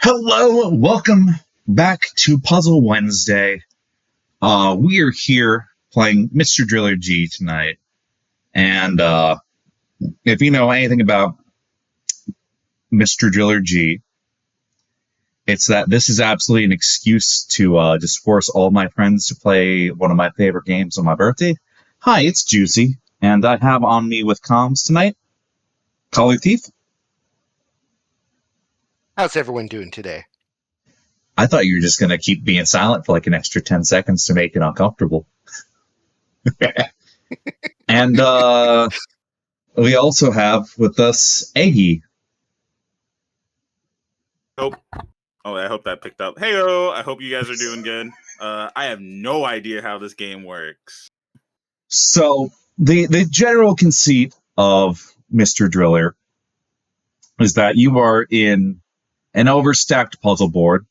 Hello, welcome back to Puzzle Wednesday. We are here playing Mr. Driller G tonight, and if you know anything about Mr. Driller G, it's that this is absolutely an excuse to just force all my friends to play one of my favorite games on my birthday. Hi, it's Juicy, and I have on me with comms tonight, Collar Thief. How's everyone doing today? I thought you were just gonna keep being silent for like an extra 10 seconds to make it uncomfortable. And we also have with us Eggy. Oh, I hope that picked up. Heyo, I hope you guys are doing good. I have no idea how this game works. So the general conceit of Mr. Driller is that you are in an overstacked puzzle board,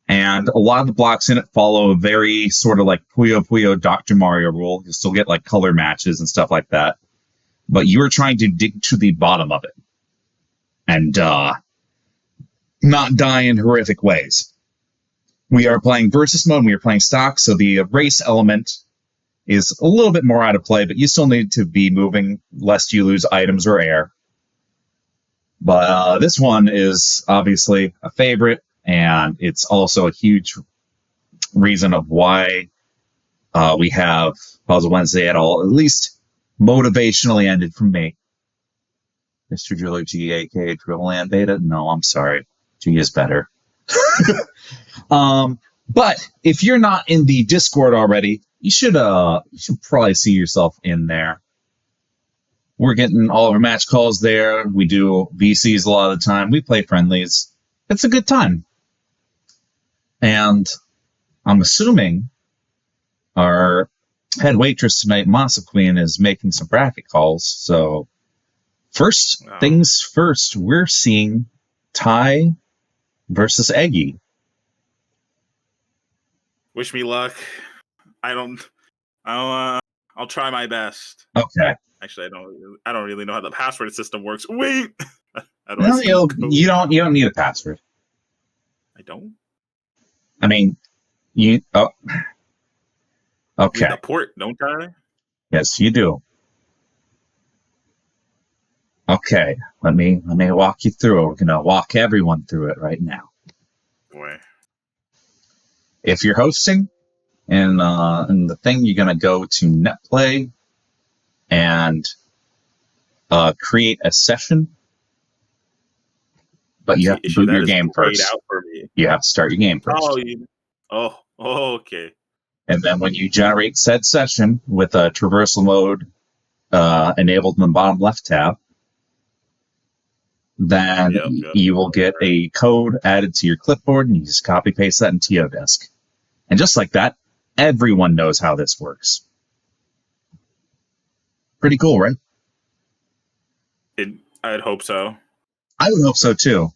and a lot of the blocks in it follow a very sort of like Puyo Puyo Dr. Mario rule. You'll still get like color matches and stuff like that, but you are trying to dig to the bottom of it and not die in horrific ways. We are playing versus mode, and we are playing stock, so the race element is a little bit more out of play, but you still need to be moving lest you lose items or air. But this one is obviously a favorite, and it's also a huge reason of why we have Puzzle Wednesday at all, at least motivationally ended from me. Mr. Driller G, aka Drillland Beta? No, I'm sorry. G is better. But if you're not in the Discord already, you should probably see yourself in there. We're getting all of our match calls there. We do VCs a lot of the time. We play friendlies. It's a good time. And I'm assuming our head waitress tonight, Masa Queen, is making some bracket calls. So first things first, we're seeing Ty versus Eggy. Wish me luck. I'll try my best. Okay. Actually, I don't really know how the password system works. Wait. No, you don't need a password. I don't. I mean, you. Oh. Okay. Need the port, don't I? Yes, you do. Okay. Let me walk you through it. We're gonna walk everyone through it right now. Boy. If you're hosting in the thing, you're gonna go to NetPlay and create a session. But you have to boot your game first. You have to start your game first. Oh, okay. And then when you generate said session with a traversal mode enabled in the bottom left tab, then you will get a code added to your clipboard, and you just copy paste that into your disk. And just like that, everyone knows how this works. Pretty cool, right? I'd hope so. I would hope so too.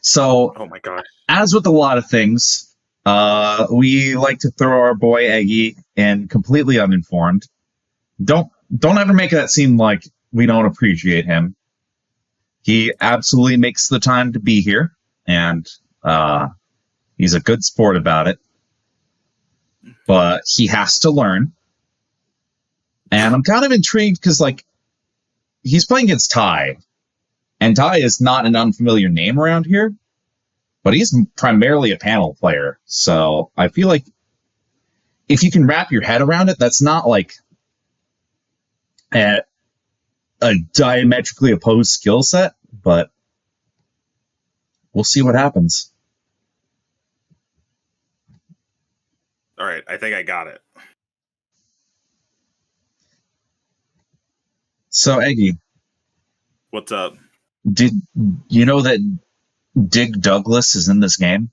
So, oh my gosh. As with a lot of things, we like to throw our boy Eggy in completely uninformed. Don't ever make that seem like we don't appreciate him. He absolutely makes the time to be here, and he's a good sport about it. But he has to learn. And I'm kind of intrigued because, like, he's playing against Ty. And Ty is not an unfamiliar name around here, but he's primarily a panel player. So I feel like if you can wrap your head around it, that's not like a diametrically opposed skill set, but we'll see what happens. All right, I think I got it. So, Eggy. What's up? Did you know that Dig Douglas is in this game?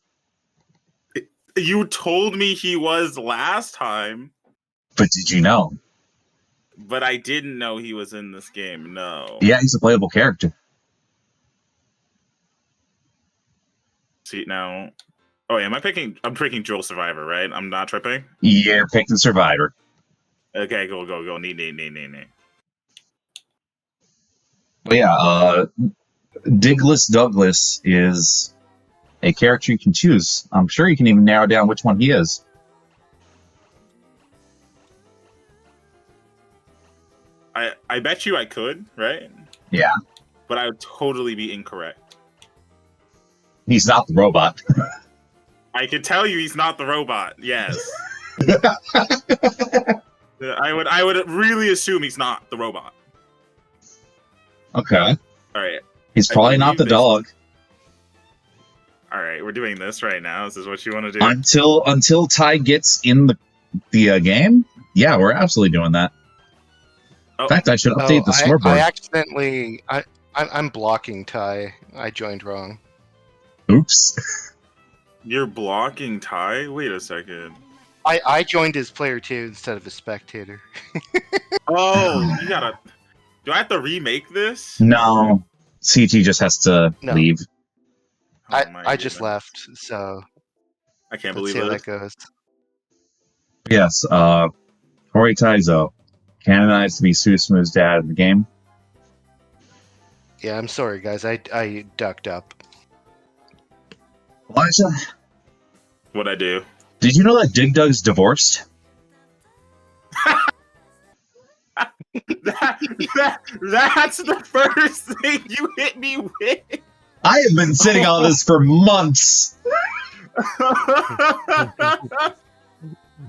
You told me he was last time. But did you know? But I didn't know he was in this game, no. Yeah, he's a playable character. See, now... Oh, yeah, I'm picking Dual Survivor, right? I'm not tripping? Yeah, you're picking Survivor. Okay, go. Nee. But yeah, Digless Douglas is a character you can choose. I'm sure you can even narrow down which one he is. I bet you I could, right? Yeah. But I would totally be incorrect. He's not the robot. I can tell you he's not the robot. Yes. I would really assume he's not the robot. Okay. All right. He's I probably not believe the this- dog. All right, we're doing this right now. Is this what you want to do? Until Ty gets in the game? Yeah, we're absolutely doing that. Oh. In fact, I should update the scoreboard. I accidentally... I'm blocking Ty. I joined wrong. Oops. You're blocking Ty? Wait a second. I joined as player 2 instead of a spectator. Oh, you gotta... Do I have to remake this? No. CT just has to No. leave. Oh my I just goodness. left, so I can't let's believe see how it. that goes. Yes, Tori Taizo, canonized to be Susumu's dad in the game. Yeah, I'm sorry, guys. I ducked up. Elijah, What'd I do? did you know that Dig Dug's divorced? That's the first thing you hit me with. I have been sitting on this for months.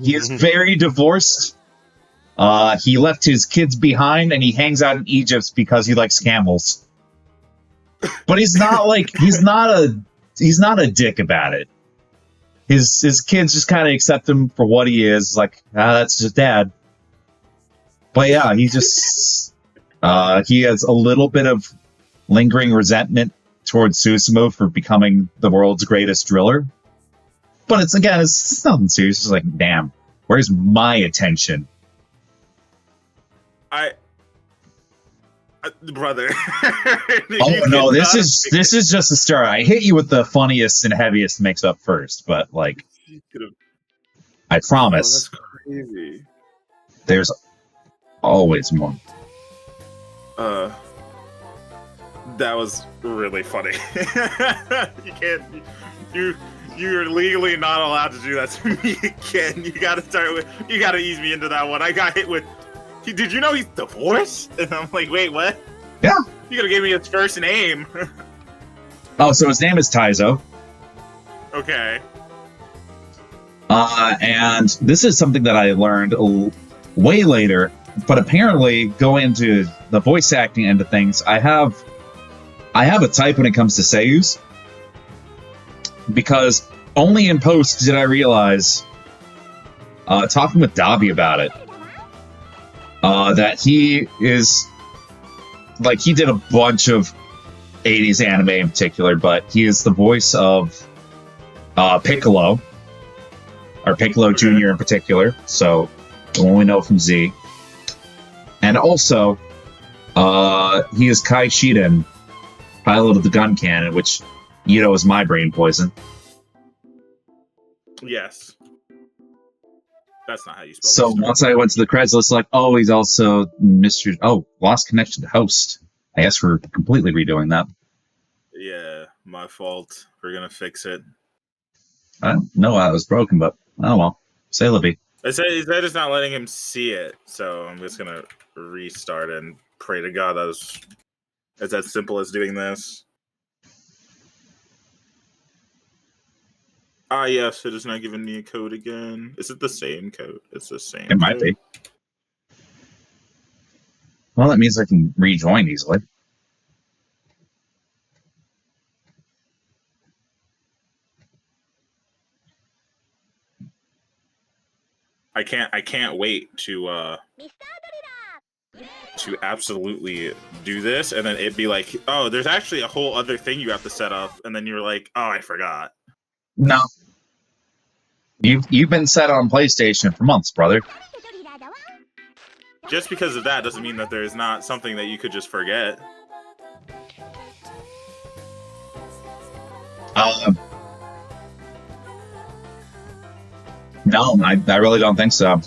He is very divorced. He left his kids behind, and he hangs out in Egypt because he likes camels. But he's not a dick about it. His kids just kind of accept him for what he is. Like, that's just dad. But yeah, he just he has a little bit of lingering resentment towards Susumu for becoming the world's greatest driller. But it's nothing serious. It's like, damn, where's my attention? Brother. Oh no, this is just the start. I hit you with the funniest and heaviest mix up first, but like, I promise, that's crazy. there's always more. That was really funny. You can't. You're legally not allowed to do that to me again. You gotta ease me into that one. I got hit with. Did you know he's divorced? And I'm like, wait, what? Yeah. You gotta give me his first name. Oh, so his name is Taizo. Okay. And this is something that I learned way later, but apparently going into the voice acting end of things, I have a type when it comes to seiyus, because only in post did I realize, talking with Dabi about it, that he is, like, he did a bunch of 80s anime in particular, but he is the voice of Piccolo, or Piccolo Jr. in particular, so the one we know from Z. And also, he is Kai Shiden, pilot of the gun cannon, which, you know, is my brain poison. Yes. That's not how you spell So this. once I went to the credits, it's like, oh, he's also Mr. Oh, lost connection to host. I guess we're completely redoing that. Yeah, my fault. We're gonna fix it. I don't know how it was broken, but oh well. Say Libby. It said it's not letting him see it, so I'm just gonna restart and pray to God that it's as simple as doing this. Ah, yes, it is not giving me a code again. Is it the same code? It's the same. It might be. Well, that means I can rejoin easily. I can't wait to absolutely do this, and then it'd be like, oh, there's actually a whole other thing you have to set up, and then you're like, oh, I forgot. No. You've been set on PlayStation for months, brother. Just because of that doesn't mean that there's not something that you could just forget. No, I really don't think so.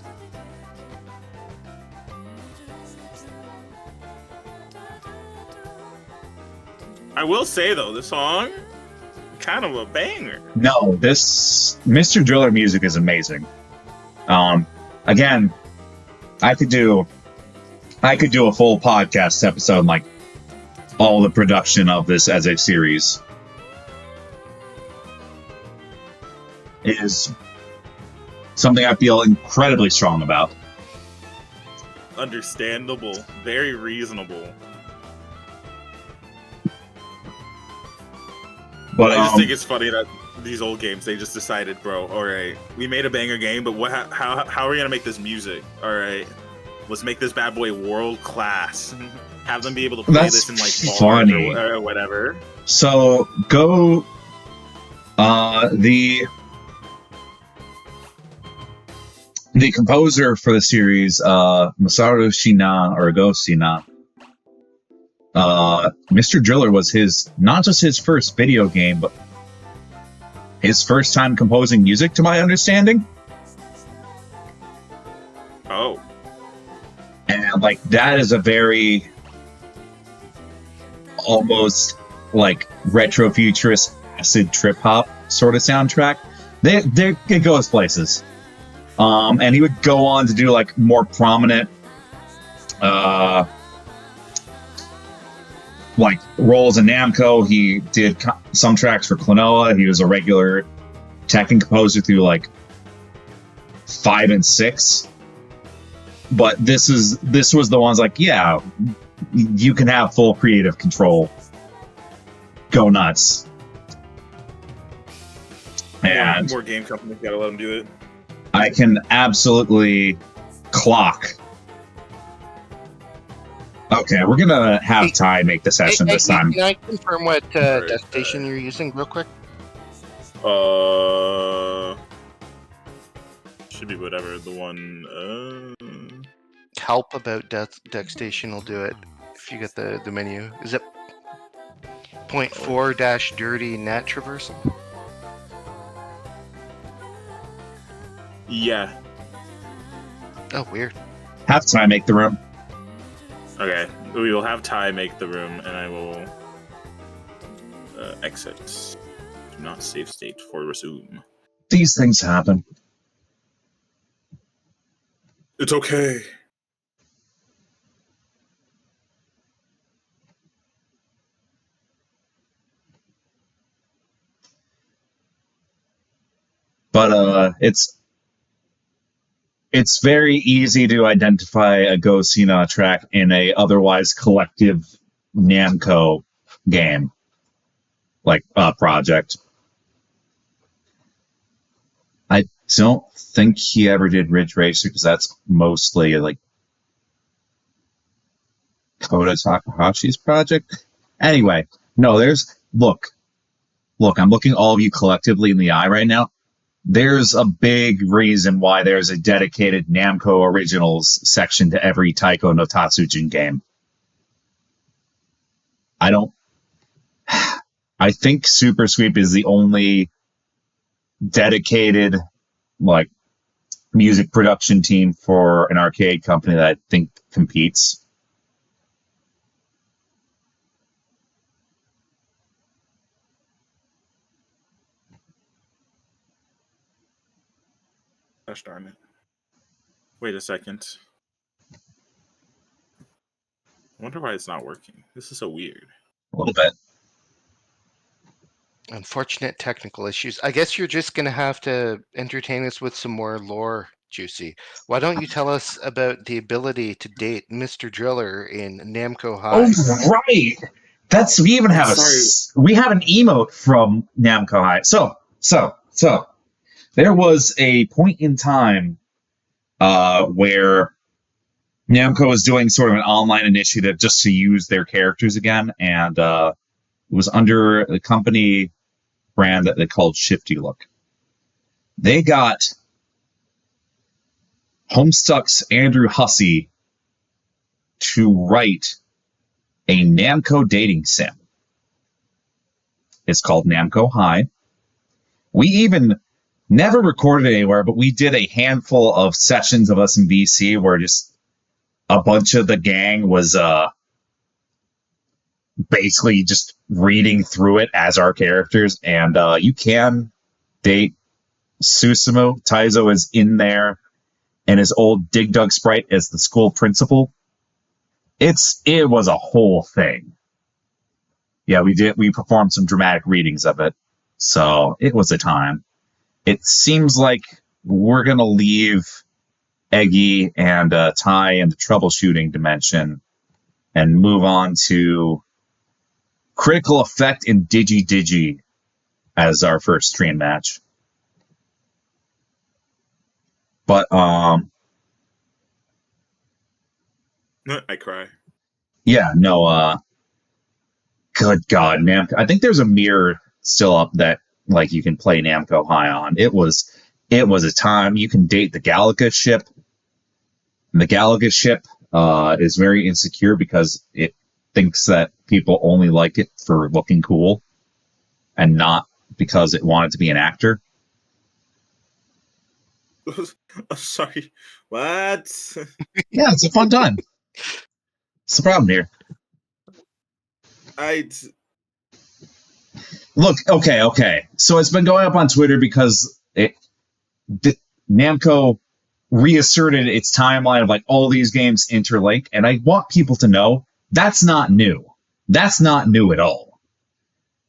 I will say though, this song kind of a banger. No, this Mr. Driller music is amazing. Again, I could do a full podcast episode, like all the production of this as a series. It is something I feel incredibly strong about. Understandable, very reasonable. But I just think it's funny that these old games, they just decided, bro, all right, we made a banger game, but how are we gonna make this music? All right, let's make this bad boy world class. Have them be able to play That's this in like bars funny. or whatever. So go the composer for the series, Masaru Shina or Go Shina. Mr. Driller was not just his first video game, but his first time composing music, to my understanding. Oh. And like that is a very almost like retro futurist acid trip hop sort of soundtrack. It goes places. And he would go on to do like more prominent like roles in Namco. He did some tracks for Klonoa. He was a regular Tekken composer through like 5 and 6. But this was the ones like, yeah, you can have full creative control. Go nuts. And more game companies gotta let them do it. I can absolutely clock. Okay, we're gonna have Ty make the session this time. Can I confirm what destination you're using real quick? Should be whatever the one. Help about deck station will do it if you get the menu. Is it 0.4 dirty net traversal? Yeah. Oh, weird. Have Ty make the room. Okay, we will have Ty make the room, and I will exit. Do not save state for resume. These things happen. It's okay. But it's very easy to identify a Go Sina track in a otherwise collective Namco game, like project. I don't think he ever did Ridge Racer because that's mostly like Kota Takahashi's project. Anyway, no, look, I'm looking all of you collectively in the eye right now. There's a big reason why there's a dedicated Namco Originals section to every Taiko no Tatsujin game. I think Super Sweep is the only dedicated like music production team for an arcade company that I think competes. Gosh darn it. Wait a second. I wonder why it's not working. This is so weird. A little bit. Unfortunate technical issues. I guess you're just going to have to entertain us with some more lore, Juicy. Why don't you tell us about the ability to date Mr. Driller in Namco High? Oh, right. We even have we have an emote from Namco High. So there was a point in time where Namco was doing sort of an online initiative just to use their characters again, and it was under the company brand that they called Shifty Look. They got Homestuck's Andrew Hussey to write a Namco dating sim. It's called Namco High. We even never recorded it anywhere, but we did a handful of sessions of us in VC where just a bunch of the gang was basically just reading through it as our characters, and you can date Susumu. Taizo is in there, and his old Dig Dug sprite as the school principal. It was a whole thing. Yeah, we performed some dramatic readings of it, so it was a time. It seems like we're gonna leave Eggy and Tai in the troubleshooting dimension and move on to Critical Effect and Digi Digi as our first stream match. But I cry. yeah, no, good God, Namco. I think there's a mirror still up that like you can play Namco High on. It was a time. You can date the Galaga ship. And the Galaga ship is very insecure because it thinks that people only like it for looking cool and not because it wanted to be an actor. Sorry, what? Yeah, it's a fun time. What's the problem here? Look, okay. So it's been going up on Twitter because Namco reasserted its timeline of like all these games interlink, and I want people to know that's not new. That's not new at all.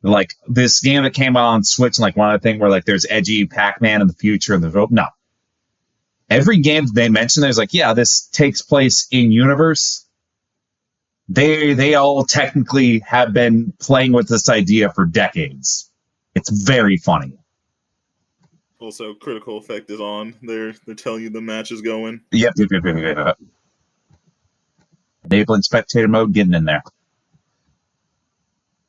Like this game that came out on Switch, like one of the things where like there's edgy Pac-Man in the future and no. Every game they mention, there's like, yeah, this takes place in universe. They all technically have been playing with this idea for decades. It's very funny. Also, Critical Effect is on. They're telling you the match is going. Yep. Enabling spectator mode, getting in there.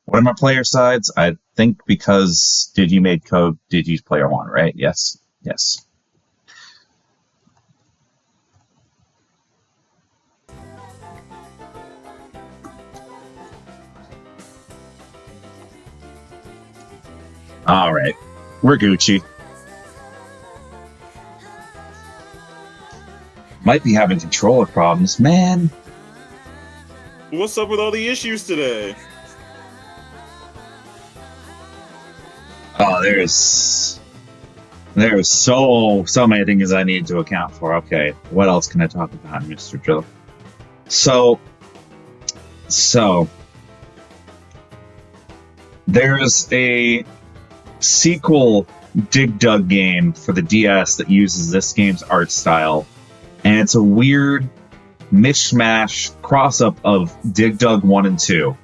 What are my player sides? I think because Digi made code, Digi's player one, right? Yes. All right, we're Gucci. Might be having controller problems, man. What's up with all the issues today? Oh, there's so many things I need to account for. Okay, what else can I talk about, Mr. Drill? So there's a sequel Dig Dug game for the DS that uses this game's art style, and it's a weird mishmash cross-up of Dig Dug 1 and 2.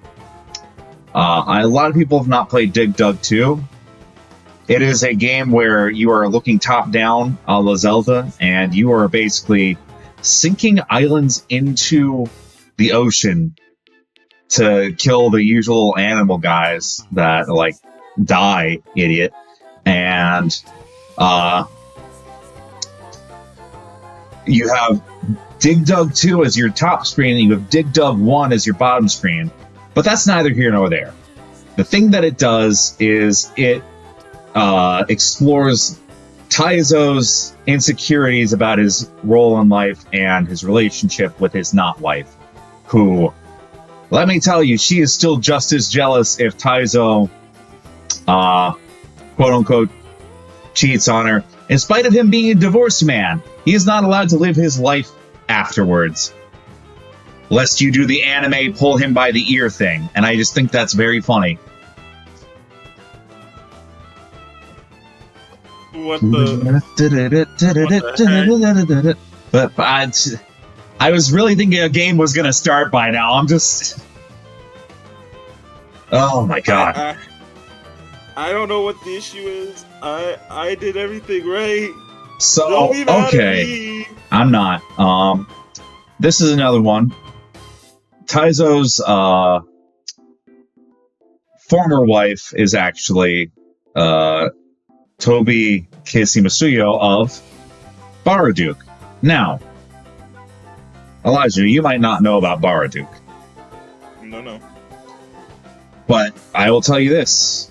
A lot of people have not played Dig Dug 2. It is a game where you are looking top-down a la Zelda, and you are basically sinking islands into the ocean to kill the usual animal guys that, like, die, idiot. And you have Dig Dug 2 as your top screen, and you have Dig Dug 1 as your bottom screen. But that's neither here nor there. The thing that it does is it explores Taizo's insecurities about his role in life and his relationship with his not-wife, who, let me tell you, she is still just as jealous if Taizo, quote-unquote, cheats on her. In spite of him being a divorced man, he is not allowed to live his life afterwards, lest you do the anime pull him by the ear thing, and I just think that's very funny. What the But I was really thinking a game was going to start by now. I'm just... Oh my god. I don't know what the issue is. I did everything right. So, Don't be mad okay. at me. I'm not. This is another one. Taizo's former wife is actually Tobi Kisimasuyo of Baraduke. Now, Elijah, you might not know about Baraduke. No. But I will tell you this.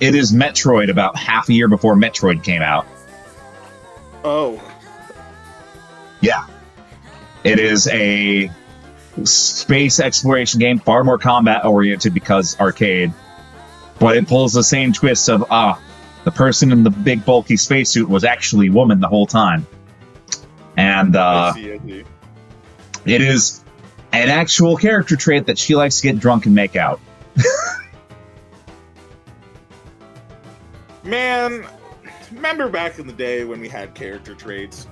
It is Metroid about half a year before Metroid came out. Oh. Yeah. It is a space exploration game, far more combat oriented because arcade. But it pulls the same twist of the person in the big bulky spacesuit was actually a woman the whole time. And I see. it is an actual character trait that she likes to get drunk and make out. Man, remember back in the day when we had character traits?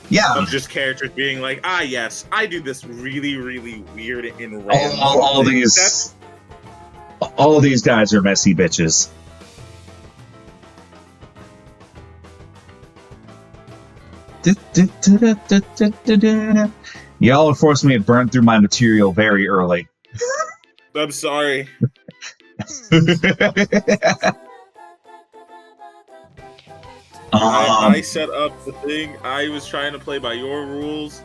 Yeah. Of just characters being like, yes, I do this really, really weird and random. All of these guys are messy bitches. Y'all are forcing me to burn through my material very early. I'm sorry. I set up the thing. I was trying to play by your rules.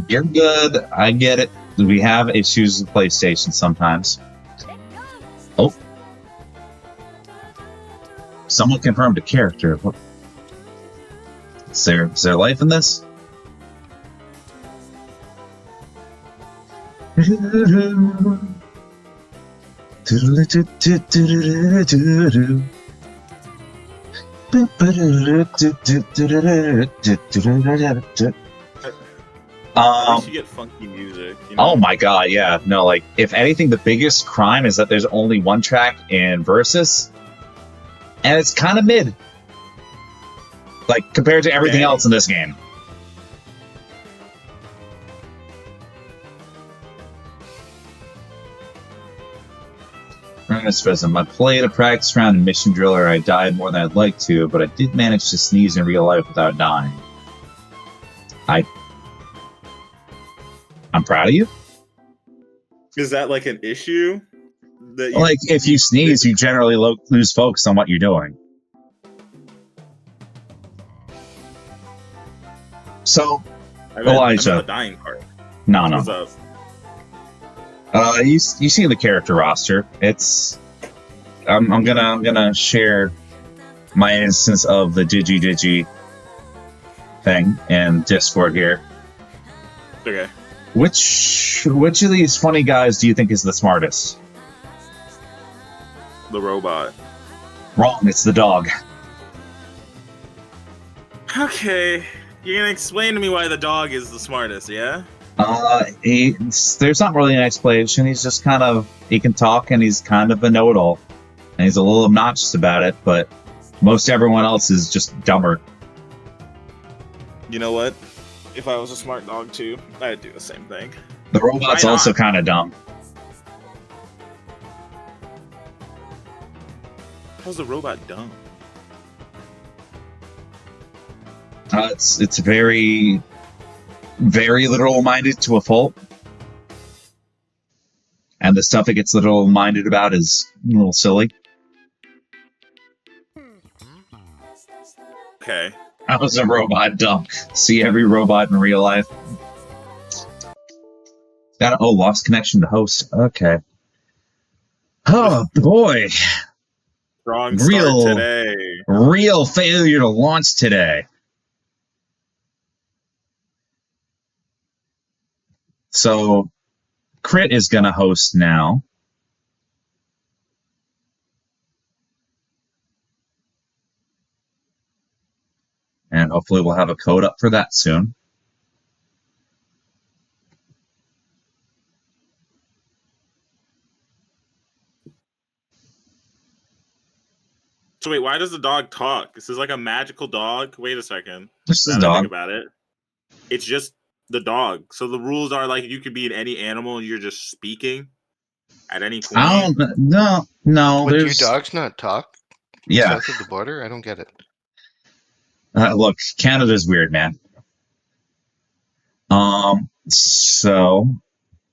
You're good. I get it. We have issues with PlayStation sometimes. Oh. Someone confirmed a character. Is there life in this? At least you get funky music. You know? Oh my god, yeah. No, like, if anything, the biggest crime is that there's only one track in Versus, and it's kind of mid. Like, compared to everything else in this game. Ernest I played a practice round in Mission Driller. I died more than I'd like to, but I did manage to sneeze in real life without dying. I'm proud of you. Is that like an issue? That Like, if you sneeze, you generally lose focus on what you're doing. So, Elijah. I meant the dying part. No. What's up? You see the character roster. It's I'm gonna share my instance of the Digi thing in Discord here. Okay. Which of these funny guys do you think is the smartest? The robot. Wrong, it's the dog. Okay. You're gonna explain to me why the dog is the smartest, yeah? There's not really an explanation. He's just he can talk and he's kind of a know-it-all. And he's a little obnoxious about it, but most everyone else is just dumber. You know what? If I was a smart dog too, I'd do the same thing. The robot's also kind of dumb. How's the robot dumb? It's very, very literal-minded to a fault. And the stuff it gets literal-minded about is a little silly. Okay. How is a robot dumb? See every robot in real life. Lost connection to host. Okay. Oh, boy. Strong start today. Real failure to launch today. So, Crit is going to host now. And hopefully we'll have a code up for that soon. So wait, why does the dog talk? This is like a magical dog? Wait a second. This is Now a that I dog. think about it. It's just the dog. So the rules are like you could be in any animal and you're just speaking at any point. I don't no. Would your There's dogs not talk yeah. south of the border? I don't get it. Look, Canada's weird, man. So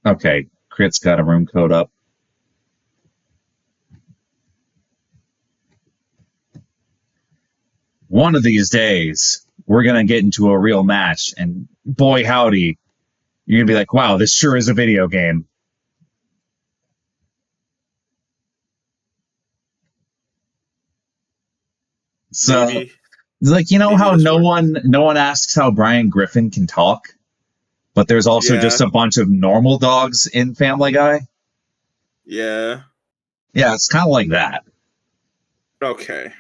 okay, Crit's got a room code up. One of these days, we're gonna get into a real match, and boy howdy, you're gonna be like, wow, this sure is a video game. So Maybe. like, you know Maybe how this no works. one asks how Brian Griffin can talk? but there's also Yeah. just a bunch of normal dogs in Family Guy. Yeah. Yeah, it's kind of like that. Okay.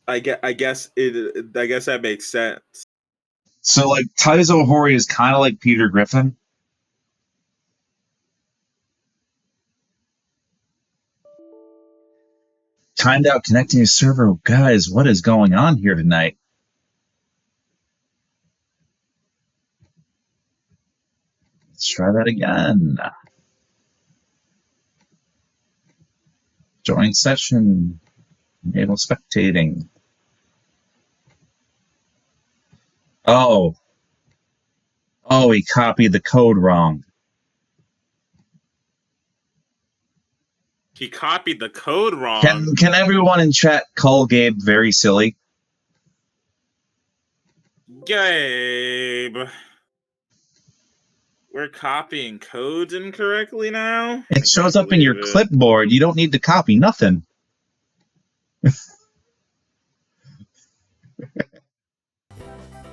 I guess that makes sense. So, like, Taizo Hori is kind of like Peter Griffin. Timed out connecting a server. Guys, what is going on here tonight? Let's try that again. Join session. Enable spectating. Oh. Oh, he copied the code wrong. He copied the code wrong. Can everyone in chat call Gabe very silly? Gabe. We're copying codes incorrectly now? It shows up in your clipboard. You don't need to copy nothing.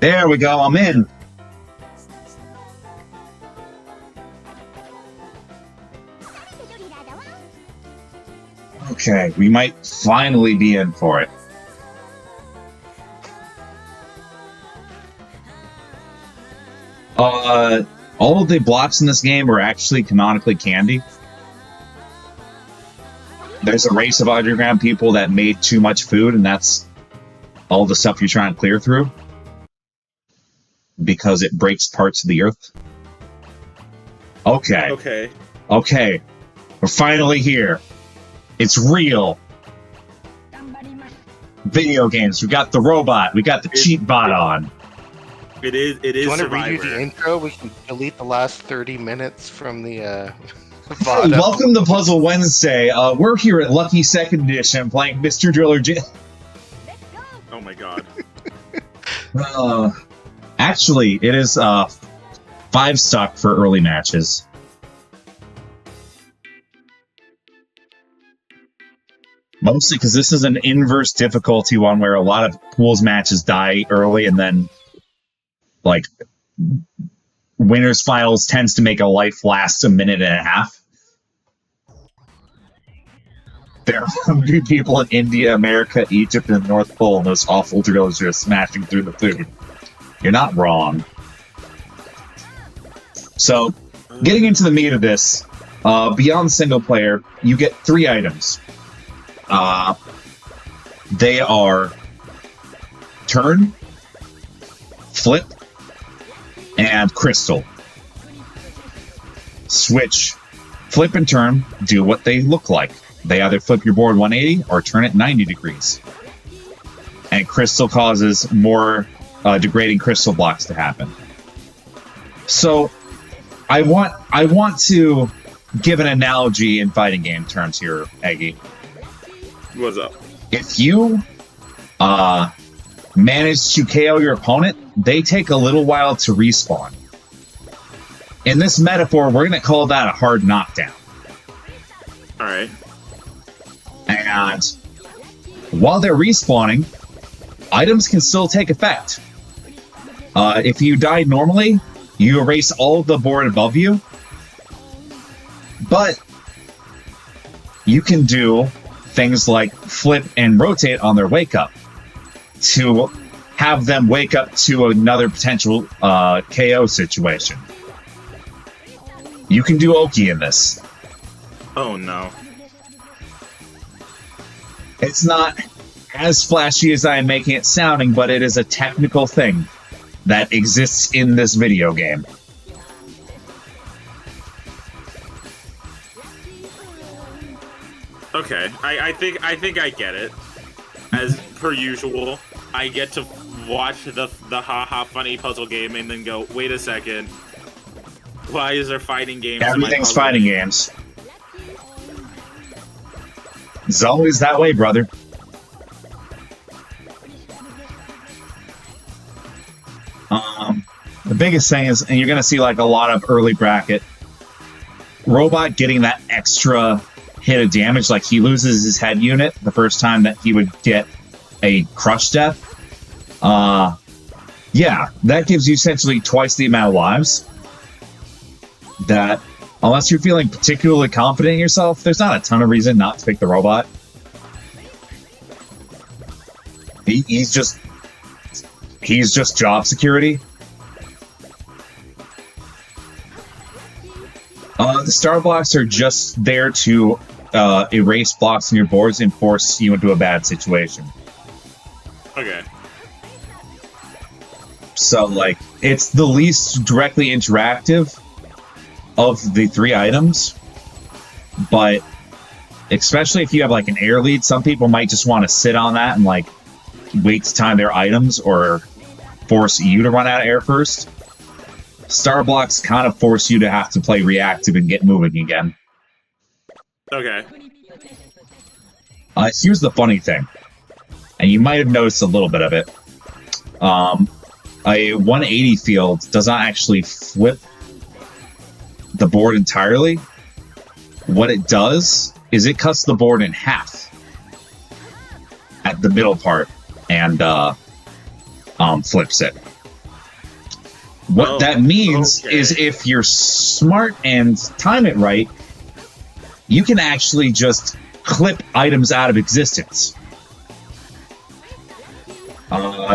There we go. I'm in. Okay, we might finally be in for it. All of the blocks in this game are actually canonically candy. There's a race of underground people that made too much food, and that's all the stuff you're trying to clear through. Because it breaks parts of the earth. Okay. Okay. We're finally here. It's real. Video games. We got the robot. We got the cheat bot on. It is. Do you want to Survivor. redo the intro? We can delete the last 30 minutes from the Hey, VOD. welcome to Puzzle Wednesday. We're here at Lucky Second Edition playing Mr. Driller Oh my god. Actually, it is 5 stock for early matches. Mostly because this is an inverse difficulty one where a lot of pools matches die early and then, like, winners finals tends to make a life last a minute and a half. There are hungry people in India, America, Egypt, and the North Pole, and those awful drillers are just smashing through the food. You're not wrong. So, getting into the meat of this, beyond single player, you get 3 items. They are turn, flip, and crystal. Switch, flip, and turn do what they look like. They either flip your board 180 or turn it 90 degrees. And crystal causes more degrading crystal blocks to happen. So, I want to give an analogy in fighting game terms here, Eggy. What's up? If you manage to KO your opponent, they take a little while to respawn. In this metaphor, we're going to call that a hard knockdown. Alright. And while they're respawning, items can still take effect. If you die normally, you erase all of the board above you. But you can do things like flip and rotate on their wake up to have them wake up to another potential KO situation. You can do Oki in this. Oh no. It's not as flashy as I am making it sounding, but it is a technical thing that exists in this video game. Okay, I think I get it. As per usual, I get to watch the haha funny puzzle game and then go, wait a second. Why is there fighting games? Everything's fighting games. It's always that way, brother. The biggest thing is, and you're going to see like a lot of early bracket, Robot getting that extra hit of damage, like he loses his head unit the first time that he would get a crush death. Yeah, that gives you essentially twice the amount of lives. That, unless you're feeling particularly confident in yourself, there's not a ton of reason not to pick the robot. He's just job security. The star blocks are just there to erase blocks in your boards and force you into a bad situation. Okay. So, like, it's the least directly interactive of the 3 items, but especially if you have, like, an air lead, some people might just want to sit on that and, like, wait to time their items or force you to run out of air first. Star blocks kind of force you to have to play reactive and get moving again. Okay. Here's the funny thing, and you might have noticed a little bit of it. A 180 field does not actually flip the board entirely. What it does is it cuts the board in half at the middle part and flips it. What that means is if you're smart and time it right, you can actually just clip items out of existence.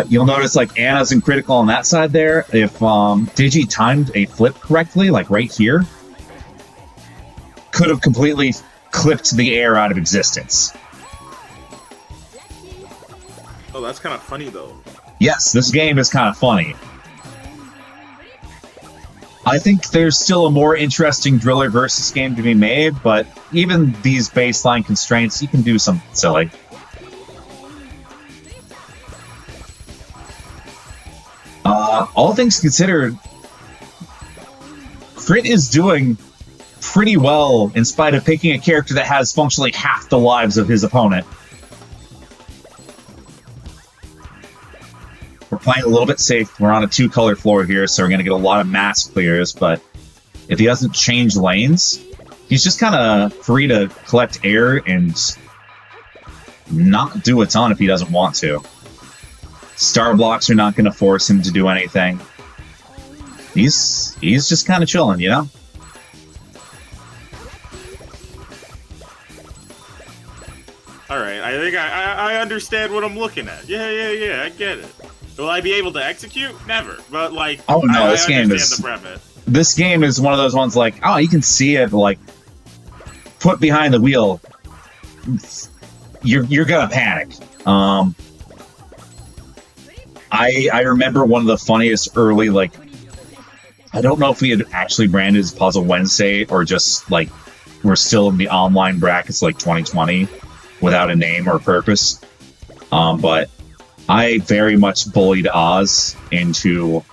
You'll notice, like, Anna's in critical on that side there. If Digi timed a flip correctly, like right here, could have completely clipped the air out of existence. Oh, that's kind of funny, though. Yes, this game is kind of funny. I think there's still a more interesting Driller versus game to be made, but even these baseline constraints, you can do something silly. All things considered, Crit is doing pretty well in spite of picking a character that has functionally half the lives of his opponent. We're playing a little bit safe. We're on a 2-color floor here, so we're going to get a lot of mass clears, but if he doesn't change lanes, he's just kind of free to collect air and not do a ton if he doesn't want to. Star blocks are not going to force him to do anything. He's just kind of chilling, you know? Alright, I think I understand what I'm looking at. Yeah, I get it. Will I be able to execute? Never. But, like, oh no, this game understand is the premise. This game is one of those ones like, oh, you can see it, like, put behind the wheel. You're gonna panic. I remember one of the funniest early, like, I don't know if we had actually branded as Puzzle Wednesday or just, like, we're still in the online brackets like 2020 without a name or purpose. But I very much bullied Oz into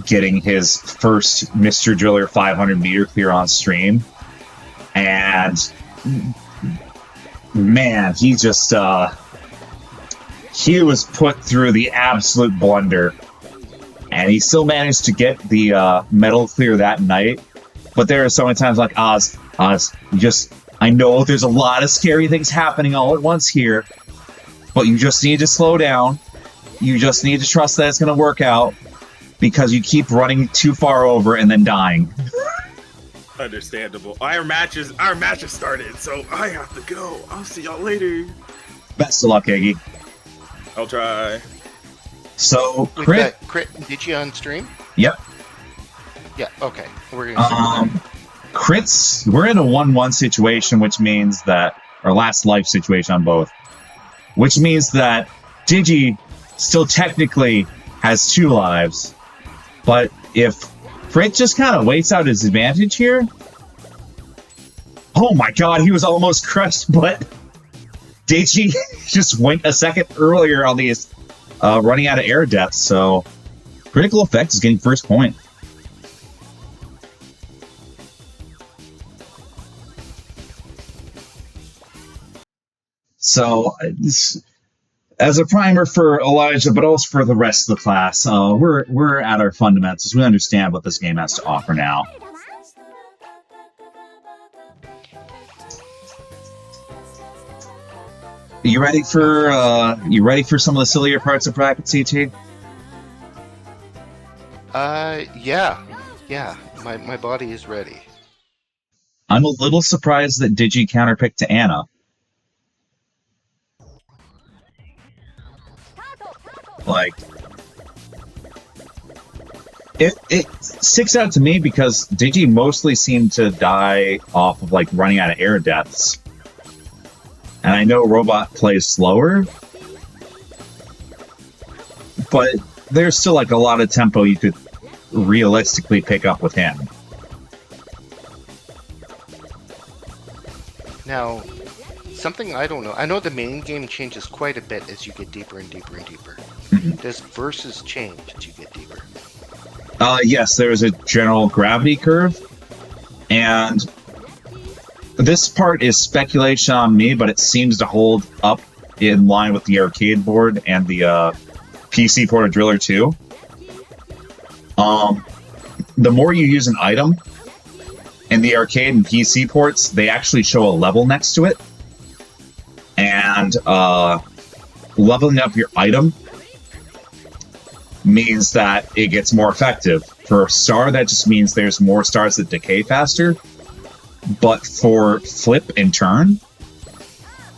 getting his first Mr. Driller 500 meter clear on stream. And man, he just, he was put through the absolute blunder. And he still managed to get the medal clear that night. But there are so many times like, Oz, I know there's a lot of scary things happening all at once here, but you just need to slow down. You just need to trust that it's going to work out because you keep running too far over and then dying. Understandable. Our match has started, so I have to go. I'll see y'all later. Best of luck, Iggy. I'll try. So, Crit, did you on stream? Yep. Yeah, okay. We're gonna Crits, we're in a 1-1 situation, which means that, or last life situation on both, which means that Digi still technically has 2 lives, but if Crit just kind of waits out his advantage here, oh my god, he was almost crushed, but Digi just went a second earlier on these running out of air depth, so Critical Effect is getting first point. So, as a primer for Elijah, but also for the rest of the class, we're at our fundamentals. We understand what this game has to offer now. You ready for some of the sillier parts of bracket, CT? Yeah. My body is ready. I'm a little surprised that Digi counterpicked to Anna. Like, it sticks out to me because Digi mostly seemed to die off of like running out of air deaths. And I know Robot plays slower, but there's still like a lot of tempo you could realistically pick up with him. Now, something I don't know. I know the main game changes quite a bit as you get deeper and deeper and deeper. Does versus change as you get deeper? Yes, there's a general gravity curve, and this part is speculation on me, but it seems to hold up in line with the arcade board and the PC port of Driller 2. The more you use an item in the arcade and PC ports, they actually show a level next to it, and leveling up your item means that it gets more effective. For a star, that just means there's more stars that decay faster. But for flip and turn,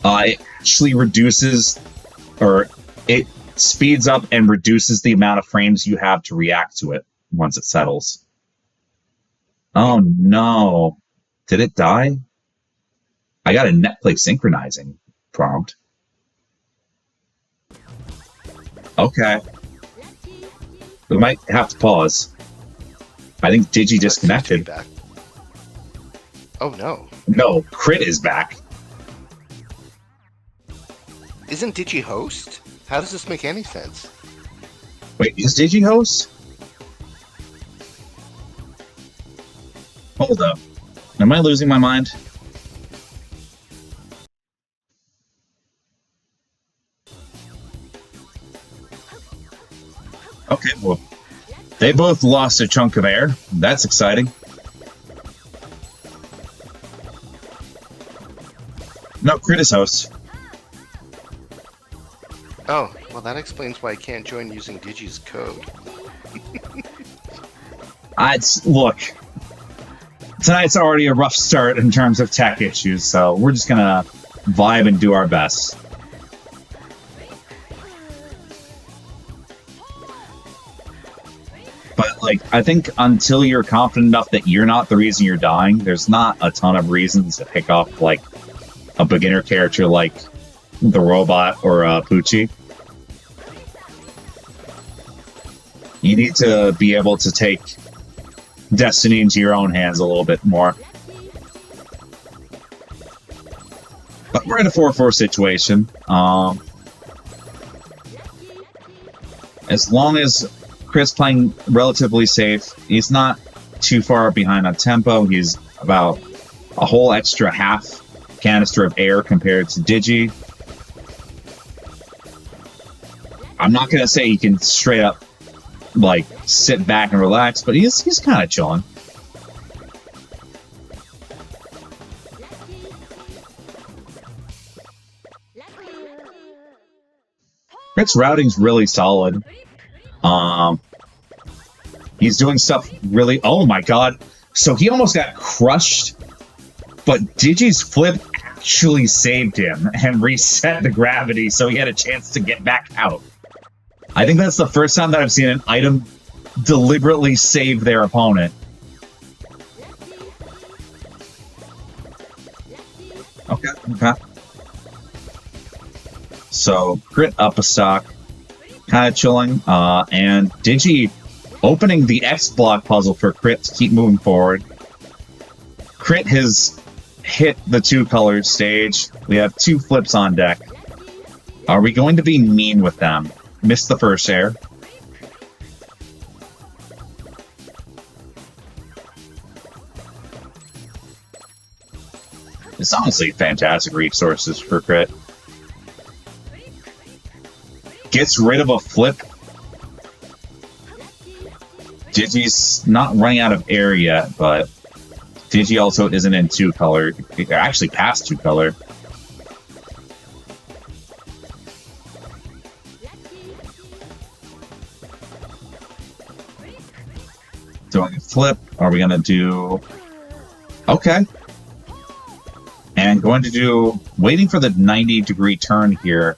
it actually reduces, or it speeds up and reduces the amount of frames you have to react to it once it settles. Oh no. Did it die? I got a net play synchronizing prompt. Okay. We might have to pause. I think Digi disconnected. Back. Oh no. No, Crit is back. Isn't Digi host? How does this make any sense? Wait, is Digi host? Hold up. Am I losing my mind? Okay, well, they both lost a chunk of air. That's exciting. No, Crit is host. Oh, well that explains why I can't join using Digi's code. Look, tonight's already a rough start in terms of tech issues, so we're just gonna vibe and do our best. But, like, I think until you're confident enough that you're not the reason you're dying, there's not a ton of reasons to pick up, like, a beginner character like the Robot or Poochie. You need to be able to take destiny into your own hands a little bit more. But we're in a 4-4 situation. As long as Chris playing relatively safe, he's not too far behind on tempo. He's about a whole extra half canister of air compared to Digi. I'm not going to say he can straight up, like, sit back and relax, but he's kind of chilling. Rick's routing's really solid. He's doing stuff really... Oh my god. So he almost got crushed, but Digi's flip actually saved him and reset the gravity so he had a chance to get back out. I think that's the first time that I've seen an item deliberately save their opponent. Okay. So, Crit up a stock, kind of chilling, and Digi opening the X block puzzle for Crit to keep moving forward. Crit has hit the 2-color stage. We have 2 flips on deck. Are we going to be mean with them? Missed the first air. It's honestly fantastic resources for Crit. Gets rid of a flip. Digi's not running out of air yet, but Digi also isn't in 2-color. They're actually past 2-color. Doing a flip. Are we going to do... Okay. And going to do... Waiting for the 90-degree turn here.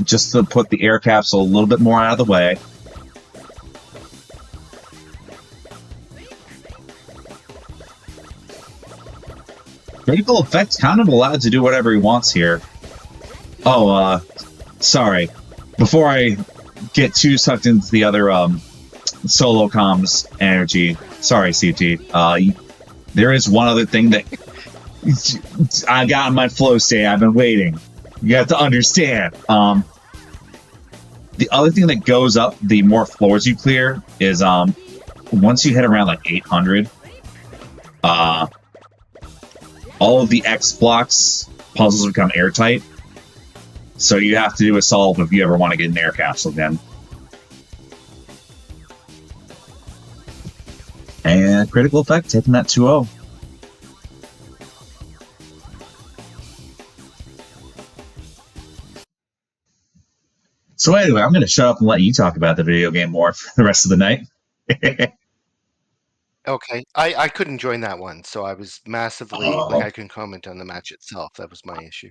Just to put the air capsule a little bit more out of the way. Critical Effect kind of allowed to do whatever he wants here. Oh, sorry. Before I get too sucked into the other, solo comms energy. Sorry, CT. There is one other thing that I got in my flow state. I've been waiting. You have to understand. The other thing that goes up the more floors you clear is, once you hit around like 800, all of the X blocks puzzles become airtight. So you have to do a solve if you ever want to get an air capsule again. And Critical Effect taking that 2-0. So anyway, I'm going to shut up and let you talk about the video game more for the rest of the night. Okay, I couldn't join that one, so I was massively like I couldn't comment on the match itself. That was my issue.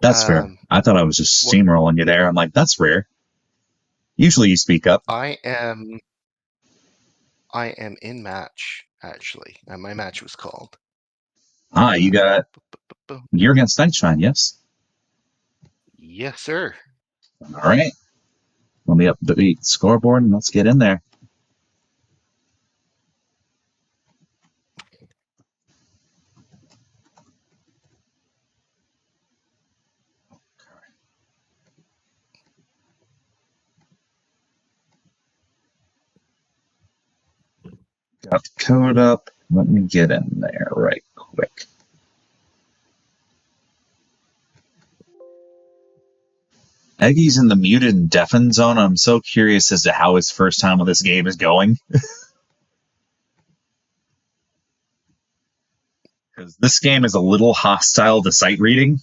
That's fair. I thought I was just steamrolling you there. I'm like, that's rare. Usually you speak up. I am in match actually, and my match was called. You got. You're against Sunshine, yes? Yes, sir. All right. Let me up the scoreboard and let's get in there. Got the code up. Let me get in there right quick. Eggy's in the muted and deafened zone. I'm so curious as to how his first time with this game is going. Because this game is a little hostile to sight reading.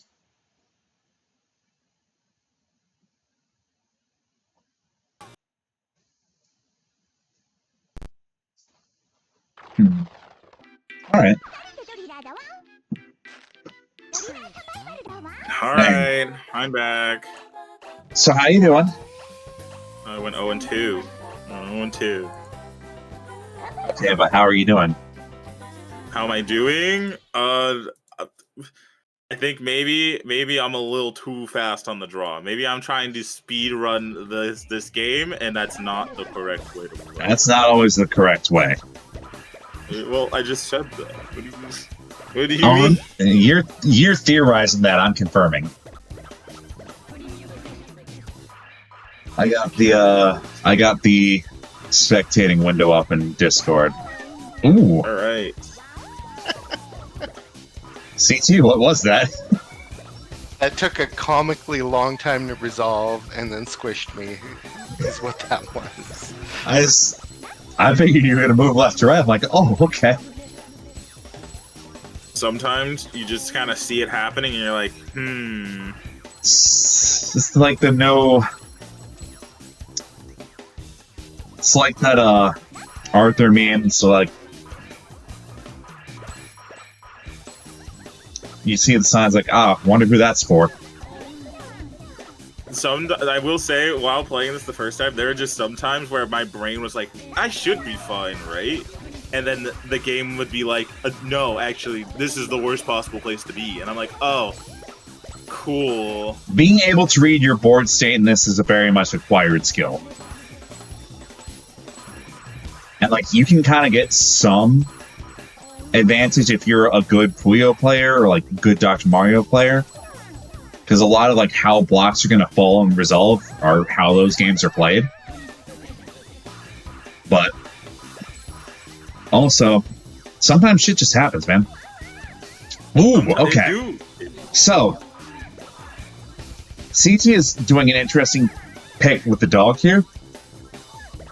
All right. All right, I'm back. So how you doing? I went 0-2. 0-2. Okay, but how are you doing? How am I doing? I think maybe I'm a little too fast on the draw. Maybe I'm trying to speed run this game, and that's not the correct way to play. That's not always the correct way. Well, I just said that. What do you mean? You're theorizing that. I'm confirming. I got the spectating window up in Discord. Ooh. All right. CT, what was that? That took a comically long time to resolve, and then squished me. Is what that was. I figured you were gonna move left to right. I'm like, oh, okay. Sometimes you just kind of see it happening, and you're like, It's like the no. It's like that Arthur meme. So like, you see the signs like, wonder who that's for. I will say, while playing this the first time, there were just some times where my brain was like, I should be fine, right? And then the game would be like, no, actually, this is the worst possible place to be. And I'm like, oh, cool. Being able to read your board state in this is a very much acquired skill. And like, you can kind of get some advantage if you're a good Puyo player or like good Dr. Mario player. Because a lot of like how blocks are going to fall and resolve are how those games are played. But also, sometimes shit just happens, man. Ooh, okay. So, CT is doing an interesting pick with the dog here.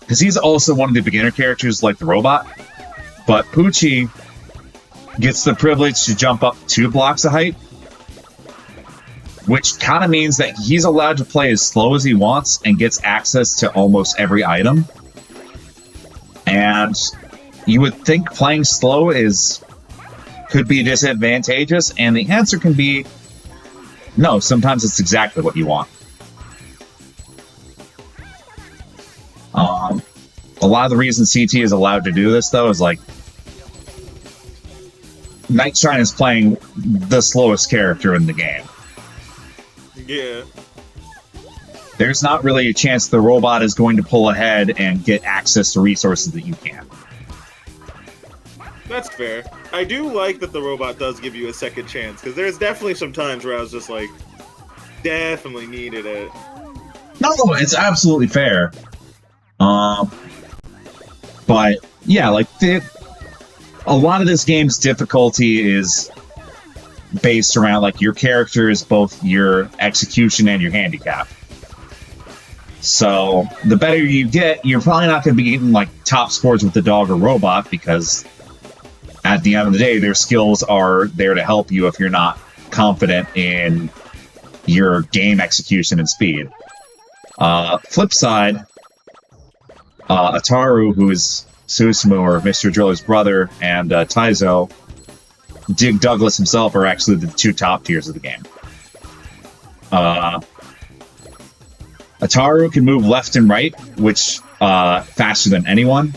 Because he's also one of the beginner characters like the robot. But Poochie gets the privilege to jump up 2 blocks of height. Which kind of means that he's allowed to play as slow as he wants and gets access to almost every item. And you would think playing slow could be disadvantageous, and the answer can be no, sometimes it's exactly what you want. A lot of the reason CT is allowed to do this, though, is like Nightshine is playing the slowest character in the game. Yeah. There's not really a chance the robot is going to pull ahead and get access to resources that you can. That's fair. I do like that the robot does give you a second chance, because there's definitely some times where I was just like, definitely needed it. No, it's absolutely fair. But yeah, like a lot of this game's difficulty is based around like your character is both your execution and your handicap. So the better you get, you're probably not going to be getting like top scores with the dog or robot, because at the end of the day, their skills are there to help you if you're not confident in your game execution and speed. Flip side, Ataru, who is Susumu, or Mr. Driller's brother, and Taizo, Dig Douglas himself, are actually the two top tiers of the game. Ataru can move left and right, which faster than anyone,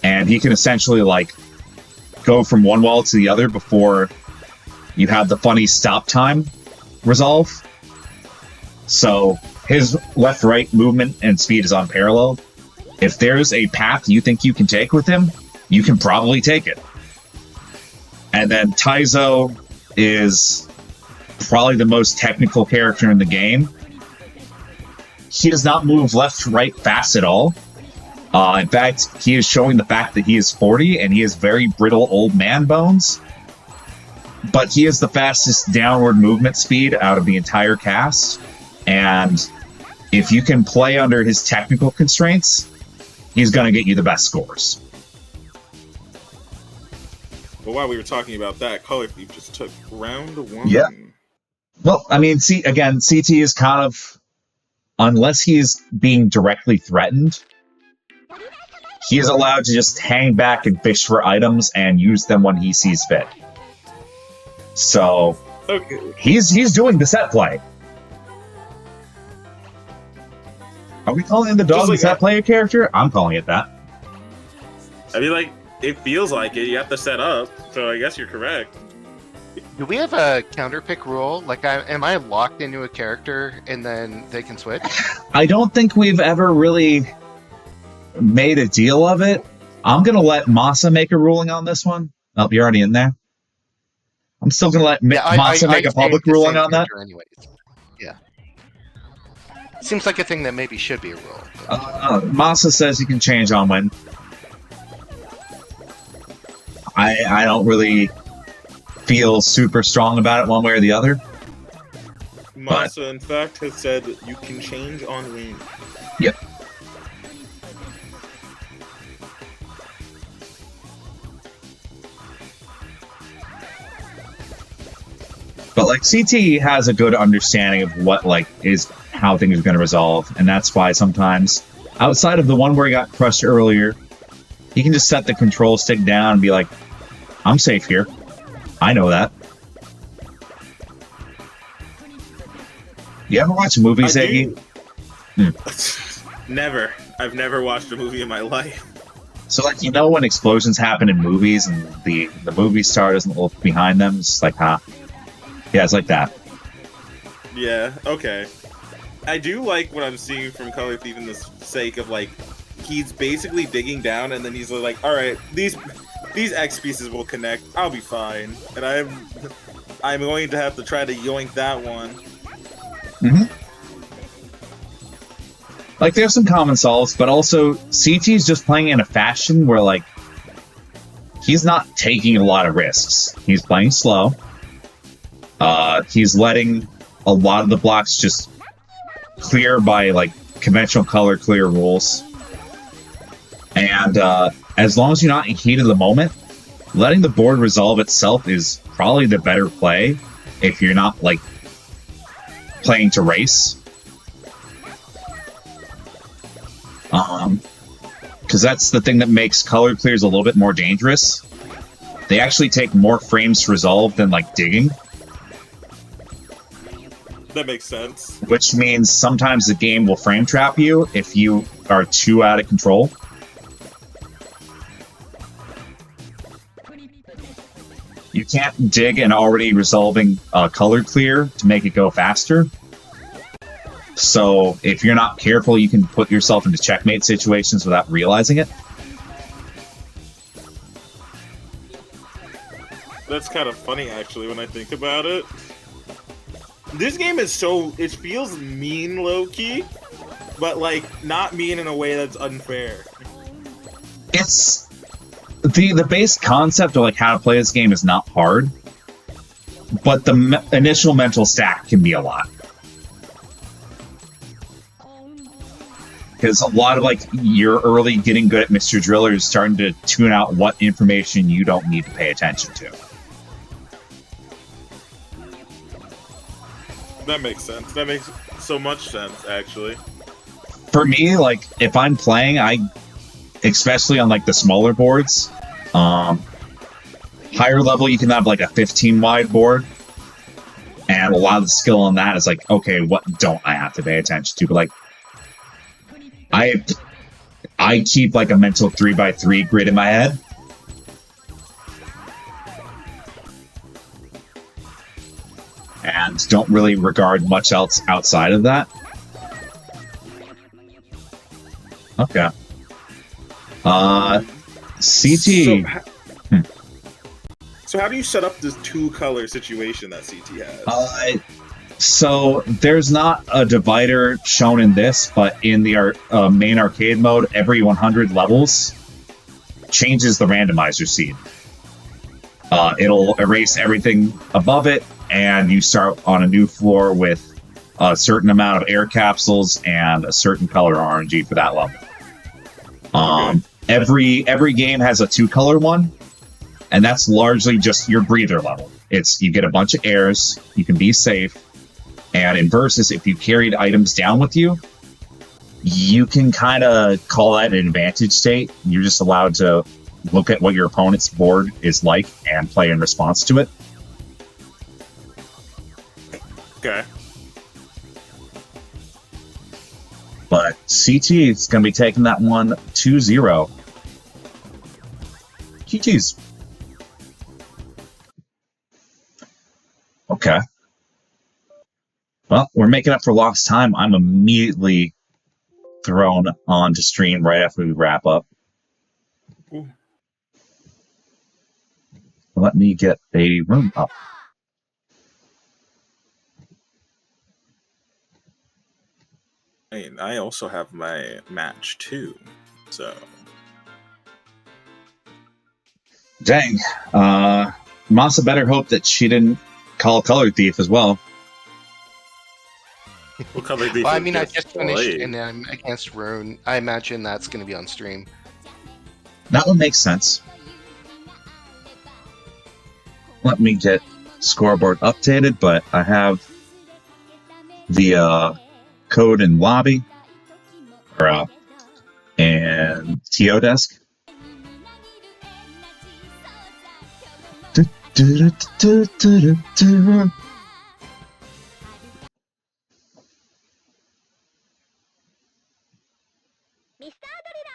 and he can essentially like go from one wall to the other before you have the funny stop time resolve. So his left-right movement and speed is unparalleled. If there's a path you think you can take with him, you can probably take it. And then Taizo is probably the most technical character in the game. He does not move left to right fast at all. In fact, he is showing the fact that he is 40 and he has very brittle old man bones. But he has the fastest downward movement speed out of the entire cast. And if you can play under his technical constraints, he's going to get you the best scores. Well, while we were talking about that, Color Thief just took round 1. Yeah. Well, I mean, see, again, CT is kind of, unless he's being directly threatened, he is allowed to just hang back and fish for items and use them when he sees fit. So, Okay. he's doing the set play. Are we calling him the dog like set player character? I'm calling it that. I mean, like, it feels like it. You have to set up, so I guess you're correct. Do we have a counter pick rule? Like, am I locked into a character and then they can switch? I don't think we've ever really made a deal of it. I'm going to let Masa make a ruling on this one. Oh, you're already in there? I'm still going to let Masa make a public ruling on that. Anyways. Yeah. Seems like a thing that maybe should be a rule. Masa says you can change on when. I don't really feel super strong about it one way or the other. Masa, in fact, has said that you can change on wing. Yep. But like CT has a good understanding of what like is how things are going to resolve, and that's why sometimes outside of the one where he got crushed earlier, he can just set the control stick down and be like, "I'm safe here. I know that." You ever watch movies, Iggy? Never. I've never watched a movie in my life. So like, you know, when explosions happen in movies and the movie star doesn't look behind them, it's like, huh? Yeah, it's like that. Yeah, okay. I do like what I'm seeing from Color Thief in the sake of, like, he's basically digging down and then he's like, alright, these X pieces will connect, I'll be fine. And I'm going to have to try to yoink that one. Mm-hmm. Like, there's some common solves, but also CT's just playing in a fashion where, like, he's not taking a lot of risks. He's playing slow. He's letting a lot of the blocks just clear by, like, conventional color clear rules. And as long as you're not in heat of the moment, letting the board resolve itself is probably the better play if you're not, like, playing to because that's the thing that makes color clears a little bit more dangerous. They actually take more frames to resolve than like digging, That makes sense. which means sometimes the game will frame trap you if you are too out of control. You can't dig an already resolving color clear to make it go faster. So if you're not careful, you can put yourself into checkmate situations without realizing it. That's kind of funny, actually, when I think about it. This game is so... It feels mean, low-key, but, like, not mean in a way that's unfair. It's... The base concept of like how to play this game is not hard, but the initial mental stack can be a lot. Because a lot of like you're early getting good at Mr. Driller is starting to tune out what information you don't need to pay attention to. That makes sense. That makes so much sense, actually. For me, like if I'm playing, especially on like the smaller boards, higher level you can have like a 15 wide board, and a lot of the skill on that is like, okay, what don't I have to pay attention to? But like I keep like a mental 3x3 grid in my head. And don't really regard much else outside of that. Okay. CT. So how do you set up this two-color situation that CT has? So there's not a divider shown in this, but in the main arcade mode, every 100 levels changes the randomizer seed. It'll erase everything above it, and you start on a new floor with a certain amount of air capsules and a certain color RNG for that level. Every game has a two-color one, and that's largely just your breather level. It's you get a bunch of airs, you can be safe, and in Versus, if you carried items down with you, you can kind of call that an advantage state. You're just allowed to look at what your opponent's board is like and play in response to it. Okay. But CT is going to be taking that one 2-0. GG's. Okay. Well, we're making up for lost time. I'm immediately thrown onto stream right after we wrap up. Ooh. Let me get a room up. And I also have my match too, so. Dang. Masa better hope that she didn't call Color Thief as well. What color do you Well, I think mean, I gets just finished played? and I'm against Rune. I imagine that's going to be on stream. That one makes sense. Let me get scoreboard updated, but I have the code in lobby or and TO desk.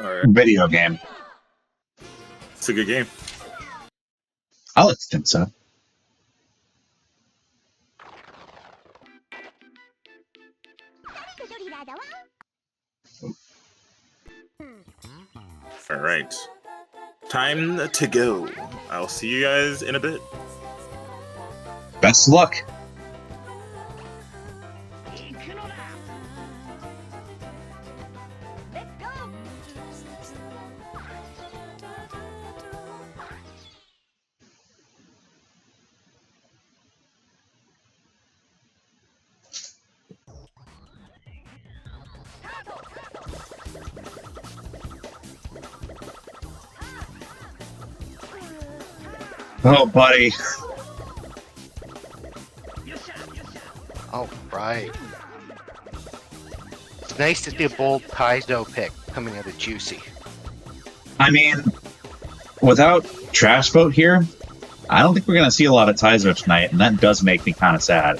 Alright, Video game. it's a good game. I like to think so. Alright. Time to go. I'll see you guys in a bit. Best of luck. Oh, buddy. All right. It's nice to see a bold Kaizo pick coming out of Juicy. I mean, without Trash Boat here, I don't think we're going to see a lot of Taizo tonight, and that does make me kind of sad.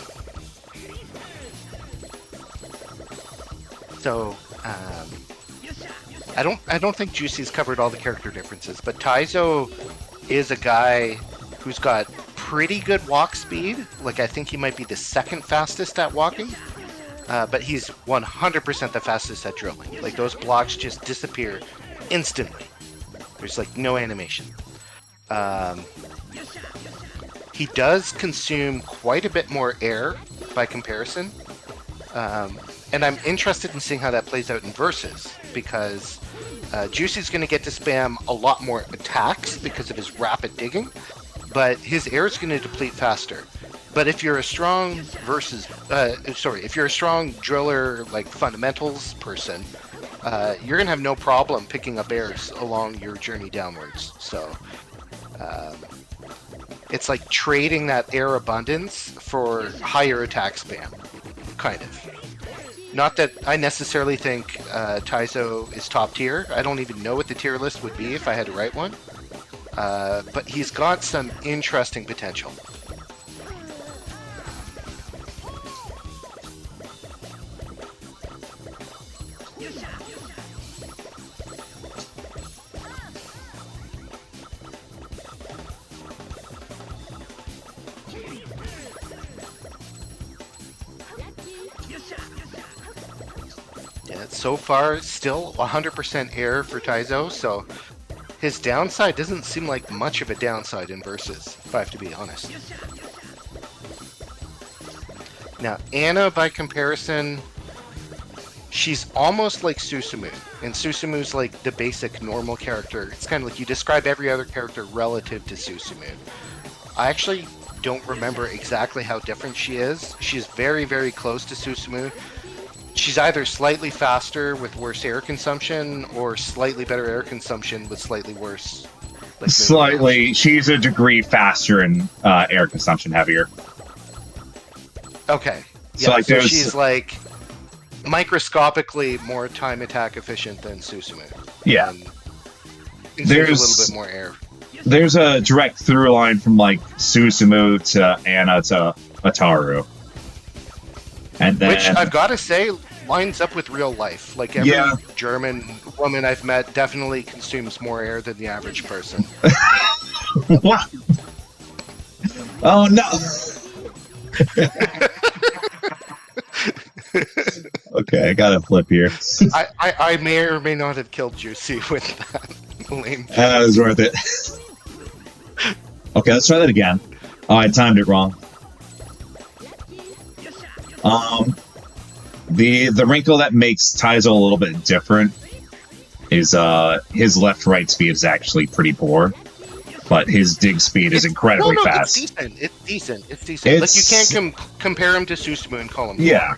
So, I don't think Juicy's covered all the character differences, but Taizo is a guy who's got pretty good walk speed. Like, I think he might be the second fastest at walking, but he's 100% the fastest at drilling. Like, those blocks just disappear instantly. There's like no animation. He does consume quite a bit more air by comparison. And I'm interested in seeing how that plays out in versus, because Juicy's going to get to spam a lot more attacks because of his rapid digging, but his air is going to deplete faster. But if you're a strong if you're a strong driller, like fundamentals person, you're going to have no problem picking up airs along your journey downwards. So it's like trading that air abundance for higher attack spam, kind of. Not that I necessarily think Taizo is top tier. I don't even know what the tier list would be if I had to write one. But he's got some interesting potential. So far, still 100% air for Taizo, so his downside doesn't seem like much of a downside in versus, if I have to be honest. Now, Anna, by comparison, she's almost like Susumu, and Susumu's like the basic normal character. It's kind of like you describe every other character relative to Susumu. I actually don't remember exactly how different she is. She's very, very close to Susumu. She's either slightly faster with worse air consumption, or slightly better air consumption with slightly worse. Like, slightly, she's a degree faster and air consumption heavier. Okay. So, yeah, like, so she's like microscopically more time attack efficient than Susumu. Yeah. There's a little bit more air. There's a direct through line from like Susumu to Anna to Ataru. And then, which I've got to say lines up with real life. Like every German woman I've met definitely consumes more air than the average person. What? Oh no! Okay, I gotta flip here. I may or may not have killed Juicy with that lame joke. That was worth it. Okay, let's try that again. Oh, I timed it wrong. The wrinkle that makes Taizo a little bit different is his left-right speed is actually pretty poor, but his dig speed is incredibly fast. It's decent. Like you can't compare him to Susumu and call him. Yeah,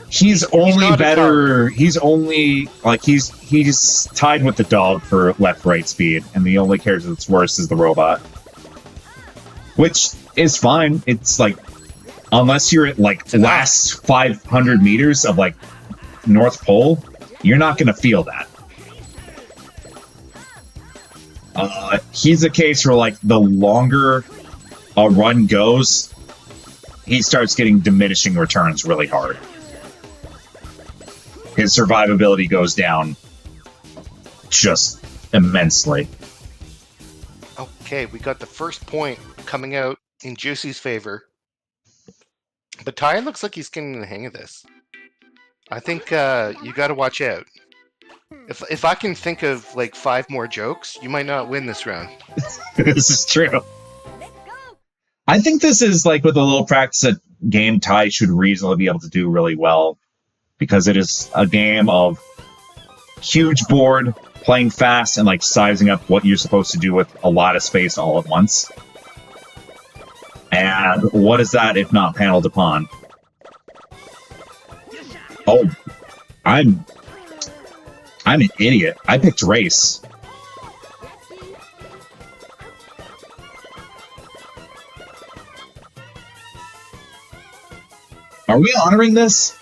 he's only better. He's tied with the dog for left-right speed, and the only character that's worse is the robot, which is fine. It's like, unless you're at like last 500 meters of like North Pole, you're not going to feel that. He's a case where like the longer a run goes, he starts getting diminishing returns really hard. His survivability goes down just immensely. Okay, we got the first point coming out in Juicy's favor. But Ty looks like he's getting the hang of this. I think you got to watch out. If I can think of like 5 more jokes, you might not win this round. This is true. I think this is like with a little practice a game Ty should reasonably be able to do really well, because it is a game of huge board, playing fast, and like sizing up what you're supposed to do with a lot of space all at once. And what is that if not paneled upon? Oh, I'm an idiot. I picked race. Are we honoring this?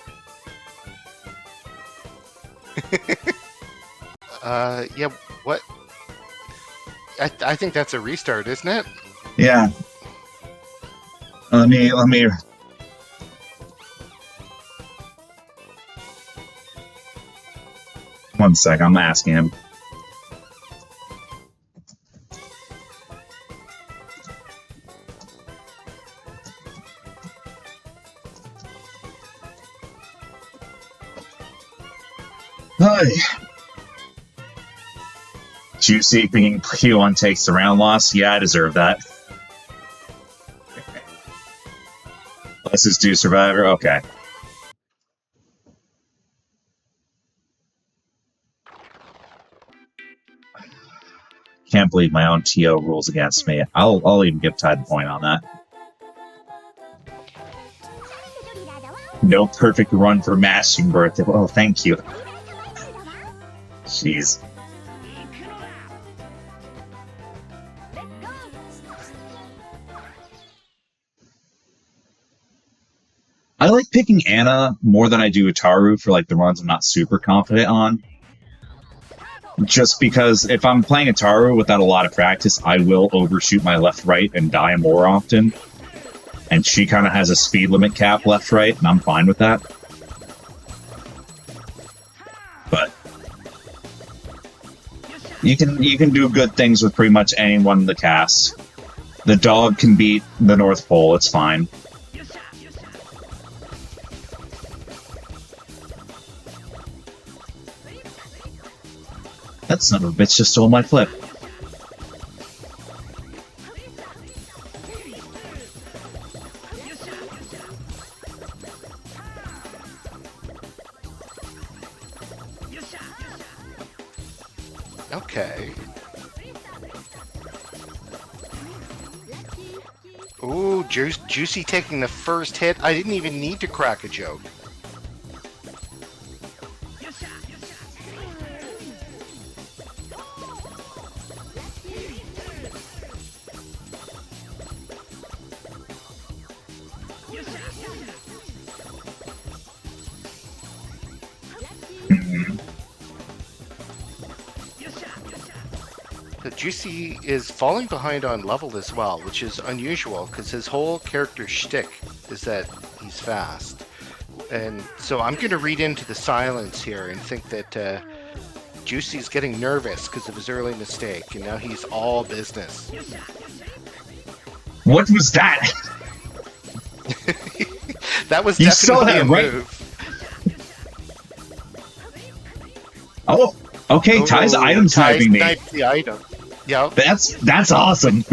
Yeah, What? I think that's a restart, isn't it? Yeah. Let me. One sec. I'm asking him. Hi. Juicy being P1 takes the round loss. Yeah, I deserve that. Let's just do Survivor. Okay. Can't believe my own TO rules against me. I'll even give Ty the point on that. No perfect run for mashing birthday. Oh, thank you. Jeez. I like picking Anna more than I do Utaru for like the runs I'm not super confident on. Just because if I'm playing Utaru without a lot of practice, I will overshoot my left-right and die more often. And she kind of has a speed limit cap left-right, and I'm fine with that. But you can do good things with pretty much anyone in the cast. The dog can beat the North Pole, it's fine. That son of a bitch just stole my flip. Okay. Ooh, Juicy taking the first hit. I didn't even need to crack a joke. Juicy is falling behind on level as well, which is unusual because his whole character shtick is that he's fast. And so I'm going to read into the silence here and think that Juicy's getting nervous because of his early mistake, and now he's all business. What was that? That was You definitely saw that, a right? move. Oh, okay. Ty's item typing me. Typed the item. Yep. That's awesome.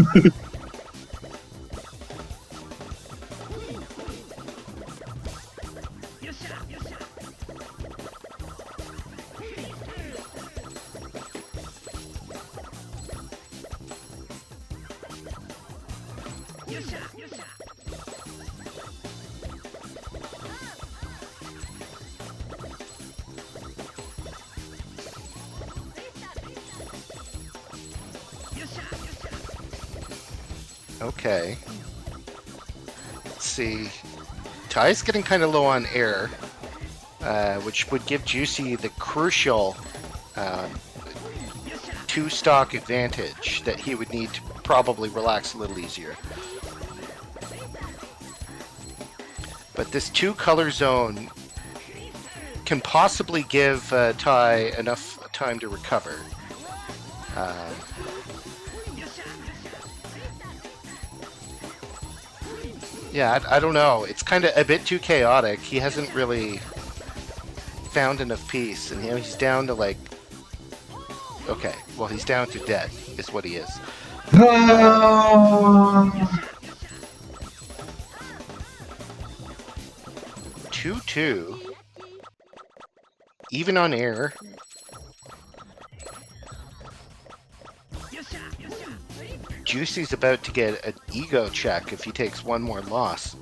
Okay. Let's see. Ty's getting kind of low on air, which would give Juicy the crucial two-stock advantage that he would need to probably relax a little easier. But this two-color zone can possibly give Ty enough time to recover. Yeah, I don't know. It's kind of a bit too chaotic. He hasn't really found enough peace, and he's down to like... Okay, well, he's down to dead, is what he is. 2-2. Even on air. Juicy's about to get an ego check if he takes one more loss.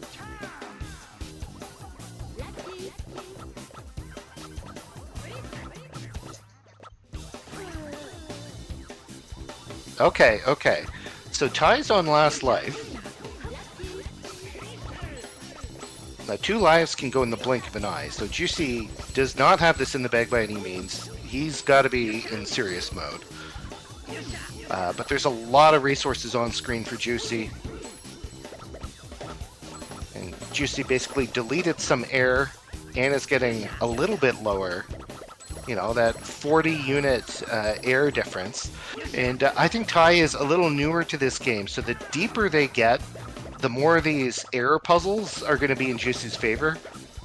Okay, okay. So Ty's on last life. Now 2 lives can go in the blink of an eye, so Juicy does not have this in the bag by any means. He's got to be in serious mode. But there's a lot of resources on screen for Juicy. And Juicy basically deleted some air and is getting a little bit lower. You know, that 40 unit air difference. And I think Ty is a little newer to this game, so the deeper they get, the more these air puzzles are going to be in Juicy's favor.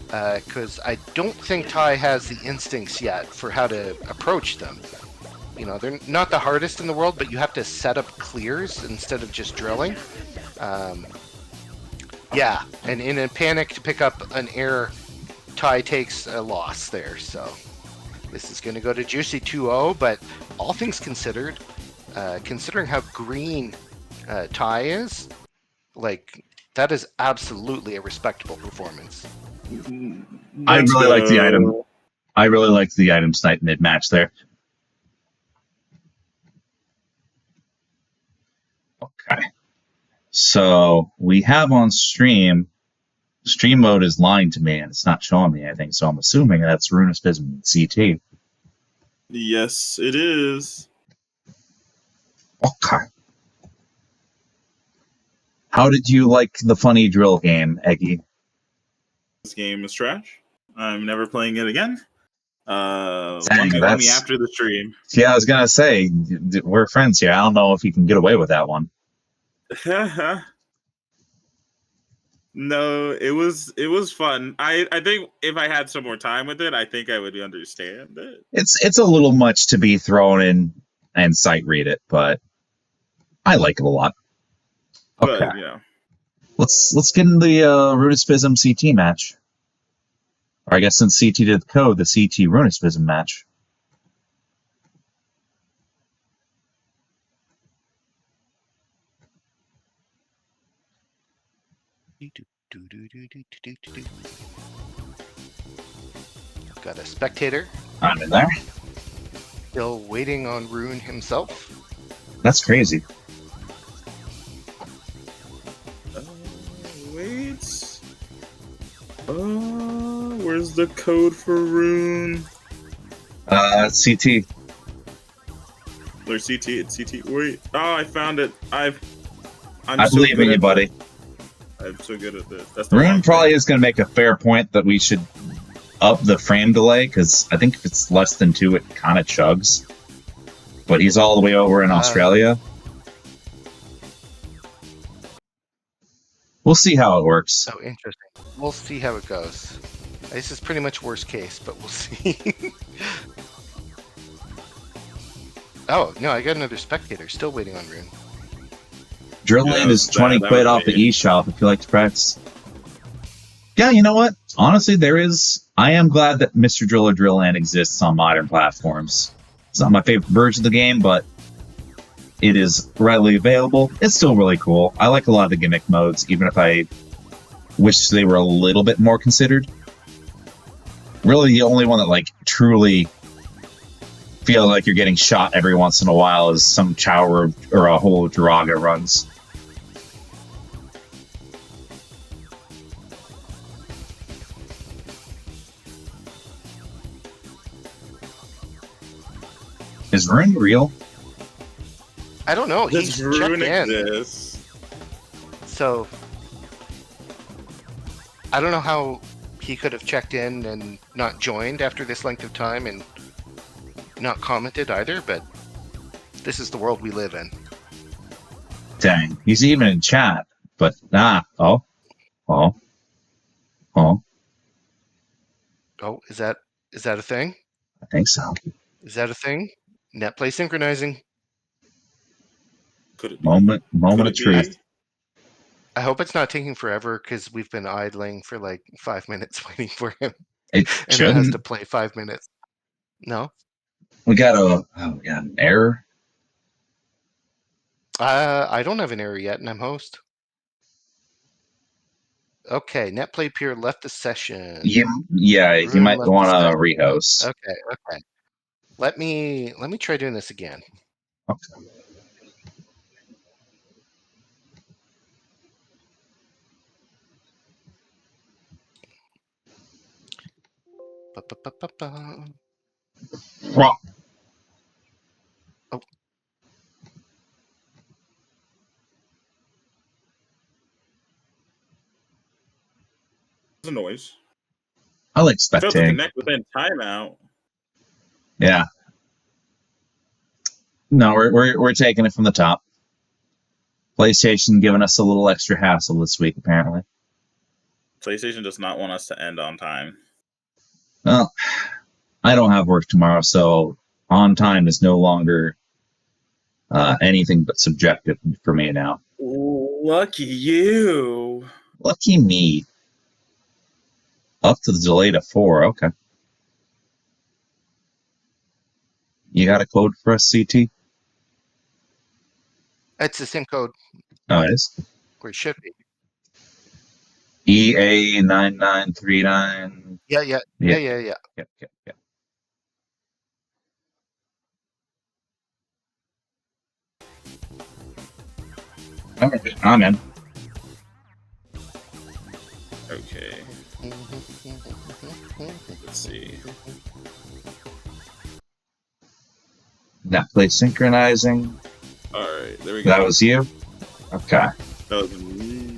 Because I don't think Ty has the instincts yet for how to approach them. You know, they're not the hardest in the world, but you have to set up clears instead of just drilling. Yeah, and in a panic to pick up an air, Ty takes a loss there, so this is going to go to Juicy 2-0, but all things considered, considering how green Ty is, like, that is absolutely a respectable performance. I Let's really like the go. item. I really liked the item snipe mid match there. Okay. So we have on stream mode is lying to me and it's not showing me anything, so I'm assuming that's Ruinous Bism CT. Yes, it is. Okay. How did you like the funny drill game, Eggy? This game is trash. I'm never playing it again. Dang, 1v1 me that's after the stream. yeah. I was gonna say we're friends here. I don't know if you can get away with that one. No, it was fun. I think if I had some more time with it, I think I would understand it. It's a little much to be thrown in and sight read it, but I like it a lot. Okay, But yeah. let's get in the Ruinous Bism CT match. Or I guess since CT did the code, the CT Ruinous Bism match. Got a spectator I'm in there. still waiting on Rune himself. That's crazy. Wait. Where's the code for Rune? CT. Or CT. It's CT. Wait. Oh, I found it. I'm I so believe good in you, at buddy. this. I'm so good at this. That's the Rune wrong probably thing. is going to make a fair point that we should up the frame delay, because I think if it's less than 2, it kind of chugs. But he's all the way over in Australia. We'll see how it works. Oh, interesting. We'll see how it goes. This is pretty much worst case, but we'll see. Oh, no, I got another spectator still waiting on Rune. Drill Yeah, Land is that- 20 that quid was off the me. eShop if you like to practice. Yeah, you know what? Honestly, I am glad that Mr. Driller Drill Land exists on modern platforms. It's not my favorite version of the game, but it is readily available. It's still really cool. I like a lot of the gimmick modes, even if I wish they were a little bit more considered. Really, the only one that like truly feel like you're getting shot every once in a while is some Chow or a whole Draga runs. Is Rune real? I don't know. Does He's Rune checked in. exist? So I don't know how he could have checked in and not joined after this length of time and not commented either, but this is the world we live in. Dang, he's even in chat. But oh. Oh, is that a thing? I think so. Is that a thing? Net play synchronizing. Could it be? Moment Could of it be? truth. I hope it's not taking forever because we've been idling for like 5 minutes waiting for him, It and it has to shouldn't. play 5 minutes. No, We got an error. I don't have an error yet, and I'm host. Okay, NetPlay Peer left the session. You Rune might left the want to session. rehost. Okay. Let me try doing this again. Okay. Ba-ba-ba-ba-ba. Well, Oh. a noise. I like Failed to spectating. connect within timeout. Yeah. No, we're taking it from the top. PlayStation giving us a little extra hassle this week, apparently. PlayStation does not want us to end on time. Well, I don't have work tomorrow, so on time is no longer anything but subjective for me now. Lucky you. Lucky me. Up to the delay to 4. Okay. You got a code for us, CT? It's the same code Oh, it is. where it should be. EA9939. Yeah. Yep. All right, I'm in. Okay. Let's see. Netflix synchronizing. All right, there we go. That was you? Okay. That was me.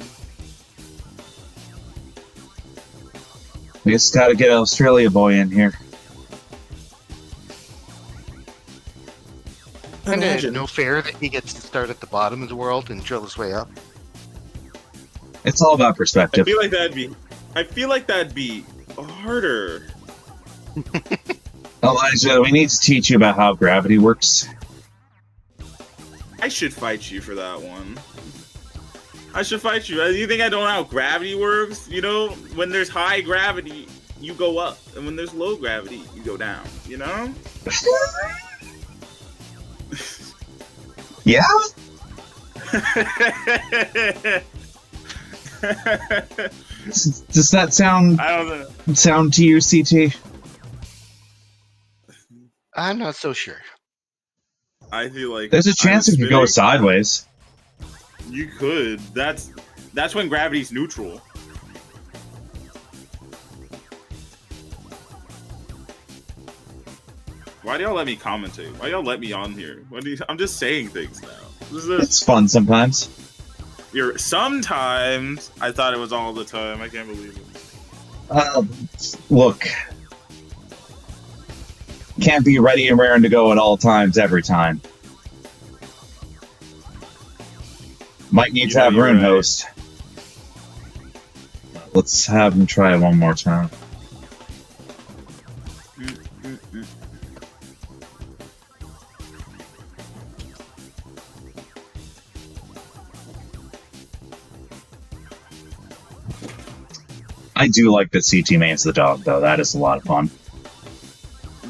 We just gotta get Australia Boy in here. Kind of no fair that he gets to start at the bottom of the world and drill his way up. It's all about I perspective. feel like that'd be harder. Elijah, we need to teach you about how gravity works. I should fight you for that one. I should fight you. You think I don't know how gravity works? You know, when there's high gravity, you go up, and when there's low gravity, you go down. You know? Yeah? Does that sound I don't know. sound to you, CT? I'm not so sure. I feel like There's a chance it could go sideways. You could. That's when gravity's neutral. Why do y'all let me commentate? Why y'all let me on here? I'm just saying things now. It's fun sometimes. Sometimes I thought it was all the time. I can't believe it. Look. Can't be ready and raring to go at all times every time. Might need to have Rune host. Let's have him try it one more time. I do like that CT mains the dog, though. That is a lot of fun.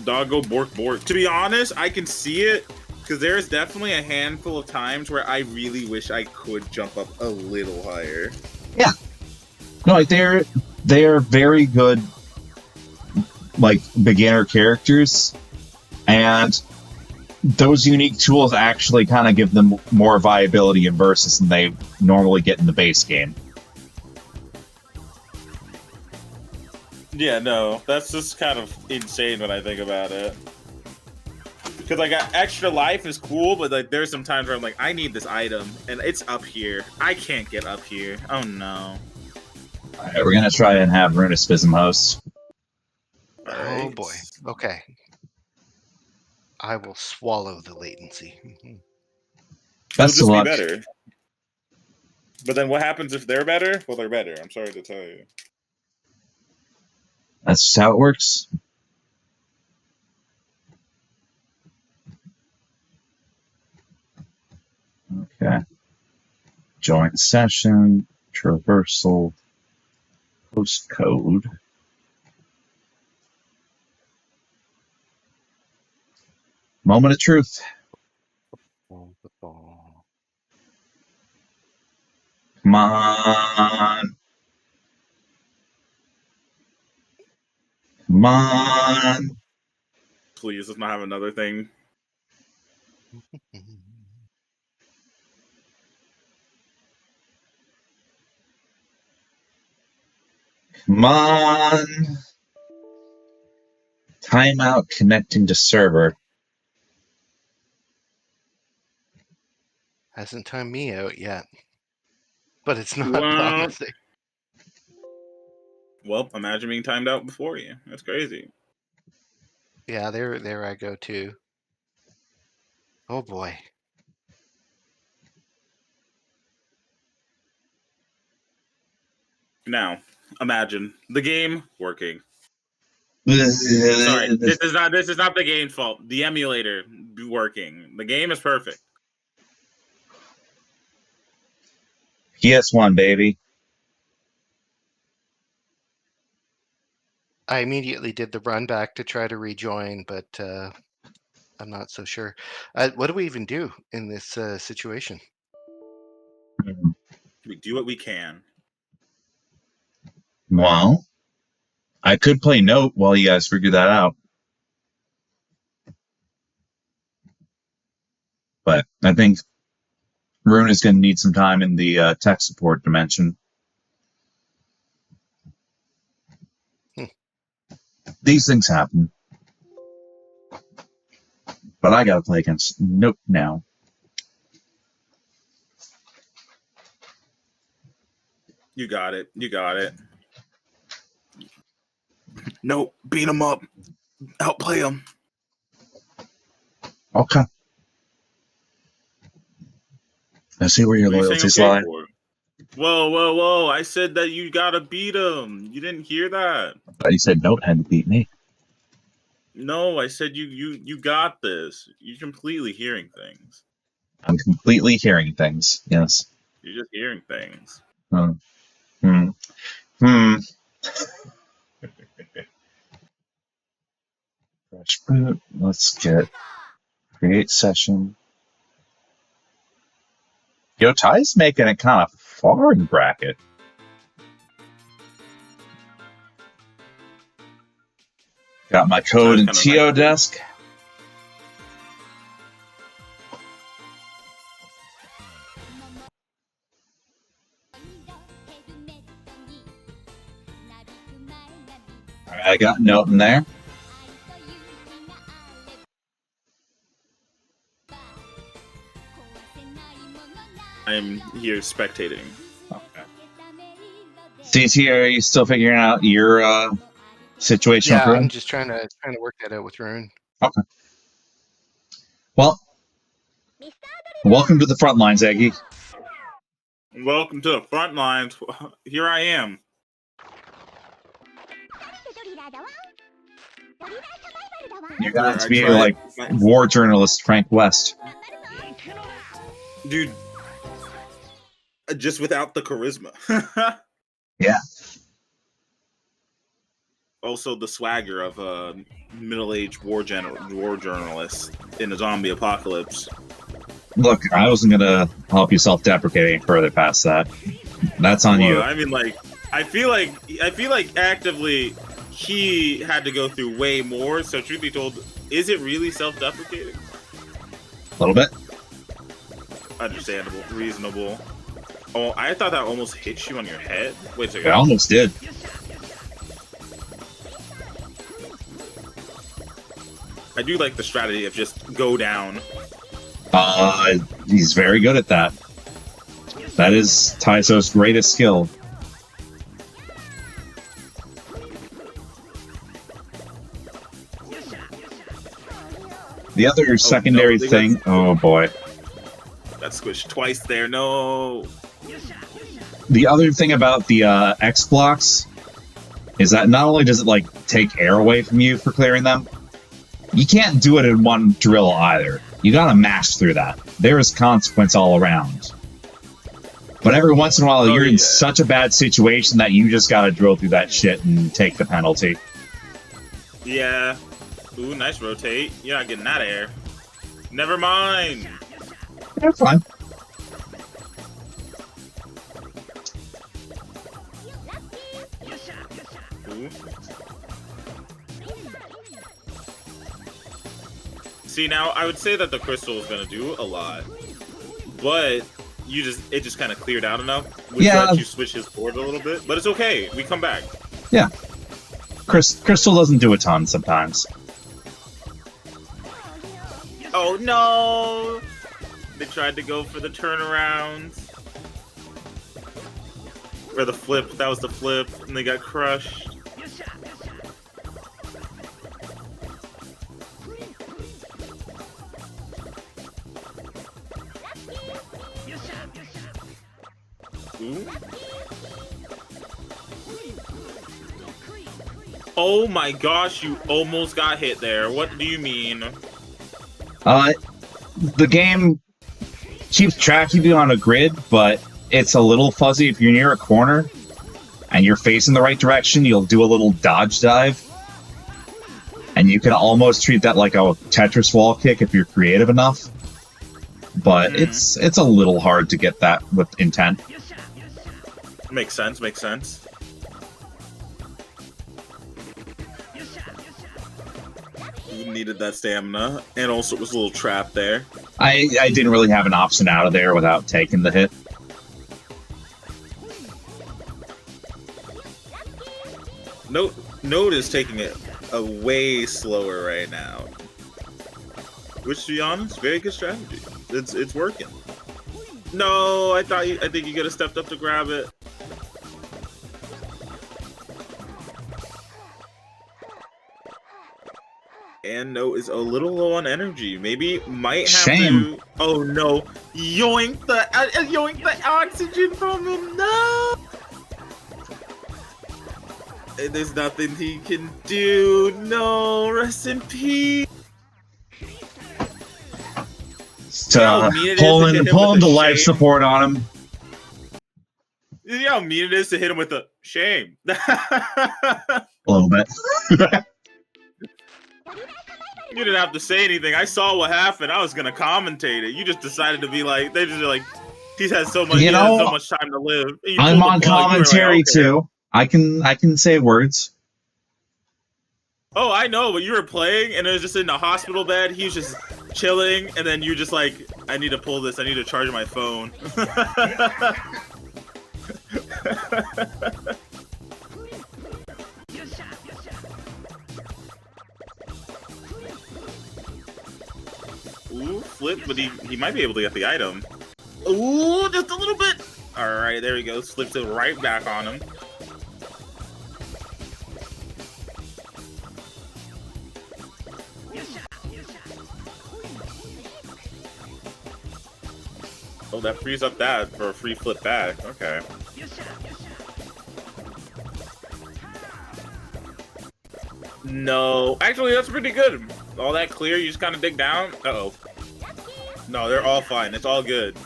Doggo bork bork. To be honest, I can see it because there's definitely a handful of times where I really wish I could jump up a little higher. Yeah. No, like they are very good, like beginner characters, and those unique tools actually kind of give them more viability in versus than they normally get in the base game. Yeah, no, that's just kind of insane when I think about it. Because like extra life is cool, but like there's some times where I'm like, I need this item, and it's up here. I can't get up here. Oh no. Alright, we're gonna try and have Runespism host. Oh boy. Okay. I will swallow the latency. Best of luck. Be better. But then what happens if they're better? Well, they're better. I'm sorry to tell you. That's just how it works. Okay. Join session, traversal, postcode. Moment of truth. Come on. Come on. Please, let's not have another thing. Come on. Timeout connecting to server. Hasn't timed me out yet. But it's not Well, promising. Well, imagine being timed out before you. That's crazy. Yeah, there I go too. Oh boy. Now, imagine the game working. Sorry, PS1, this is not the game's fault. The emulator working. The game is perfect. baby. I immediately did the run back to try to rejoin, but I'm not so sure. What do we even do in this situation? We do what we can. Well, I could play Note while you guys figure that out. But I think Rune is going to need some time in the tech support dimension. Hmm. These things happen. But I got to play against Note now. You got it. You got it. No, beat him up. Outplay him. Okay. I see where your What are you saying loyalties okay lie. for? Whoa, whoa, whoa. I said that you gotta beat him. You didn't hear that. But you said Note had to beat me. No, I said you got this. You're completely hearing things. I'm completely hearing things. Yes. You're just hearing things. Hmm. Hmm. Fresh boot. Let's get create session. Yo, Ty's making it kind of far in bracket. Got my code in TO desk. All right, I got Note in there. I'm here spectating. Okay. CT, are you still figuring out your situation? Yeah, I'm just trying to work that out with Rune. Okay. Well, welcome to the front lines, Eggy. Welcome to the front lines. Here I am. You're gonna have to be like war journalist Frank West. Dude, just without the charisma. Yeah. Also, the swagger of a middle-aged war journalist in a zombie apocalypse. Look, I wasn't gonna help you self-deprecating further past that. That's on you. I mean, like, I feel like actively he had to go through way more. So, truth be told, is it really self-deprecating? A little bit. Understandable, reasonable. Oh, I thought that almost hit you on your head. Wait a second. It almost did. I do like the strategy of just go down. He's very good at that. That is Taiso's greatest skill. The other secondary thing... Oh, boy. That squished twice there. No. The other thing about the X blocks is that not only does it, like, take air away from you for clearing them, you can't do it in one drill either. You gotta mash through that. There is consequence all around. But every once in a while, you're in such a bad situation that you just gotta drill through that shit and take the penalty. Yeah. Ooh, nice rotate. You're not getting that air. Never mind. That's fine. Ooh. See, now I would say that the crystal is gonna do a lot, but it just kind of cleared out enough. Which let you switch his board a little bit, but it's okay. We come back. Yeah. Crystal doesn't do a ton sometimes. Oh no! They tried to go for the turnarounds. Or the flip. That was the flip, and they got crushed. Ooh. Oh my gosh, you almost got hit there. What do you mean? The game keeps track of you on a grid, but it's a little fuzzy if you're near a corner and you're facing the right direction. You'll do a little dodge dive, and you can almost treat that like a Tetris wall kick if you're creative enough. But it's a little hard to get that with intent. Makes sense, makes sense. You needed that stamina, and also it was a little trap there. I didn't really have an option out of there without taking the hit. Note is taking it way slower right now. Which, to be honest, very good strategy. It's working. No, I think you could have stepped up to grab it. And Note is a little low on energy. Maybe might have Shame. to. Oh no! Yoink the oxygen from him. No. And there's nothing he can do. No, rest in peace. Pulling the life support on him. You know how mean it is to hit him with a shame. A little bit. You didn't have to say anything. I saw what happened. I was gonna commentate it. You just decided to be like, they just like, he's had so much, so much time to live. I'm on commentary like, okay. Too. I can say words. Oh, I know, but you were playing, and it was just in the hospital bed. He was just chilling, and then you just like, I need to pull this. I need to charge my phone. Ooh, flip, but he might be able to get the item. Ooh, just a little bit. All right, there he goes. Flips it right back on him. Oh, that frees up that for a free flip back. Okay. No. Actually, that's pretty good. All that clear, you just kind of dig down. Uh-oh. No, they're all fine. It's all good.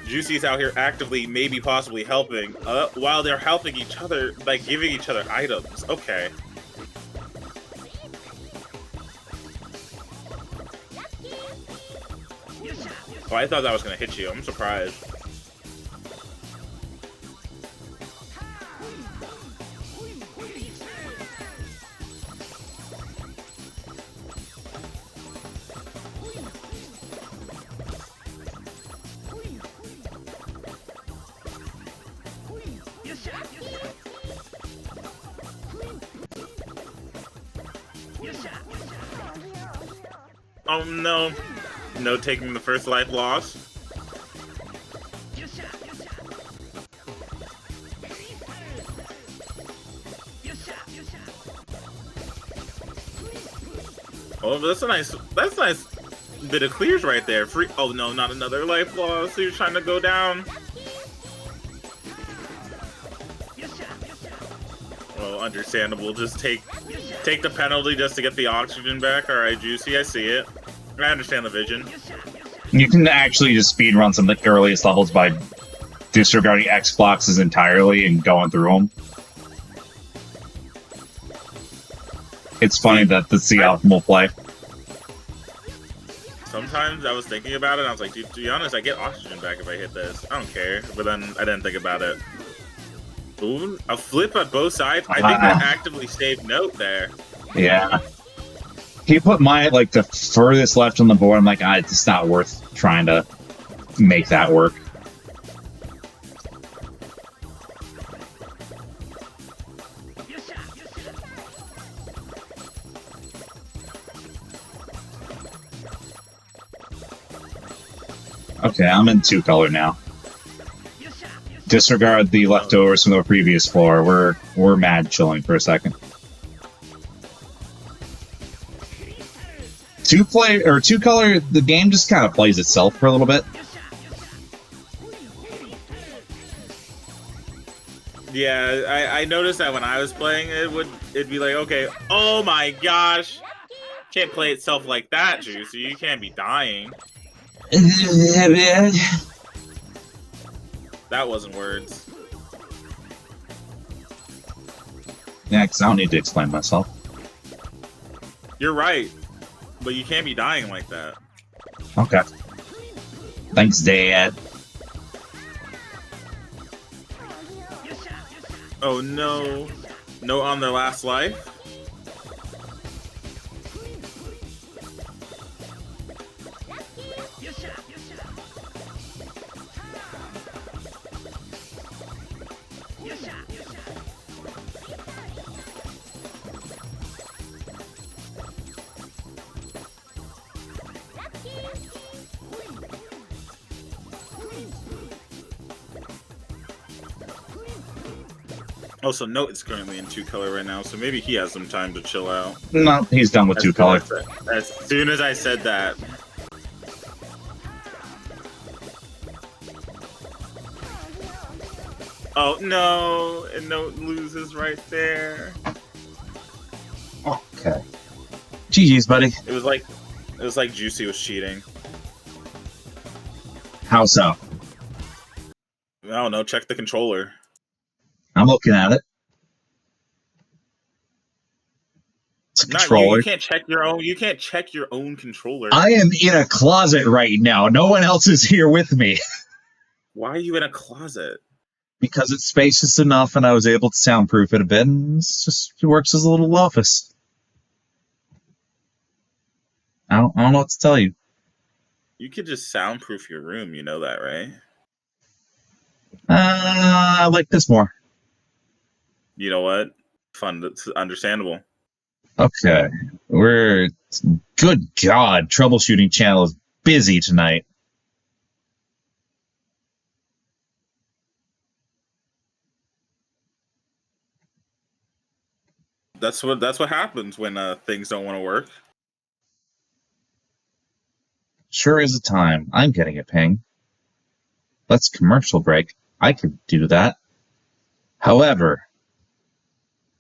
Juicy's out here actively, maybe possibly helping, while they're helping each other by giving each other items. Okay. Oh, I thought that was going to hit you. I'm surprised. Oh no. No taking the first life loss. Oh, that's a nice bit of clears right there. Free. Oh no, not another life loss. You're trying to go down. Well, understandable. Just take the penalty just to get the oxygen back. All right, Juicy, I see it. I understand the vision. You can actually just speedrun some of the earliest levels by disregarding X boxes entirely and going through them. It's funny that that's the optimal play. Sometimes I was thinking about it, and I was like, to be honest, I get oxygen back if I hit this. I don't care. But then I didn't think about it. Ooh, a flip at both sides. I think that actively saved Note there. Yeah. He put my, like, the furthest left on the board. I'm like, it's not worth trying to make that work. Okay, I'm in 2-color now. Disregard the leftovers from the previous floor. We're mad chilling for a second. Two color, the game just kind of plays itself for a little bit. Yeah, I noticed that when I was playing, it'd be like, okay, oh my gosh, can't play itself like that, Juicy. You can't be dying. That wasn't words. Yeah, because I don't need to explain myself. You're right, but you can't be dying like that. Okay. Thanks, Dad. Oh no. No on their last life? Also, Note is currently in 2-color right now, so maybe he has some time to chill out. No, he's done with 2-color. As soon as I said that. Oh no, and Note loses right there. Okay. GG's, buddy. It was like Juicy was cheating. How so? I don't know, check the controller. I'm looking at it. It's a controller. You can't check your own. You can't check your own controller. I am in a closet right now. No one else is here with me. Why are you in a closet? Because it's spacious enough, and I was able to soundproof it a bit. And it works as a little office. I don't know what to tell you. You could just soundproof your room. You know that, right? I like this more. You know what? Fun. That's understandable. Okay. Good God. Troubleshooting channel is busy tonight. That's what happens when things don't want to work. Sure is a time. I'm getting a ping. Let's commercial break. I could do that. However,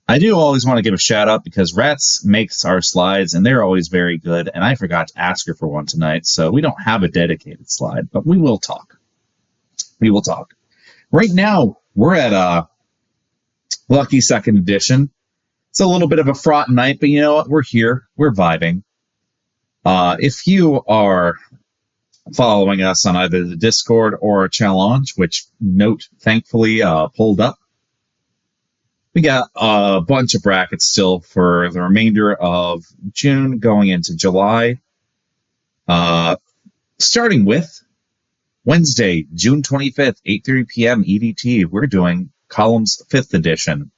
I do always want to give a shout out because Rats makes our slides and they're always very good. And I forgot to ask her for one tonight, so we don't have a dedicated slide, but we will talk. We will talk. Right now, we're at Lucky Second Edition. It's a little bit of a fraught night, but you know what? We're here. We're vibing. If you are following us on either the Discord or Challenge, which Note thankfully pulled up, we got a bunch of brackets still for the remainder of June going into July. Starting with Wednesday, June 25th, 8:30 p.m. EDT, we're doing Columns 5th edition.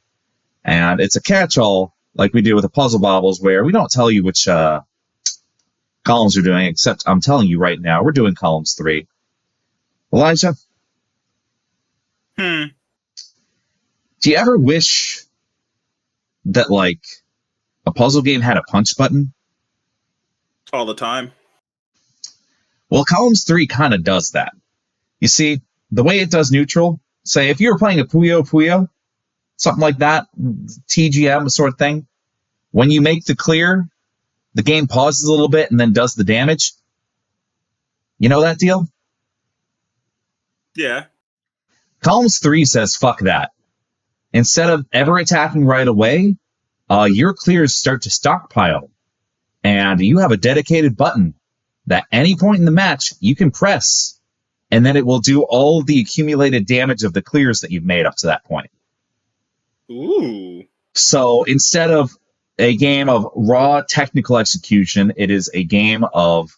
And it's a catch-all like we do with the Puzzle Bobbles where we don't tell you which columns we're doing, except I'm telling you right now, we're doing Columns 3. Elijah? Do you ever wish that, like, a puzzle game had a punch button? All the time. Well, Columns 3 kind of does that. You see, the way it does neutral, say, if you were playing a Puyo, something like that, TGM sort of thing, when you make the clear, the game pauses a little bit and then does the damage. You know that deal? Yeah. Columns 3 says, fuck that. Instead of ever attacking right away, your clears start to stockpile. And you have a dedicated button that any point in the match you can press, and then it will do all the accumulated damage of the clears that you've made up to that point. Ooh. So instead of a game of raw technical execution, it is a game of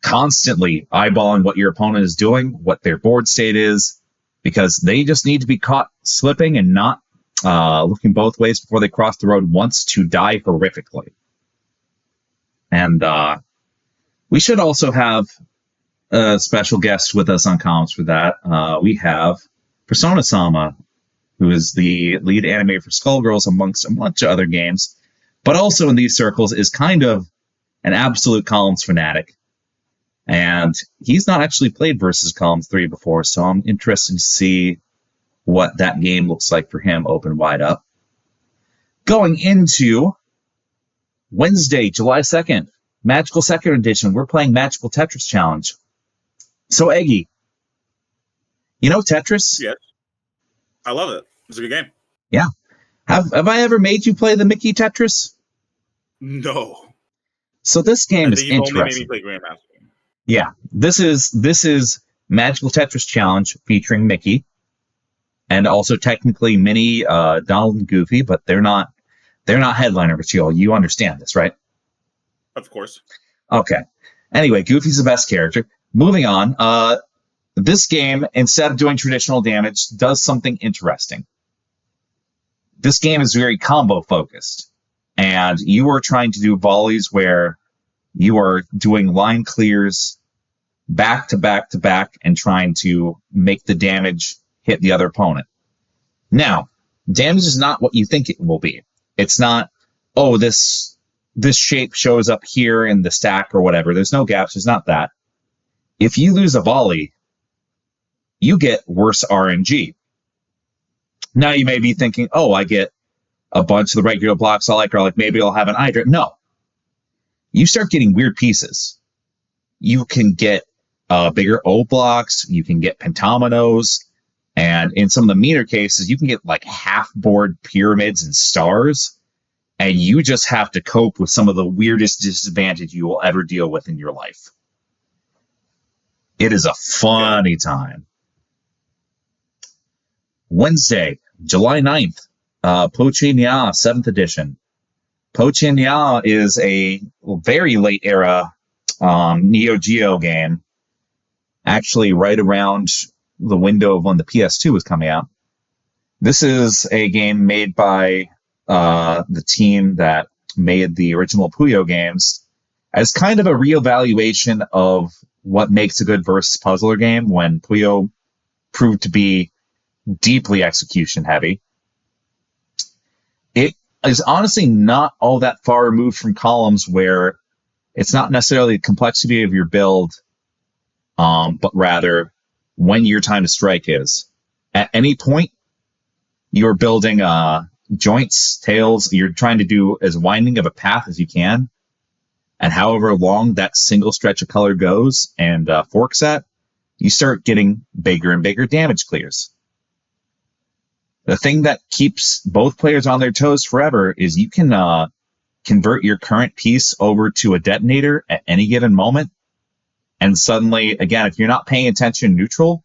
constantly eyeballing what your opponent is doing, what their board state is, because they just need to be caught slipping and not looking both ways before they cross the road once to die horrifically. And we should also have a special guest with us on comms for that. We have Persona Sama, who is the lead animator for Skullgirls, amongst a bunch of other games, but also in these circles is kind of an absolute Columns fanatic. And he's not actually played Versus Columns 3 before, so I'm interested to see what that game looks like for him open wide up. Going into Wednesday, July 2nd, Magical Second Edition, we're playing Magical Tetris Challenge. So, Eggy, you know Tetris? Yes. I love it. It's a good game. Yeah. Have I ever made you play the Mickey Tetris? No. So this game I is think you've only made me interesting. play Grandmaster. Yeah, this is Magical Tetris Challenge featuring Mickey, and also technically Minnie, Donald, and Goofy, but they're not headliner material. You understand this, right? Of course. Okay. Anyway, Goofy's the best character. Moving on. This game, instead of doing traditional damage, does something interesting. This game is very combo focused, and you are trying to do volleys where you are doing line clears back to back to back and trying to make the damage hit the other opponent. Now, damage is not what you think it will be. It's not, oh, this shape shows up here in the stack or whatever. There's no gaps. There's not that. If you lose a volley, you get worse RNG. Now you may be thinking, oh, I get a bunch of the regular blocks I like, or like maybe I'll have an Hydra. No. You start getting weird pieces. You can get bigger O blocks, you can get pentominoes, and in some of the meaner cases, you can get like half-board pyramids and stars, and you just have to cope with some of the weirdest disadvantage you will ever deal with in your life. It is a funny time. Wednesday, July 9th, Poche Nya 7th edition. Poche Nya is a very late era Neo Geo game, actually right around the window of when the PS2 was coming out. This is a game made by the team that made the original Puyo games as kind of a reevaluation of what makes a good versus puzzler game when Puyo proved to be deeply execution heavy. It is honestly not all that far removed from Columns, where it's not necessarily the complexity of your build, but rather when your time to strike is. At any point, you're building joints, tails, you're trying to do as winding of a path as you can, and however long that single stretch of color goes and forks at, you start getting bigger and bigger damage clears. The thing that keeps both players on their toes forever is you can convert your current piece over to a detonator at any given moment, and suddenly, again, if you're not paying attention neutral,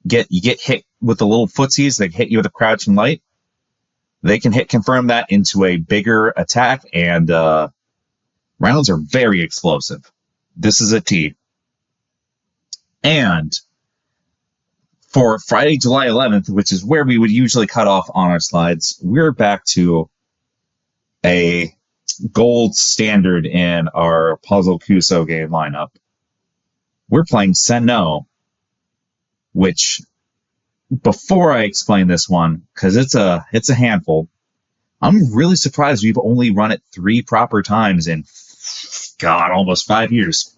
you get hit with the little footsies that hit you with a crouch and light. They can confirm that into a bigger attack, and rounds are very explosive. This is a T. And for Friday, July 11th, which is where we would usually cut off on our slides, we're back to a gold standard in our Puzzle Kuso game lineup. We're playing Senno, which, before I explain this one, because it's a handful, I'm really surprised we've only run it 3 proper times in, God, almost 5 years.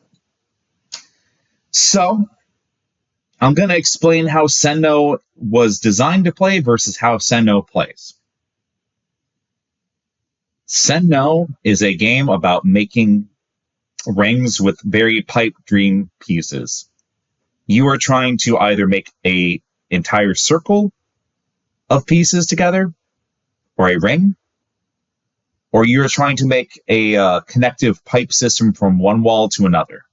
So, I'm going to explain how Senno was designed to play versus how Senno plays. Senno is a game about making rings with very pipe dream pieces. You are trying to either make a entire circle of pieces together, or a ring, or you're trying to make a connective pipe system from one wall to another.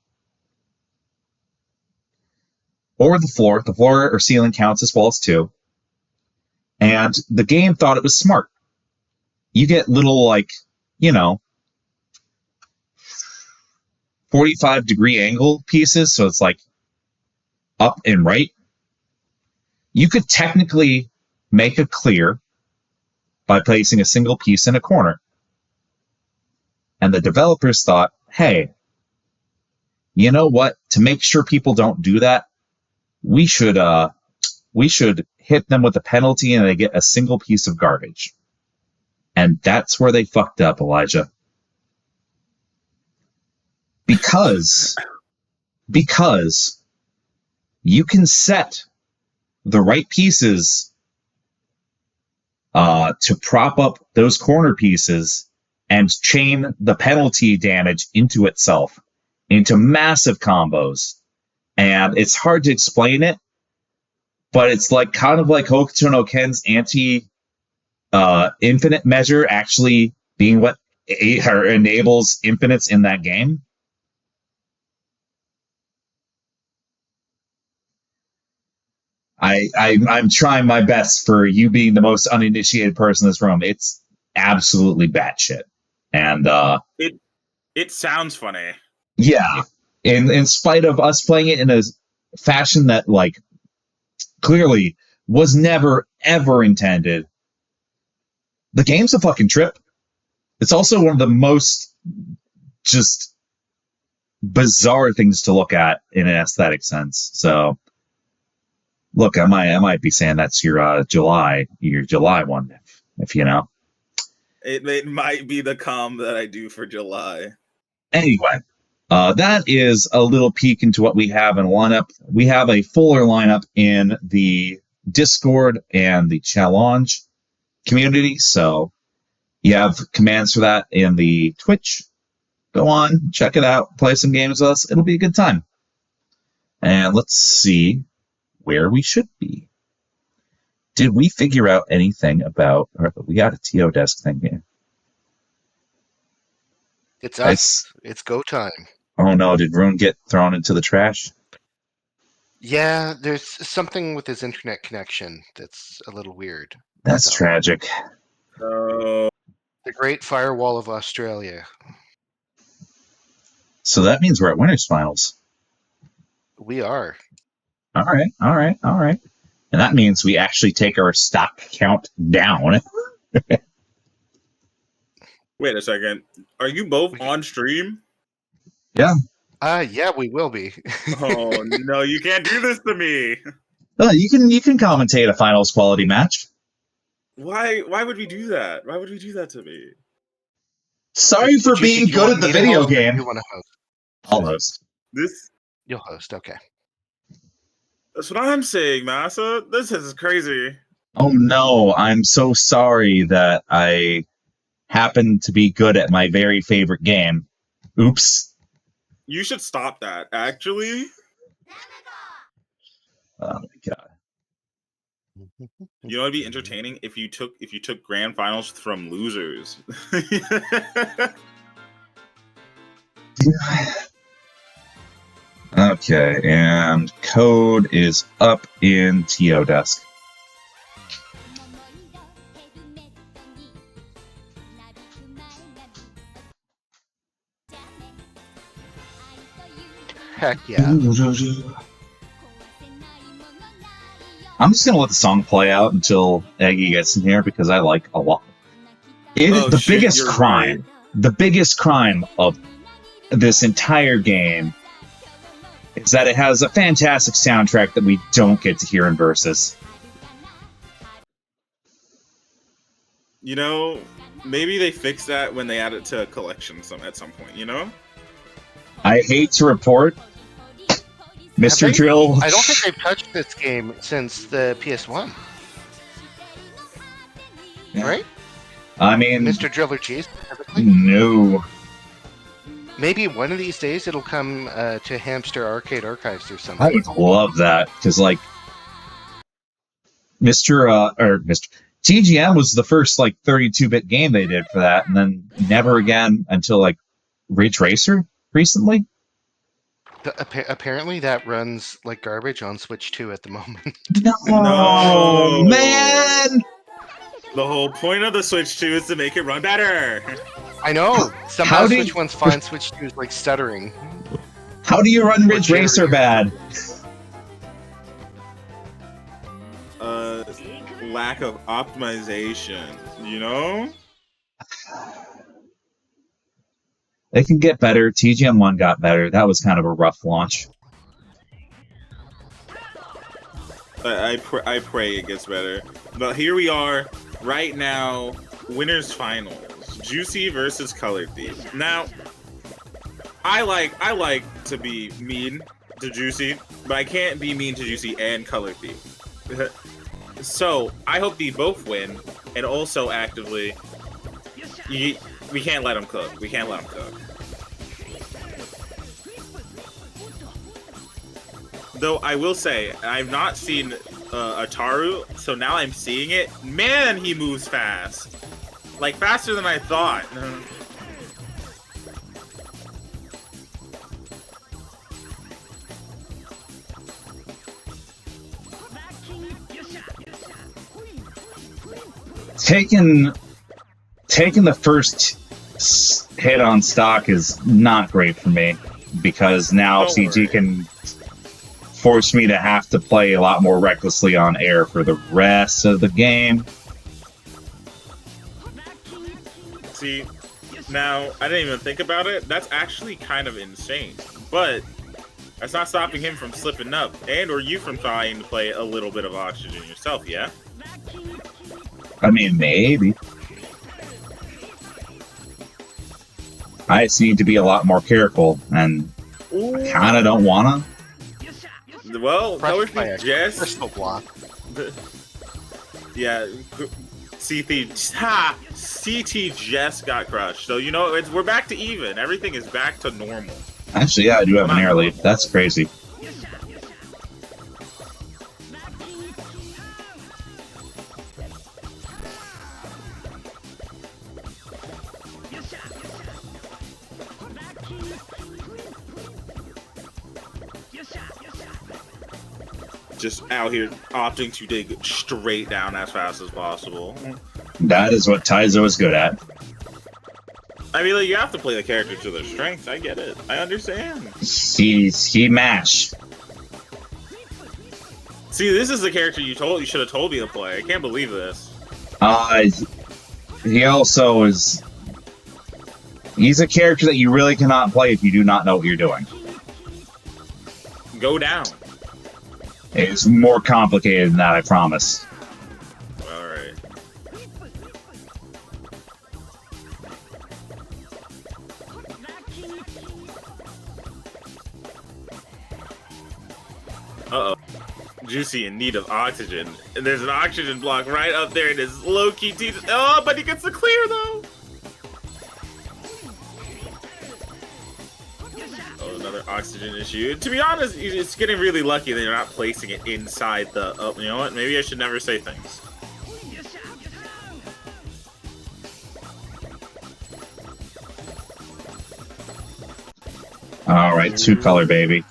Or the floor. The floor or ceiling counts as walls too. And the game thought it was smart. You get little, 45-degree angle pieces, so it's like up and right. You could technically make a clear by placing a single piece in a corner. And the developers thought, hey, you know what? To make sure people don't do that, we should we should hit them with a penalty and they get a single piece of garbage. And that's where they fucked up, Elijah. Because you can set the right pieces to prop up those corner pieces and chain the penalty damage into itself, into massive combos. And it's hard to explain it, but it's like kind of like Hokuto no Ken's infinite measure actually being what enables infinites in that game. I'm trying my best for you being the most uninitiated person in this room. It's absolutely batshit. And it sounds funny. Yeah. In spite of us playing it in a fashion that like clearly was never ever intended, the game's a fucking trip. It's also one of the most just bizarre things to look at in an aesthetic sense. So look, I might be saying that's your July one, if you know. It might be the comm that I do for July. Anyway, that is a little peek into what we have in a lineup. We have a fuller lineup in the Discord and the challenge community, so you have commands for that in the Twitch. Go on, check it out, play some games with us. It'll be a good time. And let's see where we should be. Did we figure out anything about... We got a TO desk thing here. It's us. It's go time. Oh no, did Rune get thrown into the trash? Yeah, there's something with his internet connection that's a little weird. That's tragic. Oh. The Great Firewall of Australia. So that means we're at Winners Finals. We are. All right. And that means we actually take our stock count down. Wait a second. Are you both on stream? Yeah. Yeah, we will be. Oh no, you can't do this to me. You can commentate a finals quality match. Why would we do that? Why would we do that to me? Sorry for being good at the video game. You want to host? I'll host. You'll host, okay. That's what I'm saying, Massa. This is crazy. Oh no, I'm so sorry that I happen to be good at my very favorite game. Oops. You should stop that, actually. Oh my god. You know, it'd be entertaining if you took grand finals from losers. Okay, and code is up in TO desk. Heck yeah. I'm just gonna let the song play out until Eggy gets in here because I like a lot. It is the biggest crime. Right. The biggest crime of this entire game is that it has a fantastic soundtrack that we don't get to hear in Versus. You know, maybe they fix that when they add it to a collection at some point, you know? I hate to report, Mr. Drill... I don't think they've touched this game since the PS1. Yeah. Right? I mean... Mr. Driller Cheese, specifically? No. Maybe one of these days it'll come to Hamster Arcade Archives or something. I would love that, because, like, Mr. TGM was the first, like, 32-bit game they did for that, and then never again until, like, Ridge Racer recently. Apparently that runs like garbage on Switch 2 at the moment. No, man! The whole point of the Switch 2 is to make it run better. I know. Somehow Switch 1's fine, Switch 2 is like stuttering. How do you run Ridge Racer bad? Lack of optimization, you know? They can get better. TGM1 got better. That was kind of a rough launch. I pray it gets better. But here we are, right now, winners finals. Juicy versus Color Thief. Now, I like to be mean to Juicy, but I can't be mean to Juicy and Color Thief. So I hope they both win, and also actively, we can't let them cook. We can't let them cook. Though I will say, I've not seen Ataru, so now I'm seeing it. Man, he moves fast. Like, faster than I thought. Taking the first hit on stock is not great for me, because now Don't CG worry. can force me to have to play a lot more recklessly on air for the rest of the game. See, now, I didn't even think about it. That's actually kind of insane. But that's not stopping him from slipping up, and or you from trying to play a little bit of oxygen yourself, yeah? I mean, maybe. I just need to be a lot more careful, and I kind of don't want to. Well, Color Crushed by a Thief Jess... crystal block. Yeah, CT just got crushed. So, you know, we're back to even. Everything is back to normal. Actually, yeah, I do have an air lead. That's crazy. Just out here opting to dig straight down as fast as possible. That is what Taizo is good at. I mean, like, you have to play the character to their strengths. I get it. I understand. He mashed. See, this is the character you should have told me to play. I can't believe this. He also is... He's a character that you really cannot play if you do not know what you're doing. Go down. It's more complicated than that, I promise. Alright. Uh-oh. Juicy in need of oxygen. And there's an oxygen block right up there in his low-key teeth. Oh, but he gets the clear, though! Oh, another oxygen issue. To be honest, it's getting really lucky that you're not placing it inside the... Oh, you know what? Maybe I should never say things. Alright, two color, baby.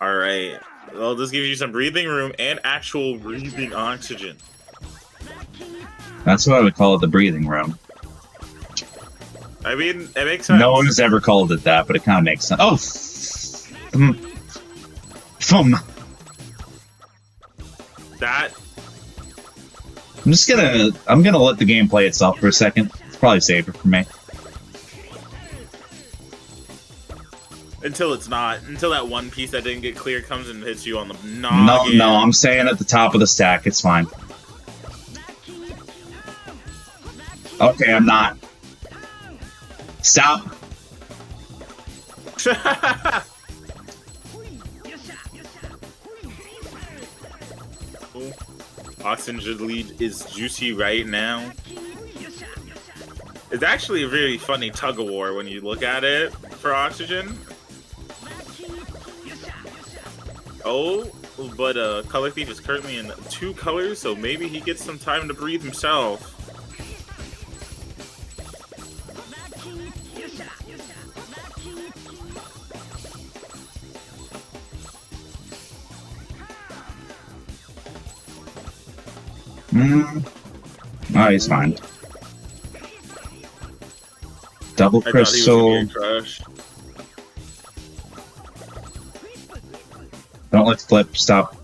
Alright. Well, this gives you some breathing room and actual breathing oxygen. That's what I would call it, the breathing room. I mean, it makes sense. No one has ever called it that, but it kind of makes sense. Oh! Thumb. That... I'm gonna let the game play itself for a second. It's probably safer for me. Until it's not. Until that one piece that didn't get clear comes and hits you on the noggin. No, I'm staying at the top of the stack. It's fine. Okay, I'm not. Stop. Oxygen lead is Juicy right now. It's actually a very funny tug-of-war when you look at it for oxygen. Oh, but Color Thief is currently in 2 colors, so maybe he gets some time to breathe himself. Oh, he's fine. Double I thought he was crystal. gonna get crushed. Don't let flip. Stop.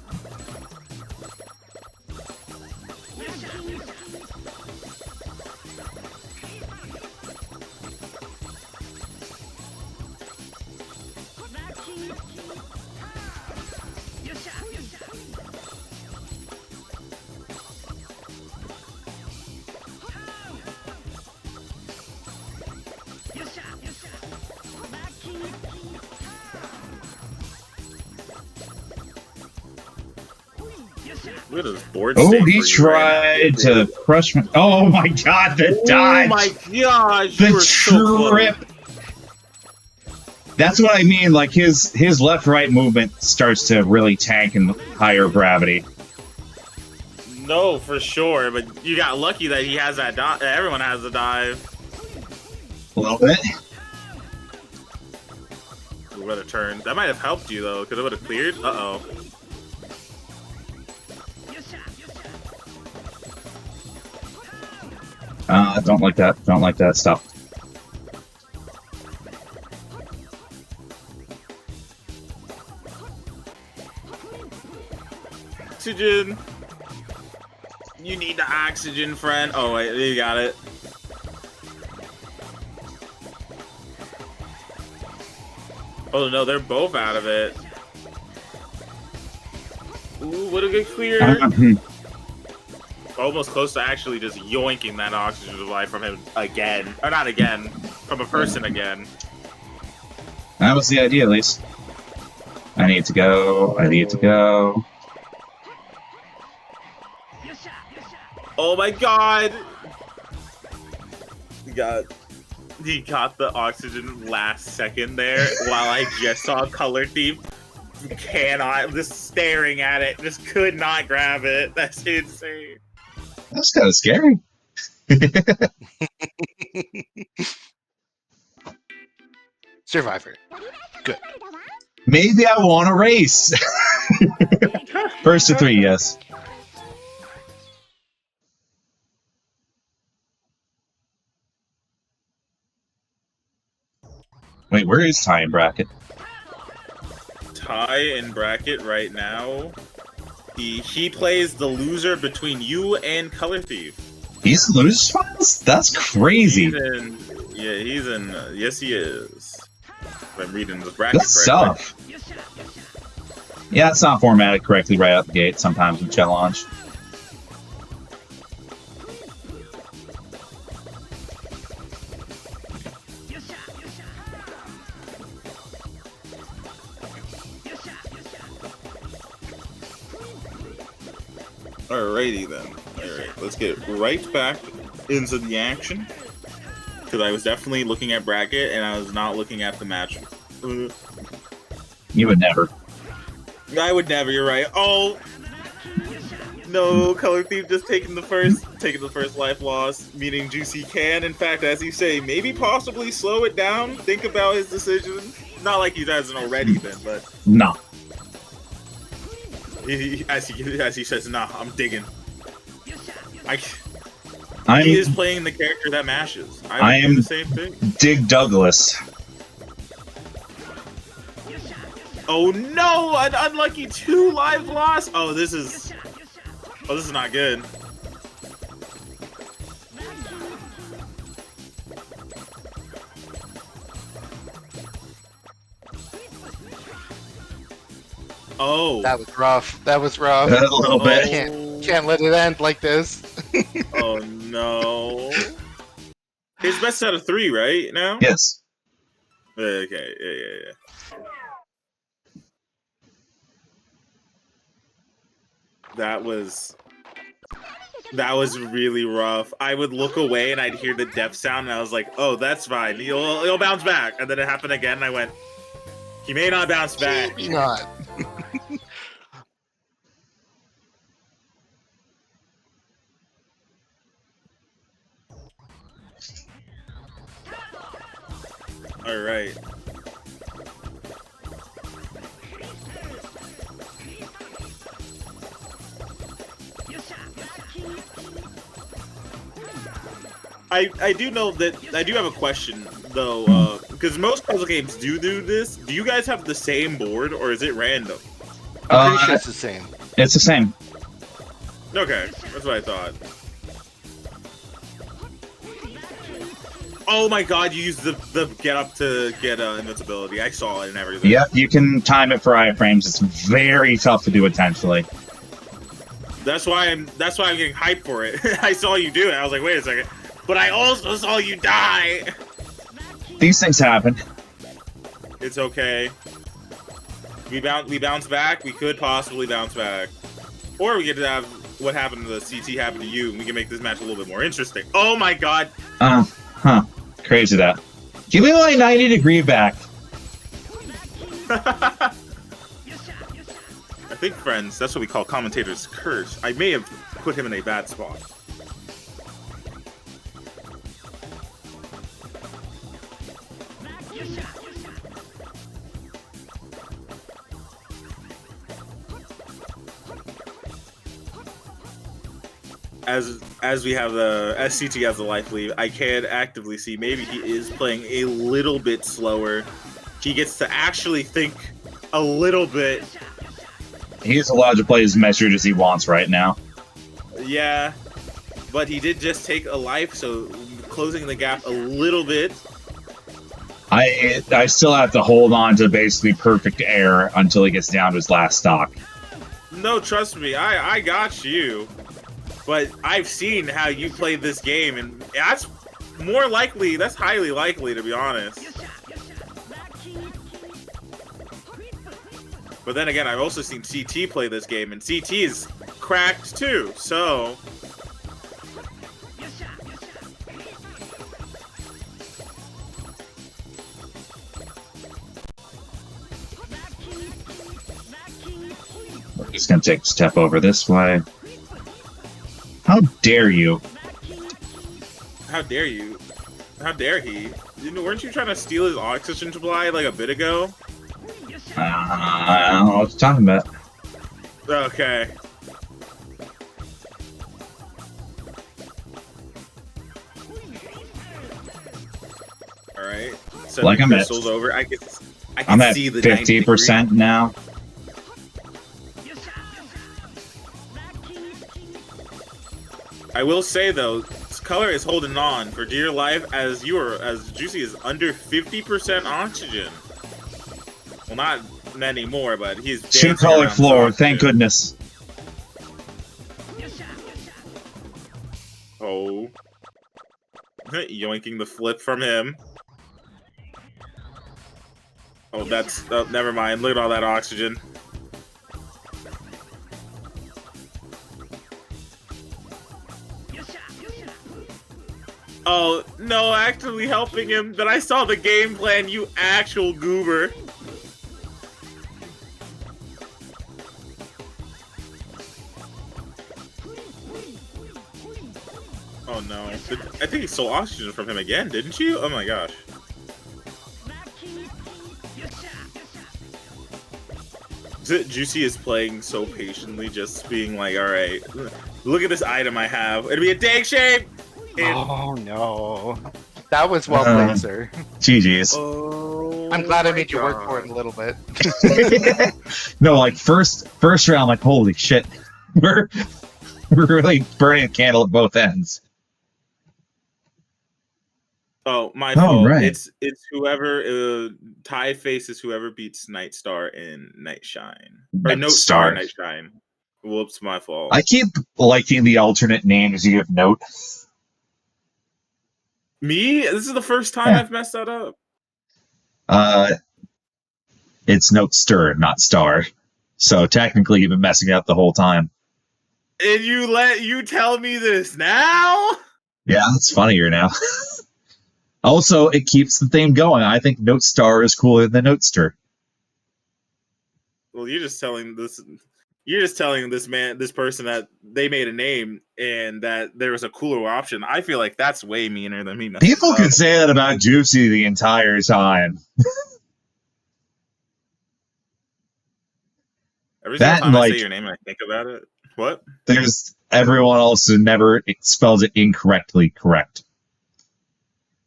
Look at this board Oh, state he for you right tried to crush me. Oh my god, the dodge! Oh my gosh, you The were so close. trip! That's what I mean, like his left-right movement starts to really tank in higher gravity. No, for sure, but you got lucky that he has that dive. Everyone has a dive. A little bit. We would have turned. That might have helped you though, because it would have cleared. Uh-oh. Don't like that. Don't like that stuff. Oxygen. You need the oxygen, friend. Oh wait, you got it. Oh no, they're both out of it. Ooh, what a good clear. Almost close to actually just yoinking that oxygen supply from him again. Or not again, from a person again. That was the idea, at least. I need to go. I need to go. Oh my god! He got the oxygen last second there while I just saw Color Thief. Just staring at it, just could not grab it. That's insane. That's kind of scary. Survivor. Good. Maybe I want to race. First to 3, yes. Wait, where is Ty in bracket? Ty in bracket right now. He plays the loser between you and Color Thief. He's in losers finals? That's crazy. He's in. Yes, he is. If I'm reading this bracket That's correctly. tough. Yeah, it's not formatted correctly right out the gate sometimes with challenge. Alrighty then. Alright, let's get right back into the action. Because I was definitely looking at bracket and I was not looking at the match. You would never. I would never, you're right. Oh! No, Color Thief just taking the first life loss, meaning Juicy can, in fact, as you say, maybe possibly slow it down, think about his decision. Not like he hasn't already been, but... No. As he says, nah, I'm digging. He is playing the character that mashes. I do am the same thing. Dig Douglas. Oh no! An unlucky 2 life loss. Oh, this is not good. Oh, That was rough. That was rough. A little bit. Can't let it end like this. Oh no. His best out of 3, right now? Yes. Okay. Yeah. That was really rough. I would look away and I'd hear the death sound and I was like, oh, that's fine. He'll bounce back. And then it happened again and I went, he may not bounce back. Maybe not. All right. I do know that I do have a question though, because most puzzle games do this. Do you guys have the same board or is it random? I'm pretty sure it's the same. It's the same. Okay, that's what I thought. Oh my god, you used the get up to get invincibility. I saw it and everything. Yep, you can time it for iframes. It's very tough to do intentionally. That's why I'm getting hyped for it. I saw you do it. I was like, wait a second. But I also saw you die. These things happen. It's okay. We bounce back. We could possibly bounce back. Or we get to have what happened to the CT happen to you, and we can make this match a little bit more interesting. Oh my god! Crazy that. Give me my 90-degree back. I think, friends, that's what we call commentator's curse. I may have put him in a bad spot. As we have the SCT has the life lead, I can actively see maybe he is playing a little bit slower. He gets to actually think a little bit. He's allowed to play as measured as he wants right now. Yeah, but he did just take a life, so closing the gap a little bit. I still have to hold on to basically perfect air until he gets down to his last stock. No, trust me, I got you. But I've seen how you played this game, and that's more likely, that's highly likely, to be honest. But then again, I've also seen CT play this game, and CT is cracked too, so... We're just gonna take a step over this way. How dare you? How dare you? How dare he? Weren't you trying to steal his oxygen supply like a bit ago? I don't know what you're talking about. Okay. Alright. So like the I'm at, crystal's over. I can I'm at see the 50% now. I will say though, this color is holding on for dear life as Juicy is under 50% oxygen. Well, not anymore, but he's Two color floor, thank goodness. Oh. Yoinking the flip from him. Oh, that's... Oh, never mind. Look at all that oxygen. Oh, no, actually helping him. But I saw the game plan, you actual goober. Oh, no. I think he stole oxygen from him again, didn't you? Oh, my gosh. Juicy is playing so patiently, just being like, alright, look at this item I have. It'll be a dank shape! Oh no. That was well played, sir. GG's. Oh, I'm glad I made you work for it a little bit. No, like first round, like holy shit. We're really burning a candle at both ends. Oh, my fault. Right. It's whoever tie faces whoever beats Night Star in Night Shine. Or Note Star Night Shine. Whoops, my fault. I keep liking the alternate names you give Note. Me? This is the first time I've messed that up. It's Note Stir, not Star. So technically you've been messing up the whole time. And you tell me this now? Yeah, it's funnier now. Also, it keeps the theme going. I think Note Star is cooler than Note Stir. Well, you're just telling this person that they made a name and that there was a cooler option. I feel like that's way meaner than me. People can say that about Juicy the entire time. Every single time I say your name and I think about it. What? There's everyone else who never spells it incorrectly correct.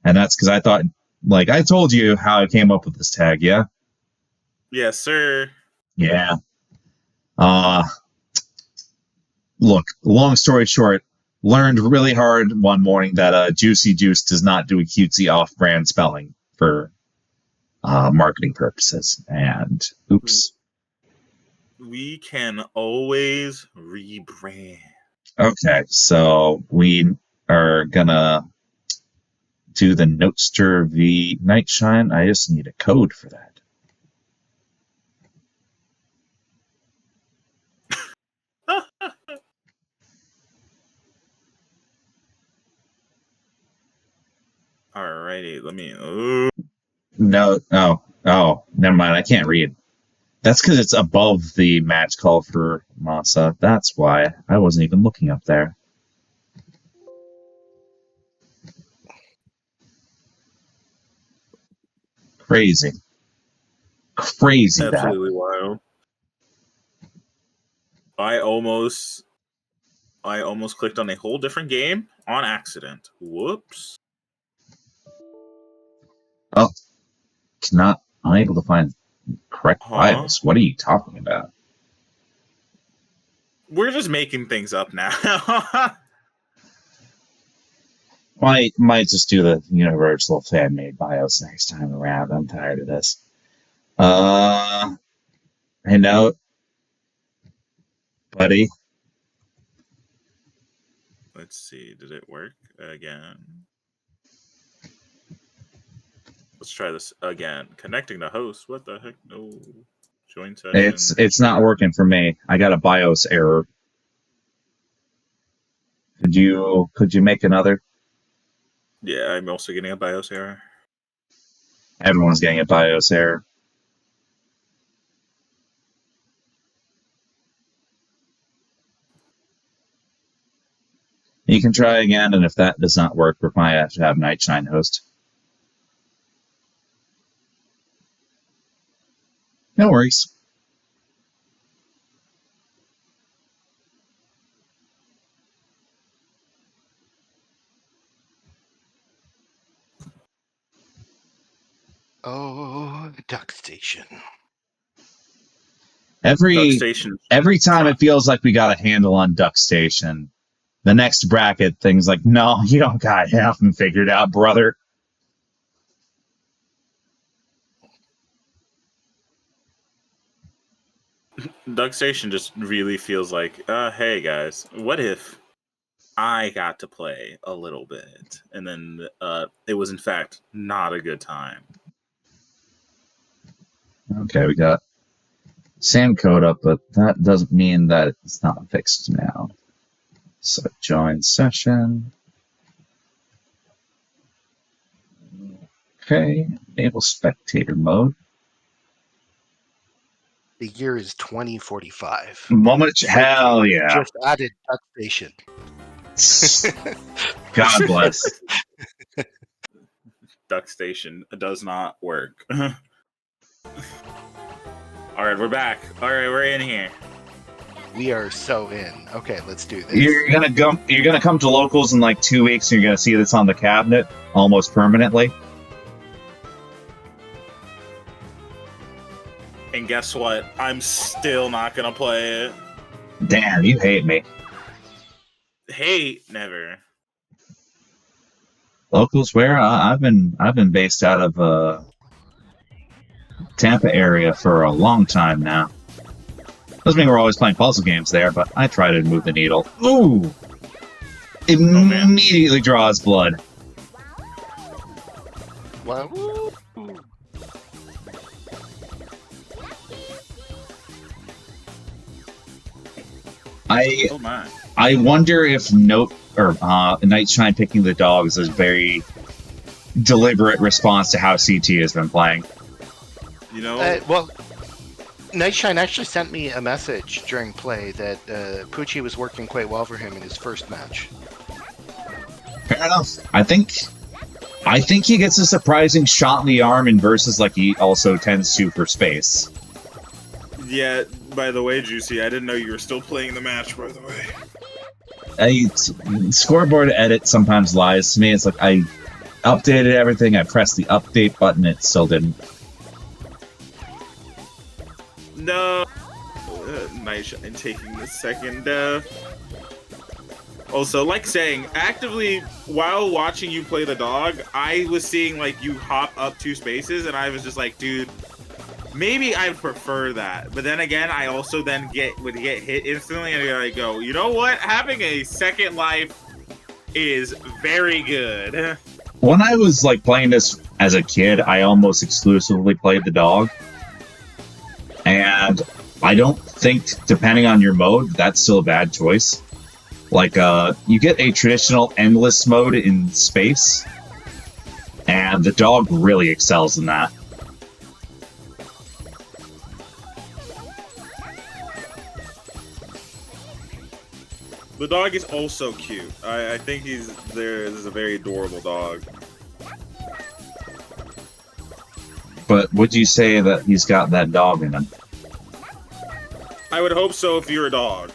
And that's because I thought, like, I told you how I came up with this tag, yeah? Yes, sir. Yeah. Look, long story short, learned really hard one morning that Juicy Juice does not do a cutesy off-brand spelling for marketing purposes. And oops. We can always rebrand. Okay, so we are gonna do the Notester v Nightshine. I just need a code for that. Alrighty, let me. Ooh. No, oh, never mind. I can't read. That's because it's above the match call for Masa. That's why I wasn't even looking up there. Crazy. Crazy that. Absolutely wild. I almost clicked on a whole different game on accident. Whoops. Oh, it's not unable to find correct BIOS. What are you talking about? We're just making things up now. Might just do the universal fan-made BIOS next time around. I'm tired of this. Hey, no, buddy. Let's see. Did it work again? Let's try this again. Connecting the host. What the heck? No. Join session. It's not working for me. I got a BIOS error. Could you make another? Yeah, I'm also getting a BIOS error. Everyone's getting a BIOS error. You can try again, and if that does not work, we might have to have Nightshine host. No worries. Oh, Duck Station. Every time it feels like we got a handle on Duck Station, the next bracket thing's like, no, you don't got half them figured out, brother. Duck Station just really feels like, hey guys, what if I got to play a little bit, and then it was in fact not a good time. Okay, we got Sam code up, but that doesn't mean that it's not fixed now. So join session. Okay, enable spectator mode. The year is 2045. Hell yeah. Just added Duck Station. God bless. Duck Station does not work. All right, we're back. All right, we're in here. We are so in. Okay, let's do this. You're gonna come to locals in like 2 weeks, and you're gonna see this on the cabinet almost permanently. And guess what? I'm still not gonna play it. Damn, you hate me. Hate never. Locals where? I've been based out of Tampa area for a long time now. Doesn't mean we're always playing puzzle games there, but I try to move the needle. Ooh! Immediately draws blood. Wow. I wonder if Nightshine picking the dogs is a very deliberate response to how CT has been playing. You know, well, Nightshine actually sent me a message during play that Poochie was working quite well for him in his first match. Fair enough. I think he gets a surprising shot in the arm in versus like he also tends to for space. Yeah, by the way, Juicy, I didn't know you were still playing the match, by the way. Scoreboard edit sometimes lies to me. It's like I updated everything, I pressed the update button, it still didn't. No. Nightshine taking the second death. Also, like saying, actively, while watching you play the dog, I was seeing, like, you hop up 2 spaces, and I was just like, dude, maybe I prefer that. But then again, I also then would get hit instantly, and I go, you know what? Having a second life is very good. When I was, like, playing this as a kid, I almost exclusively played the dog. And I don't think, depending on your mode, that's still a bad choice. Like, you get a traditional endless mode in space, and the dog really excels in that. The dog is also cute. I think this is a very adorable dog. But would you say that he's got that dog in him? I would hope so if you're a dog.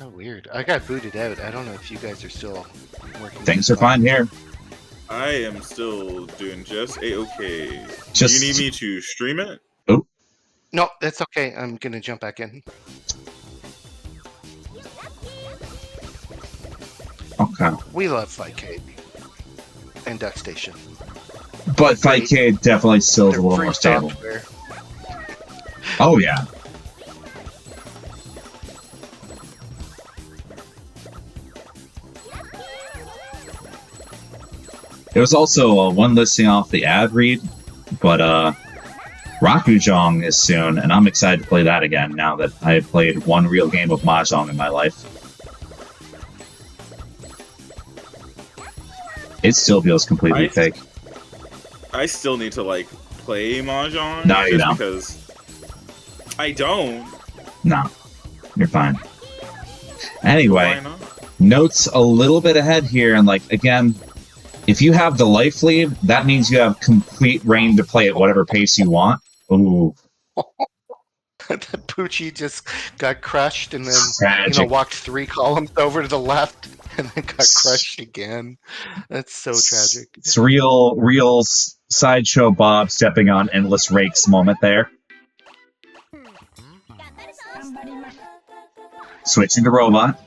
Oh, weird. I got booted out. I don't know if you guys are still working. Things are fine here. I am still doing just a-okay. Just- Do you need me to stream it? No, that's okay. I'm gonna jump back in. Okay. We love Fightcade and Duck Station. But Fightcade definitely still is a They're little free more stable. software. Oh, yeah. There was also one listing off the ad read, but Rakujong is soon, and I'm excited to play that again now that I have played one real game of Mahjong in my life. It still feels completely fake. I still need to, like, play Mahjong. No, you don't. Because I don't. No, you're fine. Why Anyway, not? notes a little bit ahead here, and like again, if you have the life lead, that means you have complete reign to play at whatever pace you want. Ooh, The Poochie just got crushed and then tragic. walked 3 columns over to the left and then got crushed again. That's so tragic. It's real sideshow Bob stepping on endless rakes moment there. Switching to robot.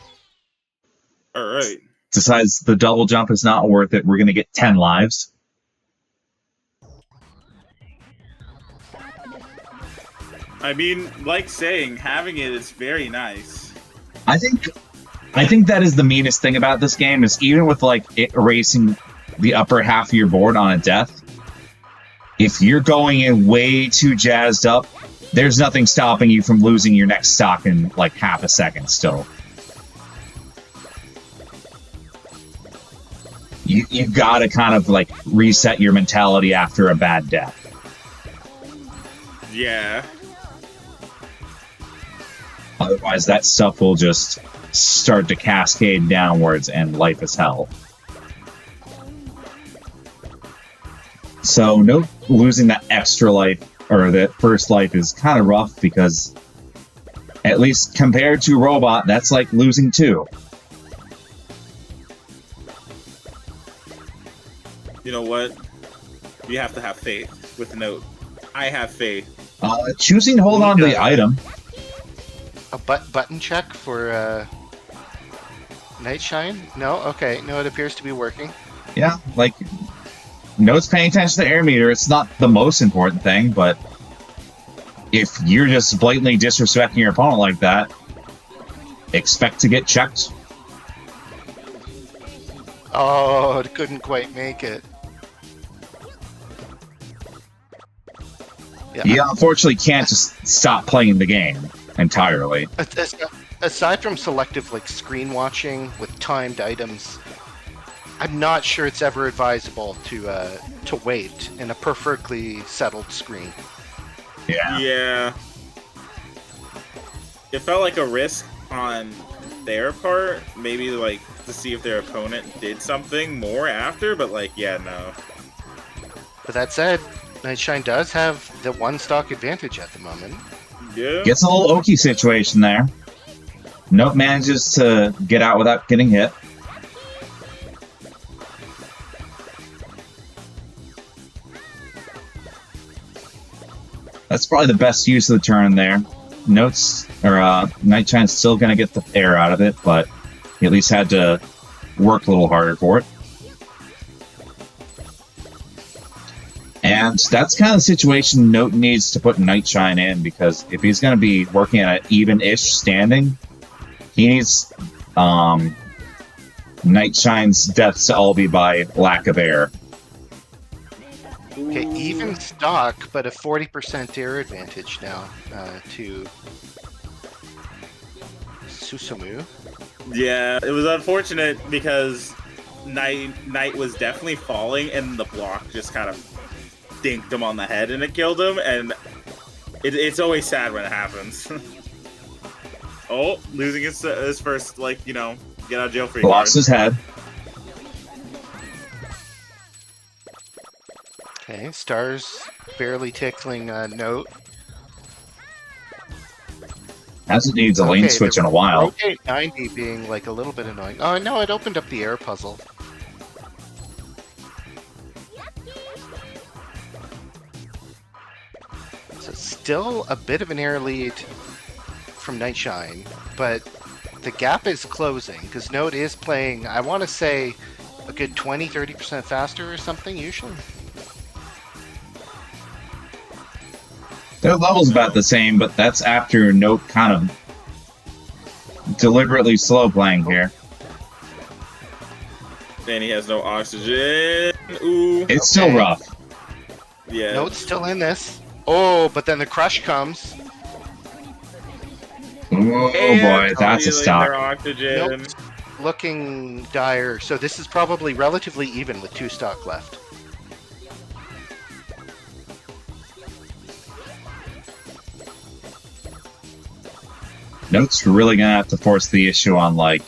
Alright. Decides the double jump is not worth it. We're gonna get 10 lives. I mean, like saying, having it is very nice. I think that is the meanest thing about this game is even with like it erasing the upper half of your board on a death, if you're going in way too jazzed up, there's nothing stopping you from losing your next stock in like half a second still. You've got to kind of like reset your mentality after a bad death. Yeah. Otherwise, that stuff will just start to cascade downwards and life is hell. So, no, losing that extra life, or that first life, is kind of rough because, at least compared to Robot, that's like losing 2. You know what? You have to have faith with Note. I have faith. Choosing to hold on to the item. A button check for Night Shine? No? Okay. No, it appears to be working. Yeah, like, Note's paying attention to the air meter. It's not the most important thing, but if you're just blatantly disrespecting your opponent like that, expect to get checked. Oh, it couldn't quite make it. Yeah. You unfortunately can't just stop playing the game entirely. Aside from selective like screen watching with timed items, I'm not sure it's ever advisable to wait in a perfectly settled screen. Yeah. Yeah. It felt like a risk on their part, maybe like to see if their opponent did something more after, but like, yeah, no. But that said, Nightshine does have the 1 stock advantage at the moment. Yeah. Gets a little Oki situation there. Note manages to get out without getting hit. That's probably the best use of the turn there. Notes, or Nightshine's still going to get the air out of it, but he at least had to work a little harder for it. And that's kind of the situation Note needs to put Nightshine in, because if he's going to be working at an even-ish standing, he needs Nightshine's deaths to all be by lack of air. Okay, even stock, but a 40% air advantage now to Susumu. Yeah, it was unfortunate because Knight was definitely falling, and the block just kind of dinked him on the head, and it killed him. And it's always sad when it happens. Oh, losing his first, like, you know, get out of jail free. Lost his head. Okay, Star's barely tickling Note. Hasn't needs a lane switch in a while. Rotate 90 being like a little bit annoying. Oh no, it opened up the air puzzle. So still a bit of an air lead from Nightshine, but the gap is closing because Note is playing, I want to say, a good 20-30% faster or something usually. Their level's about the same, but that's after Note kind of deliberately slow playing here. And he has no oxygen. Ooh. It's still rough. Yeah. Note's still in this. Oh, but then the crush comes. Oh And boy, that's a stealing stock. their oxygen. Note's looking dire. So this is probably relatively even with 2 stock left. Note's really gonna have to force the issue on, like,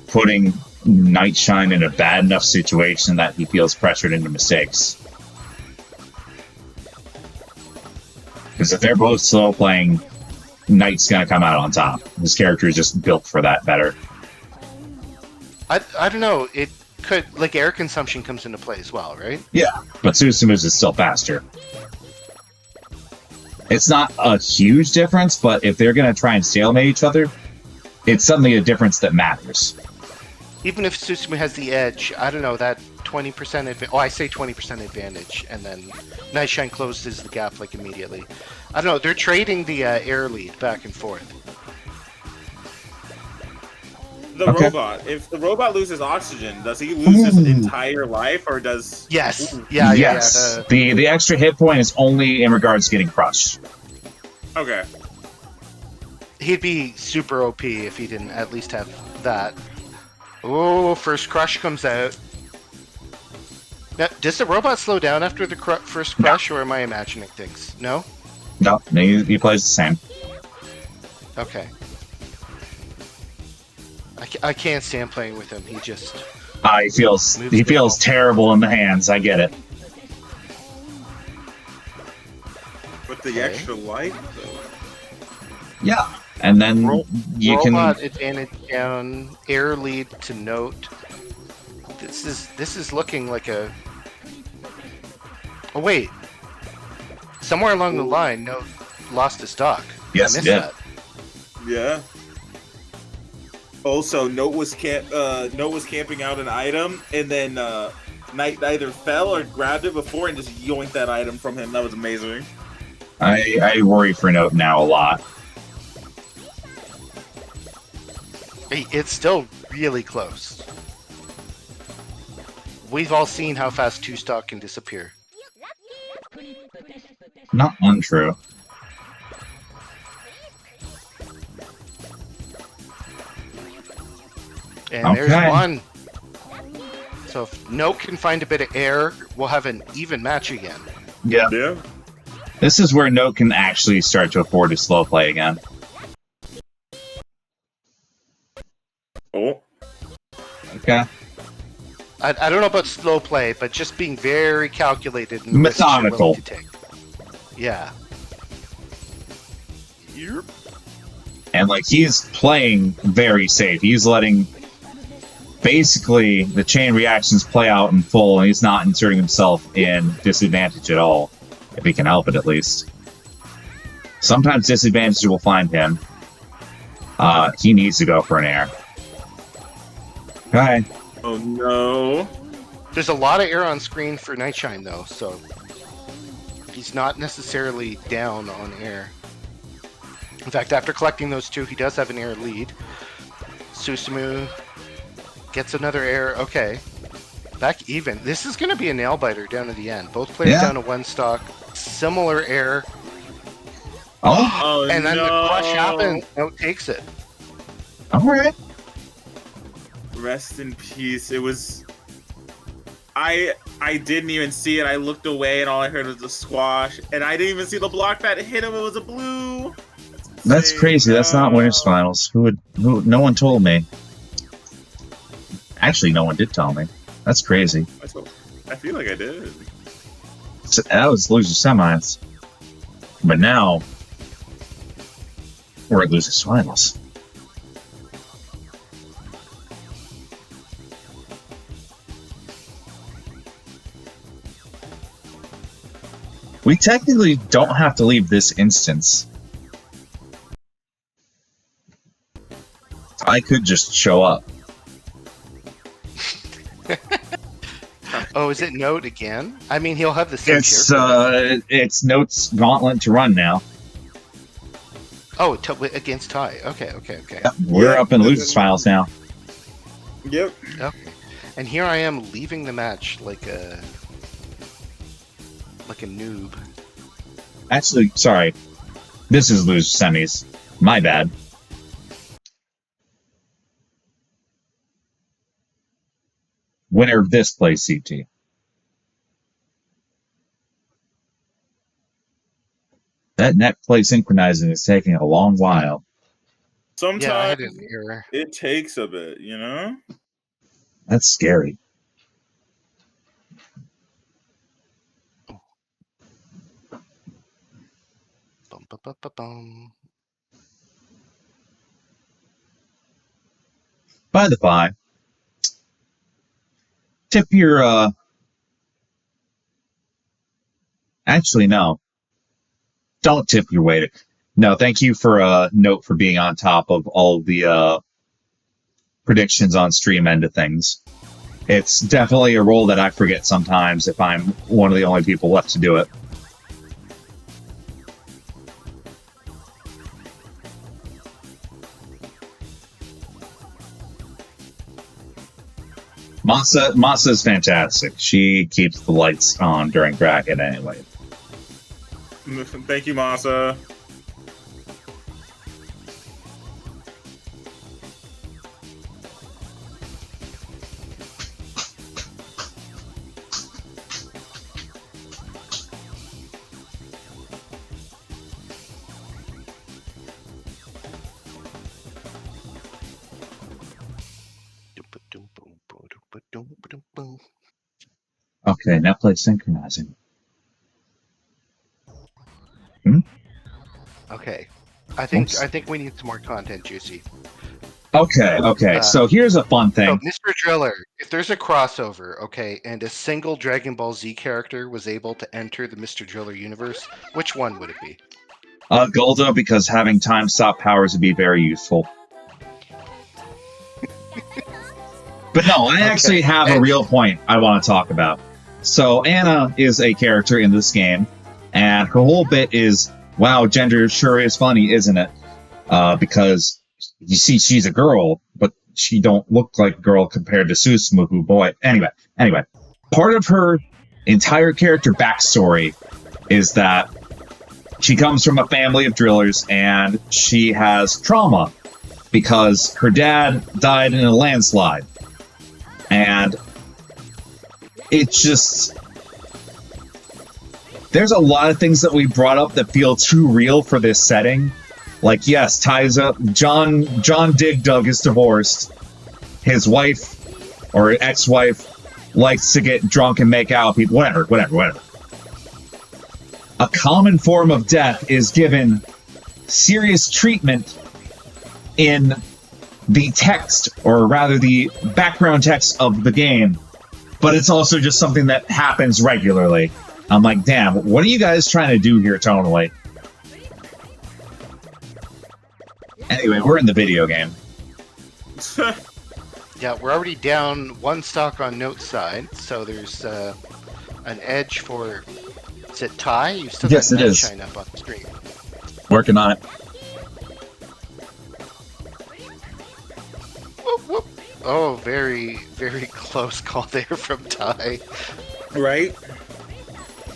putting Nightshine in a bad enough situation that he feels pressured into mistakes. Because if they're both slow playing, Knight's gonna come out on top. His character is just built for that better. I don't know. It could, like, air consumption comes into play as well, right? Yeah, but Susumu's is still faster. It's not a huge difference, but if they're going to try and stalemate each other, it's suddenly a difference that matters. Even if Susumu has the edge, I don't know, that 20% advantage. Oh, I say 20% advantage, and then Nightshine closes the gap, like, immediately. I don't know, they're trading the air lead back and forth. The Okay. robot. If the robot loses oxygen, does he lose his entire life, or does... Yes. Ooh. Yeah, Yes, yeah. the extra hit point is only in regards to getting crushed. Okay. He'd be super OP if he didn't at least have that. Oh, first crush comes out. Now, does the robot slow down after the first crush, or am I imagining things? No? No, he plays the same. Okay. I can't stand playing with him. He just... He feels terrible in the hands. I get it. With the Okay. extra life, though. Yeah, and then you robot can. advantage down, air lead to Note. This is looking like a... Oh wait, somewhere along the line, Note lost his dock. Yes, I missed he did. that. Yeah. Also, Note was camping out an item, and then Knight either fell or grabbed it before and just yoinked that item from him. That was amazing. I worry for Note now a lot. Hey, it's still really close. We've all seen how fast 2 stock can disappear. Not untrue. And there's Okay. one. So if Note can find a bit of air, we'll have an even match again. Yeah. Yeah. This is where Note can actually start to afford to slow play again. Oh. Okay. I don't know about slow play, but just being very calculated and risks you're Methodical. willing to take. Yeah. Yep. And, like, he's playing very safe. He's letting basically the chain reactions play out in full, and he's not inserting himself in disadvantage at all, if he can help it at least. Sometimes disadvantage will find him. He needs to go for an air. Okay. Oh no. There's a lot of air on screen for Nightshine, though, so he's not necessarily down on air. In fact, after collecting those 2, he does have an air lead. Susumu gets another air. Okay. Back even. This is going to be a nail-biter down to the end. Both players Yeah. down to 1 stock. Similar air. Oh, Oh And then no. the crush happens. Note takes it. all right. Rest in peace. It was. I didn't even see it. I looked away and all I heard was the squash, and I didn't even see the block that hit him. It was a blue. That's crazy. That's not Winners Finals. Who? No one told me. Actually, no one did tell me. That's crazy. I feel like I did. So that was losers semis, but now we're at losers finals. We technically don't have to leave this instance. I could just show up. Oh, is it Note again? I mean, he'll have the same character. It's Note's gauntlet to run now. Oh, against Ty. Okay. We're up in losers finals now. Yep. Okay. And here I am leaving the match like a noob. Actually, sorry. This is losers semis. My bad. Winner of this plays CT. That net play synchronizing is taking a long while. Sometimes Yeah, I had an error. it takes a bit, you know? That's scary. Bum, bum, bum, bum, bum. By the by, tip your, actually, no. Don't tip your waiter. No, thank you for Note for being on top of all of the predictions on stream end of things. It's definitely a role that I forget sometimes if I'm one of the only people left to do it. Masa is fantastic. She keeps the lights on during bracket anyway. Thank you, Masa. Okay, now play synchronizing. Okay. I think we need some more content, Juicy. Okay. So here's a fun thing. So, Mr. Driller, if there's a crossover, okay, and a single Dragon Ball Z character was able to enter the Mr. Driller universe, which one would it be? Golda, because having time stop powers would be very useful. But no, I actually have a real point I want to talk about. So Anna is a character in this game, and her whole bit is, wow, gender sure is funny, isn't it? Because you see she's a girl, but she don't look like a girl compared to Susumu, who boy. Anyway, part of her entire character backstory is that she comes from a family of drillers, and she has trauma because her dad died in a landslide. And it's just... There's a lot of things that we brought up that feel too real for this setting. Like, yes, John Dig Dug is divorced. His wife, or ex-wife, likes to get drunk and make out people. Whatever. A common form of death is given serious treatment in the text, or rather the background text of the game, but it's also just something that happens regularly. I'm like, damn, what are you guys trying to do here tonally? Anyway, we're in the video game. Yeah, we're already down one stock on Note's side, so there's an edge for... Is it Ty? You still Yes, got it is. shine up on the screen. Working on it. Whoop, whoop. Oh, very, very close call there from Ty. Right?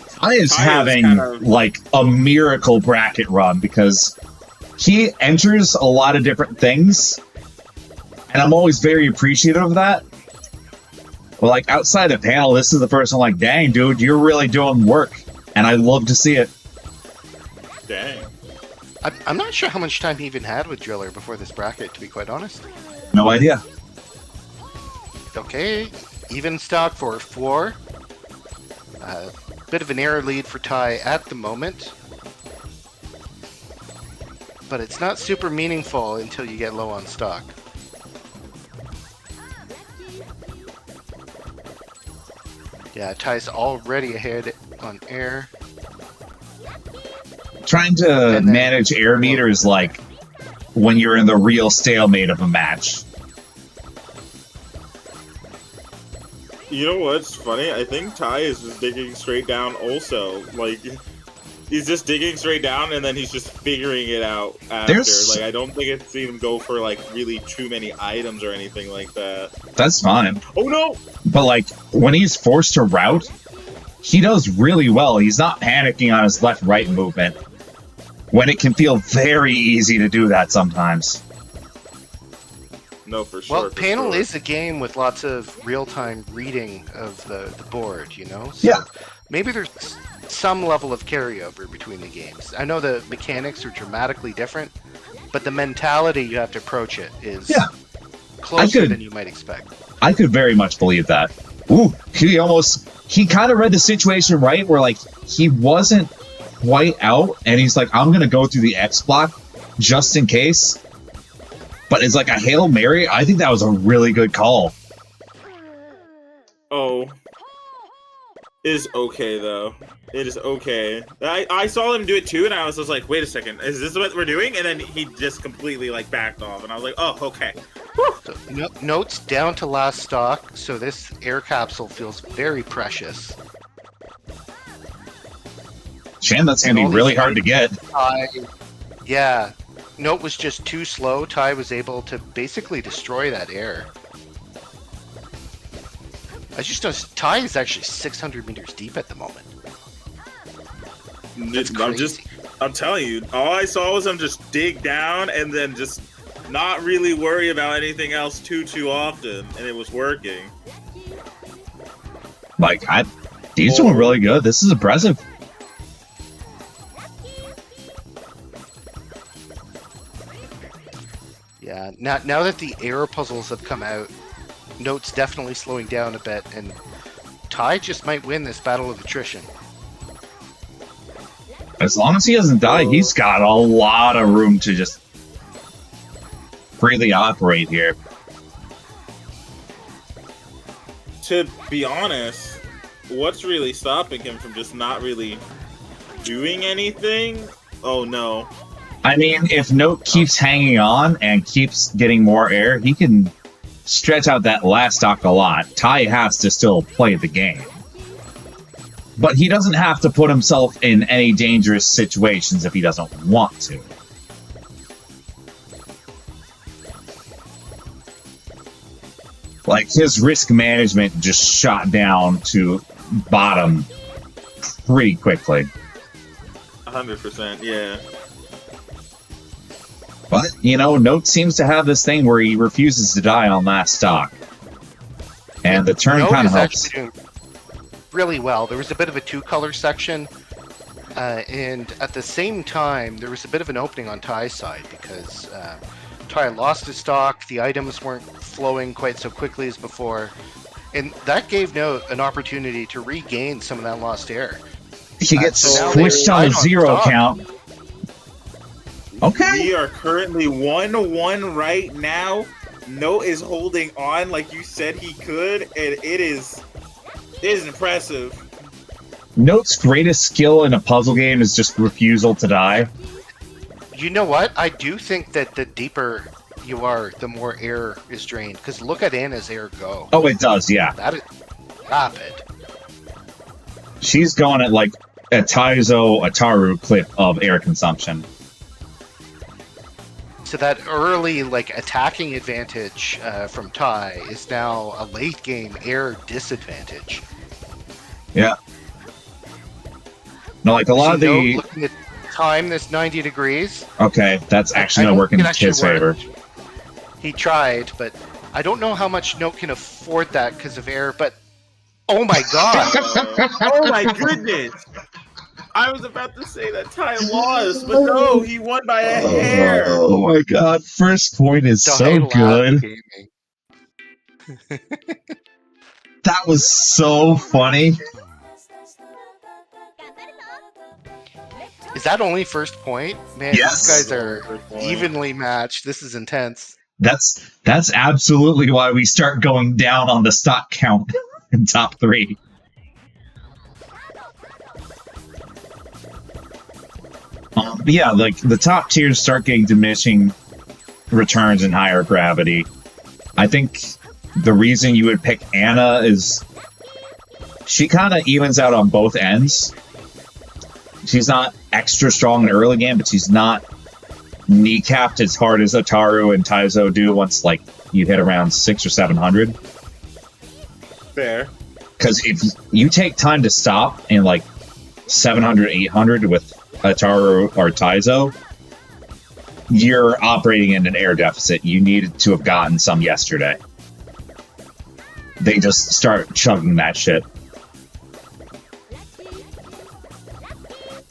Ty is having, like, a miracle bracket run, because he enters a lot of different things, And I'm always very appreciative of that. But like outside the panel, this is the first I'm like, dang, dude, you're really doing work. And I love to see it. Dang. I'm not sure how much time he even had with Driller before this bracket, to be quite honest. No idea. Okay, even stock for floor. Bit of an error lead for Ty at the moment. But it's not super meaningful until you get low on stock. Yeah, Ty's already ahead on air. Trying to manage air meters like when you're in the real stalemate of a match. You know what's funny? I think Ty is just digging straight down also. Like, he's just digging straight down and then he's just figuring it out after. Like, I don't think I've seen him go for, like, really too many items or anything like that. That's fine. Oh, no! But, like, when he's forced to route, he does really well. He's not panicking on his left-right movement. When it can feel very easy to do that sometimes. No, for sure. Well, panel is a game with lots of real-time reading of the board, you know? So yeah. Maybe there's some level of carryover between the games. I know the mechanics are dramatically different, but the mentality you have to approach it is closer than you might expect. I could very much believe that. Ooh, he kind of read the situation right, where, like, he wasn't quite out, and he's like, I'm going to go through the X block just in case. But it's like a Hail Mary. I think that was a really good call. Oh. It is okay, though. It is okay. I saw him do it, too, and I was just like, wait a second. Is this what we're doing? And then he just completely, like, backed off. And I was like, oh, okay. So, notes down to last stock, so this air capsule feels very precious. Shame that's going to be really hard to get. Yeah. Note was just too slow. Ty was able to basically destroy that air. I just noticed Ty is actually 600 meters deep at the moment. I'm telling you, all I saw was him just dig down and then just not really worry about anything else too often, and it was working. Like, he's doing really good. This is impressive. Yeah, now that the air puzzles have come out, Note's definitely slowing down a bit, and Ty just might win this battle of attrition. As long as he doesn't die, he's got a lot of room to just freely operate here. To be honest, what's really stopping him from just not really doing anything? Oh no. I mean, if Note keeps hanging on and keeps getting more air, he can stretch out that last stock a lot. Ty has to still play the game. But he doesn't have to put himself in any dangerous situations if he doesn't want to. Like, his risk management just shot down to bottom pretty quickly. 100%, yeah. But, you know, Note seems to have this thing where he refuses to die on last stock. And the turn kind of helps. Doing really well. There was a bit of a two-color section, and at the same time, there was a bit of an opening on Ty's side, because Ty lost his stock, the items weren't flowing quite so quickly as before, and that gave Note an opportunity to regain some of that lost air. He gets switched on a zero count. Okay. We are currently 1-1 right now. Note is holding on like you said he could, and it is impressive. Note's greatest skill in a puzzle game is just refusal to die. You know what? I do think that the deeper you are, the more air is drained. Because look at Anna's air go. Oh, it does, yeah. That is rapid. She's going at like a Taizo Ataru clip of air consumption. So that early like attacking advantage from Ty is now a late game air disadvantage. Yeah. No, like a lot of the looking at time this 90 degrees. Okay, that's actually gonna work in his favor. He tried, but I don't know how much Note can afford that because of air, but oh my god! Oh my goodness! I was about to say that Ty lost, but no, he won by a hair! Oh my god, first point is so Lab good. Gaming. That was so funny. Is that only first point? Man, Yes. these guys are evenly matched. This is intense. That's absolutely why we start going down on the stock count in top 3. Yeah, like the top tiers start getting diminishing returns in higher gravity. I think the reason you would pick Anna is she kind of evens out on both ends. She's not extra strong in the early game, but she's not kneecapped as hard as Ataru and Taizo do once like you hit around 600 or 700. Fair. Because if you take time to stop in like 700, 800 with Ataru or Taizo, you're operating in an air deficit. You needed to have gotten some yesterday. They just start chugging that shit.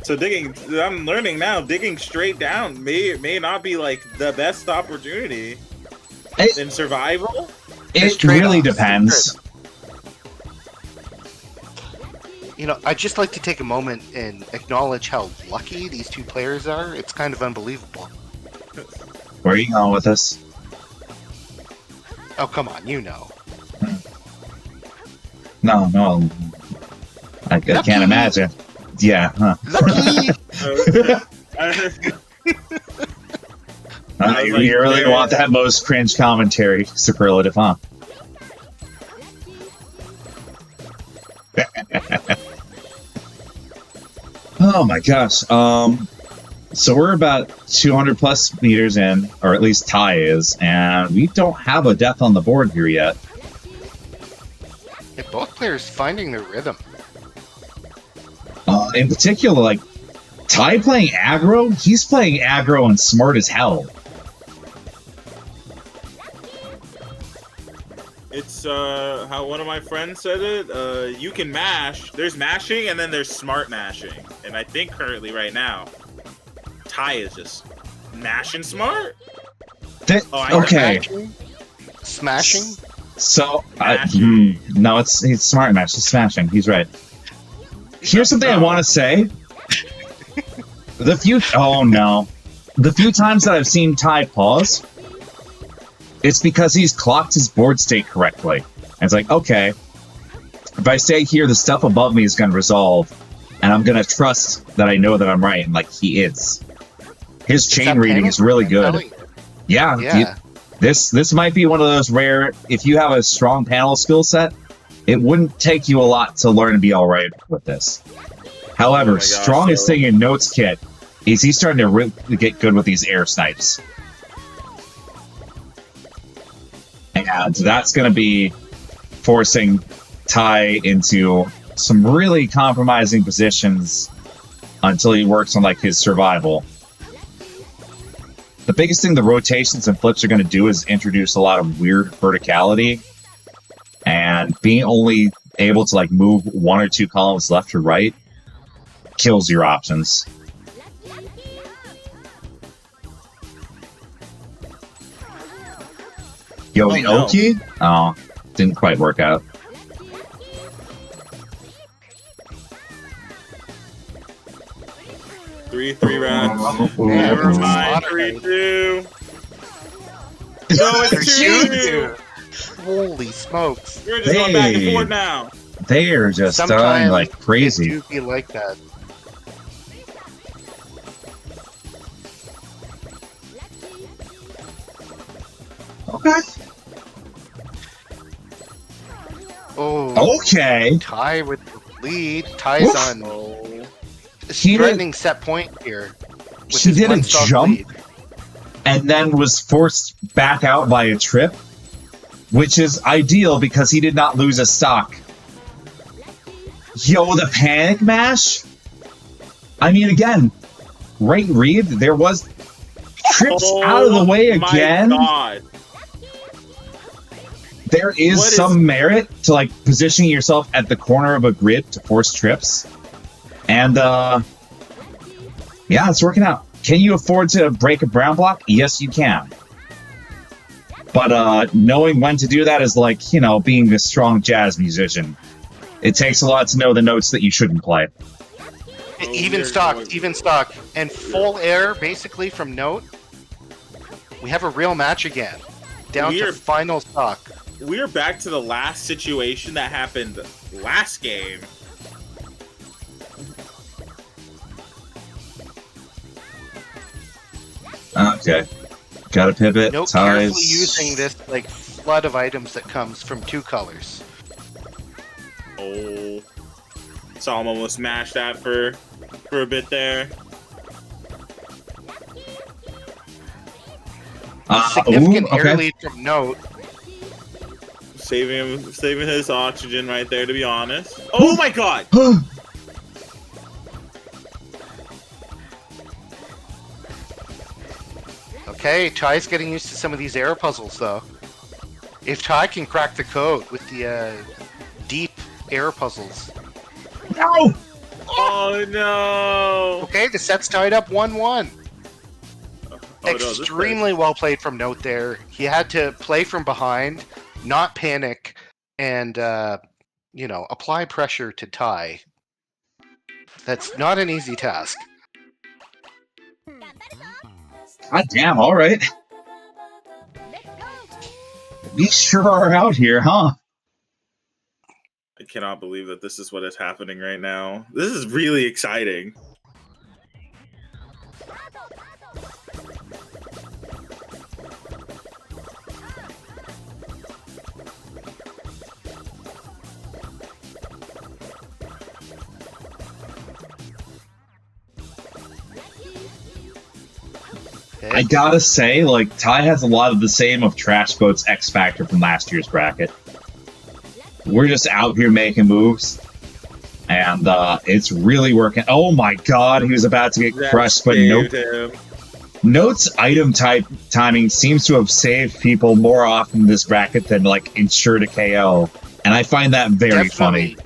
So I'm learning now, digging straight down may not be like the best opportunity in survival. It really depends. You know, I'd just like to take a moment and acknowledge how lucky these two players are. It's kind of unbelievable. Where are you going with this? Oh, come on, you know. No. I can't imagine. Yeah, huh. Lucky! You really want that most cringe commentary superlative, huh? Oh my gosh. So we're about 200 plus meters in, or at least Ty is, and we don't have a death on the board here yet. Yeah, both players finding their rhythm. In particular, like, Ty playing aggro, he's playing aggro and smart as hell. It's how one of my friends said it. You can mash. There's mashing and then there's smart mashing. And I think currently right now, Ty is just mashing smart. Okay. Smashing? So, no, it's smart mash. It's smashing. He's right. Here's something I want to say. The few times that I've seen Ty pause, it's because he's clocked his board state correctly. And it's like, okay, if I stay here, the stuff above me is going to resolve, and I'm going to trust that I know that I'm right, and like he is. His chain reading is really good. Yeah. This might be one of those rare, if you have a strong panel skill set, it wouldn't take you a lot to learn to be all right with this. However, strongest thing in Note's kit is he's starting to really get good with these air snipes. And that's going to be forcing Ty into some really compromising positions until he works on like his survival. The biggest thing the rotations and flips are going to do is introduce a lot of weird verticality. And being only able to like move 1 or 2 columns left or right kills your options. Yo, the Oki? Oh, didn't quite work out. Three rounds. Never mind. 3-2. No, it's 2-2. Holy smokes. We're just going back and forth now. They are just done like crazy. It do be like that. Okay. Oh. Okay. Ty with the lead. Ty's on threatening set point here. He did a jump and then was forced back out by a trip, which is ideal because he did not lose a stock. Yo, the panic mash? I mean, again, right read, there was trips out of the way again. God. there is some merit to like positioning yourself at the corner of a grid to force trips. And yeah, it's working out. Can you afford to break a brown block? Yes, you can. But knowing when to do that is like, you know, being a strong jazz musician. It takes a lot to know the notes that you shouldn't play. Even stock, and full air basically from note. We have a real match again. Down to final stock. We're back to the last situation that happened last game. Okay. Gotta pivot. Note carefully using this like flood of items that comes from two colors. Oh. Solomon almost smashed that for a bit there. Significant air lead from note. Saving his oxygen right there, to be honest. Oh my god! Okay, Ty's getting used to some of these air puzzles, though. If Ty can crack the code with the deep air puzzles. No! Oh no! Okay, the set's tied up 1-1. Oh, Extremely well played from note there. He had to play from behind, not panic, and, you know, apply pressure to Ty. That's not an easy task. God damn, alright. We sure are out here, huh? I cannot believe that this is what is happening right now. This is really exciting. I gotta say, like, Ty has a lot of the same of Trash Boat's X Factor from last year's bracket. We're just out here making moves, and it's really working. Oh my god, he was about to get crushed, but nope. Note's item type timing seems to have saved people more often in this bracket than, like, ensured a KO, and I find that very funny.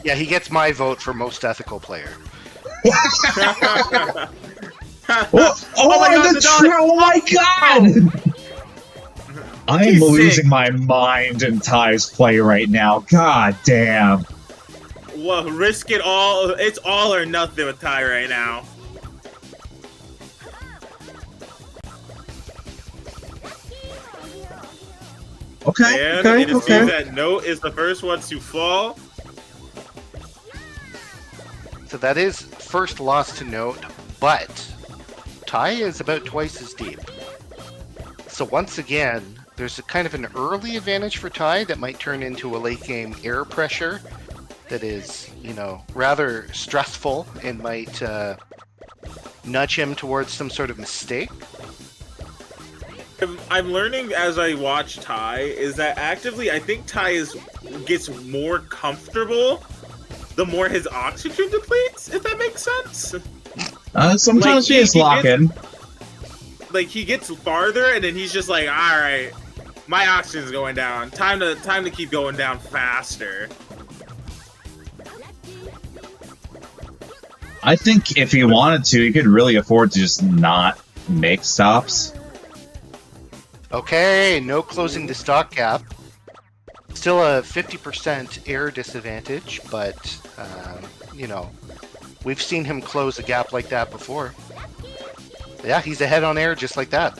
Yeah, he gets my vote for most ethical player. Oh my god! I'm losing my mind in Ty's play right now. God damn. Well, risk it all. It's all or nothing with Ty right now. Okay, and it seems that Note is the first one to fall. So that is first loss to Note, but Ty is about twice as deep. So once again, there's a kind of an early advantage for Ty that might turn into a late game air pressure that is, you know, rather stressful and might nudge him towards some sort of mistake. I'm learning as I watch Ty is that actively I think Ty gets more comfortable the more his oxygen depletes, if that makes sense. Sometimes he is locking. Like he gets farther and then he's just like, alright, my oxygen's going down. Time to keep going down faster. I think if he wanted to, he could really afford to just not make stops. Okay, no closing the stock gap. Still a 50% air disadvantage, but, you know, we've seen him close a gap like that before. Yeah, he's ahead on air just like that.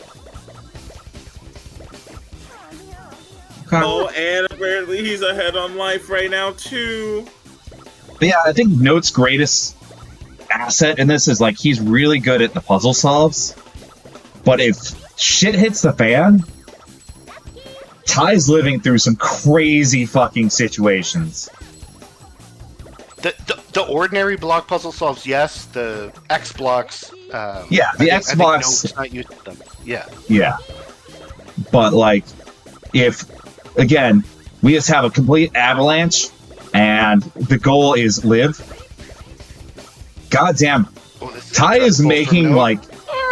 Okay. Oh, and apparently he's ahead on life right now, too. But yeah, I think Note's greatest asset in this is, like, he's really good at the puzzle solves. But if shit hits the fan, Ty's living through some crazy fucking situations. The ordinary block puzzle solves, yes. The X blocks. Yeah, the X blocks. Note's not used to them. Yeah. Yeah. But like, if again, we just have a complete avalanche, and the goal is live. Goddamn, Ty is making like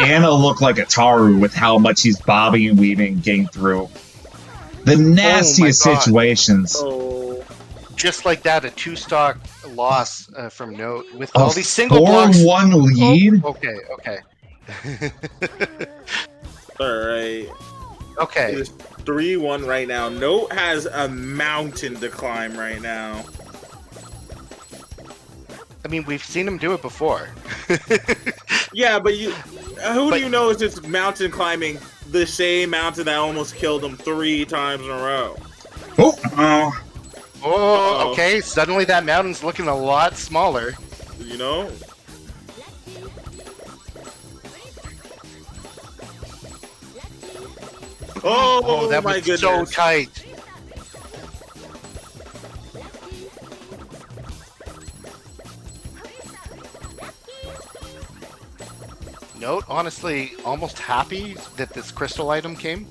Anna look like a Taru with how much he's bobbing and weaving, getting through. The nastiest God. situations. Oh, Just like that, a 2-stock loss from Note with A all these single blocks. 4-1 Oh, lead? okay. all right. Okay. It is 3-1 right now. Note has a mountain to climb right now. I mean, we've seen him do it before. Yeah, but who do you know is just mountain climbing the same mountain that almost killed him 3 times in a row? Oh, Oh, okay. Suddenly that mountain's looking a lot smaller. You know? Oh, that my was goodness. so tight. Note, honestly, almost happy that this crystal item came.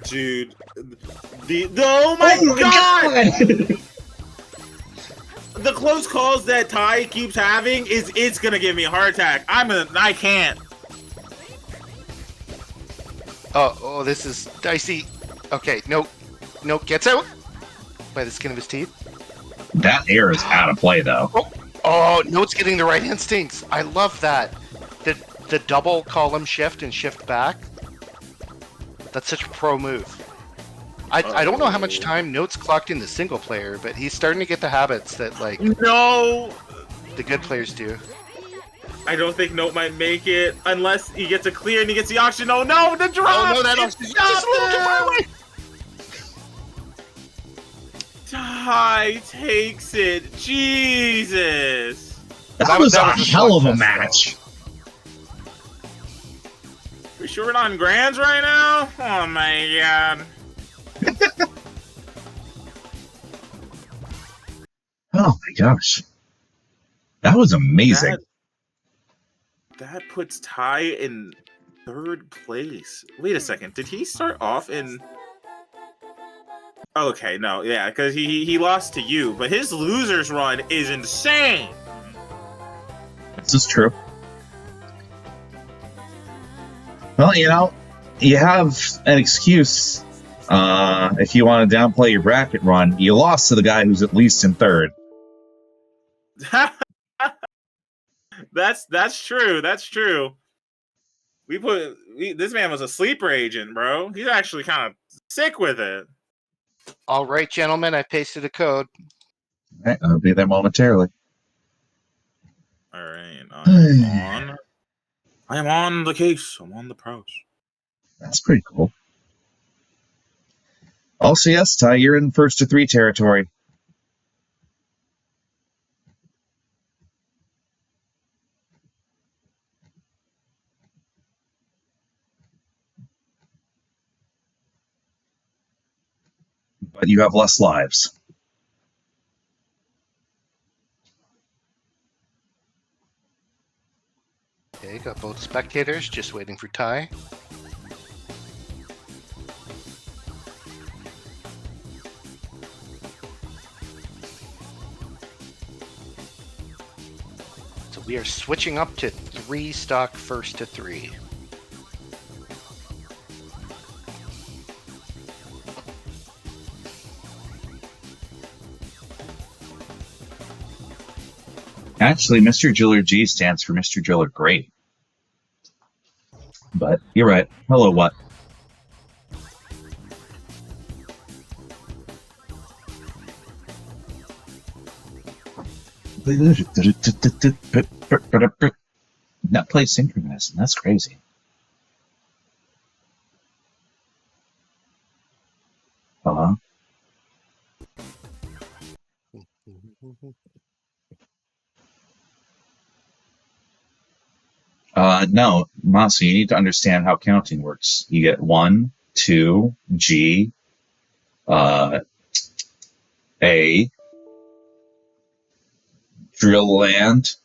Dude. Oh my god! The close calls that Ty keeps having it's gonna give me a heart attack. I can't. Oh, this is dicey. Okay, Note gets out by the skin of his teeth. That air is out of play, though. Oh, Note's getting the right instincts. I love that. The double column shift and shift back. That's such a pro move. I don't know how much time Note's clocked in the single player, but he's starting to get the habits that like No! the good players do. I don't think Note might make it unless he gets a clear and he gets the auction. Oh no, the drop! Oh no, that It's just a little too far away. Ty takes it. Jesus. That was a a hell of a slugfest, match. We sure we're not in grands right now? Oh my god. Oh my gosh. That was amazing. That puts Ty in 3rd place. Wait a second. Did he start off in... Okay, no, yeah, because he lost to you, but his losers run is insane. This is true. Well, you know, you have an excuse if you want to downplay your bracket run. You lost to the guy who's at least in 3rd. That's true. That's true. This man was a sleeper agent, bro. He's actually kind of sick with it. All right, gentlemen, I pasted a code. All right, I'll be there momentarily. All right, I am on the case. I'm on the pros. That's pretty cool. Also, yes, Ty, you're in 1st to 3 territory. But you have less lives. Okay, got both spectators just waiting for Ty. So we are switching up to 3-stock 1st to 3. Actually, Mr. Driller G stands for Mr. Driller Great. But you're right. Hello, what? Not play synchronized. That's crazy. Hello? No, Masu, you need to understand how counting works. You get 1, 2, G, A, drill land,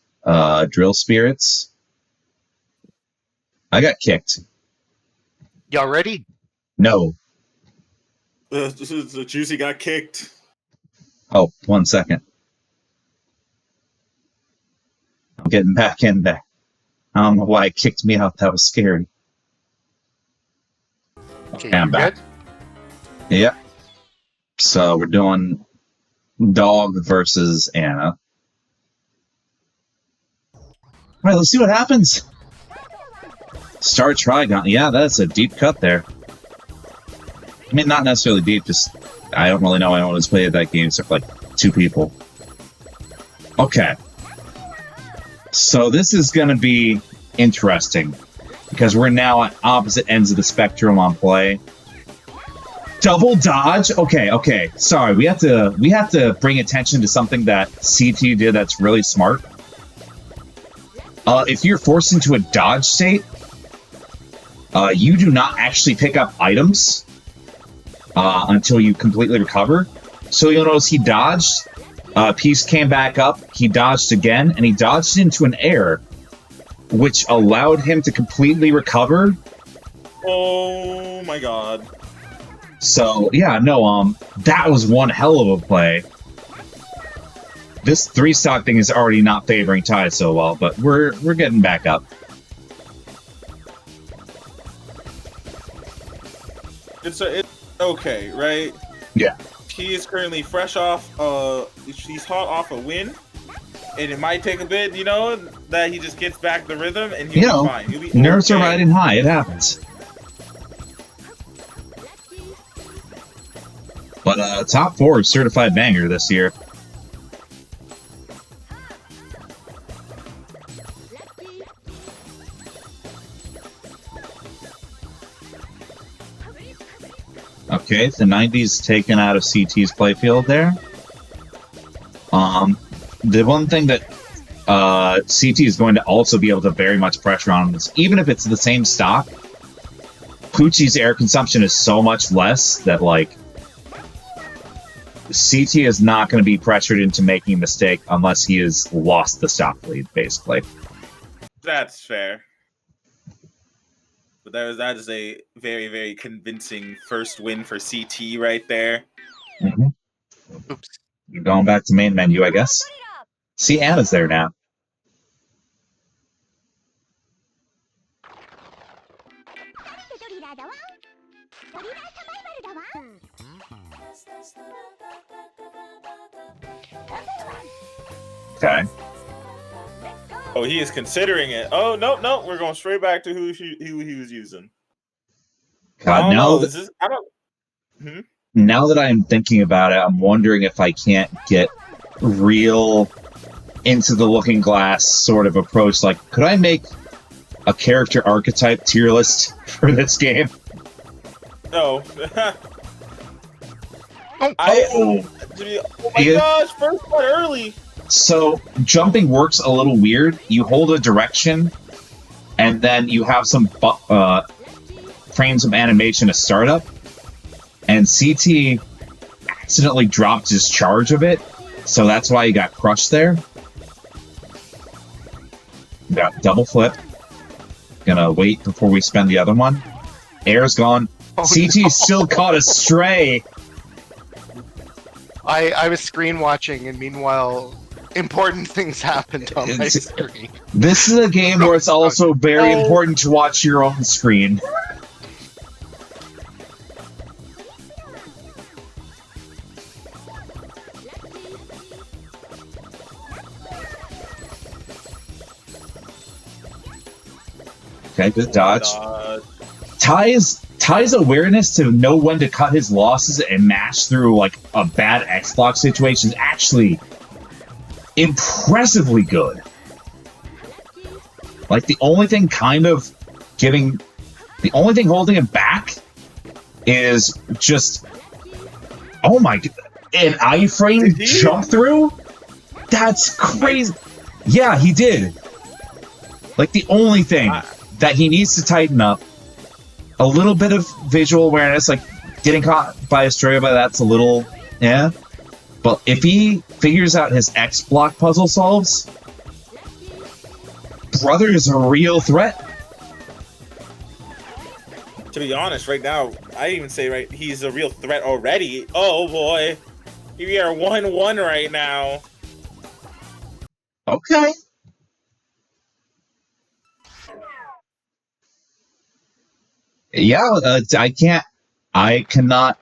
drill spirits. I got kicked. Y'all ready? No. The Juicy got kicked. Oh, 1 second. I'm getting back in there. I don't know why it kicked me out. That was scary. Okay, I'm you're back. good? Yep. So we're doing Dog versus Anna. All right, let's see what happens. Star Trigon. Yeah, that's a deep cut there. I mean, not necessarily deep, just I don't really know anyone who's played that game except like 2 people. Okay. So this is going to be interesting because we're now at opposite ends of the spectrum on play. Double dodge? Okay. Sorry, we have to bring attention to something that CT did that's really smart. If you're forced into a dodge state, you do not actually pick up items until you completely recover. So you'll notice he dodged, piece came back up, he dodged again, and he dodged into an air, which allowed him to completely recover. Oh my god. So, yeah, no, that was one hell of a play. This 3-stock thing is already not favoring Ty so well, but we're getting back up. It's okay, right? Yeah. He is currently fresh off, he's hot off a win. And it might take a bit, that he just gets back the rhythm and he'll be fine. He'll be nerves okay. are riding high, it happens. But top 4 is certified banger this year. Okay, the 90s taken out of CT's playfield there. The one thing that CT is going to also be able to very much pressure on is, even if it's the same stock, Poochie's air consumption is so much less that, like, CT is not going to be pressured into making a mistake unless he has lost the stock lead, basically. That's fair. But that is a very, very convincing first win for CT right there. Mm-hmm. Oops. You're going back to main menu, I guess. See, Anna's there now. Okay. Oh, he is considering it. Oh, no, we're going straight back to who he was using. God, now that I'm thinking about it, I'm wondering if I can't get real into the looking glass sort of approach. Like, could I make a character archetype tier list for this game? No. Oh my gosh, first one early. So, jumping works a little weird. You hold a direction, and then you have some frames of animation to start up, and CT accidentally dropped his charge of it, so that's why he got crushed there. Got double flip. Gonna wait before we spend the other one. Air's gone. CT still caught a stray. I was screen watching, and meanwhile, important things happened on my screen. This is a game where it's also very important to watch your own screen. Okay, good dodge. Ty's awareness to know when to cut his losses and mash through like a bad Xbox situation is actually impressively good. Like, the only thing holding him back is just, oh my god, an iframe jump through? That's crazy. Yeah, he did. Like, the only thing that he needs to tighten up, a little bit of visual awareness, like getting caught by a stray, but that's a little, yeah. But if he figures out his X block puzzle solves, brother is a real threat. To be honest, right now, I even say he's a real threat already. Oh boy, we are 1-1 right now. Okay. Yeah, I cannot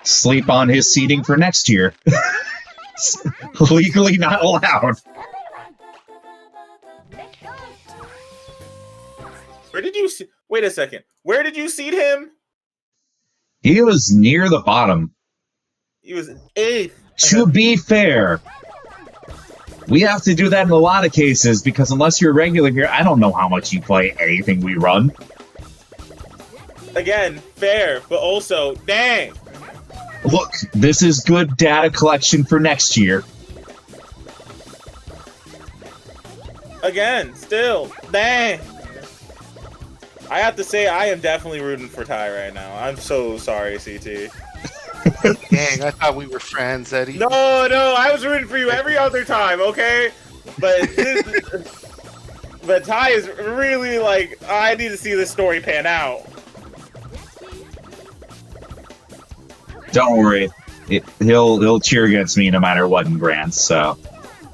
sleep on his seating for next year. Legally not allowed. Where did you see? Wait a second. Where did you seat him? He was near the bottom. He was 8th. To be fair, we have to do that in a lot of cases because unless you're regular here, I don't know how much you play anything we run. Again, fair, but also, dang. Look, this is good data collection for next year. Again, still, dang. I have to say, I am definitely rooting for Ty right now. I'm so sorry, CT. Dang, I thought we were friends, Eddie. No, I was rooting for you every other time, okay? But but Ty is really like, I need to see this story pan out. Don't worry, he'll cheer against me no matter what in grants. So,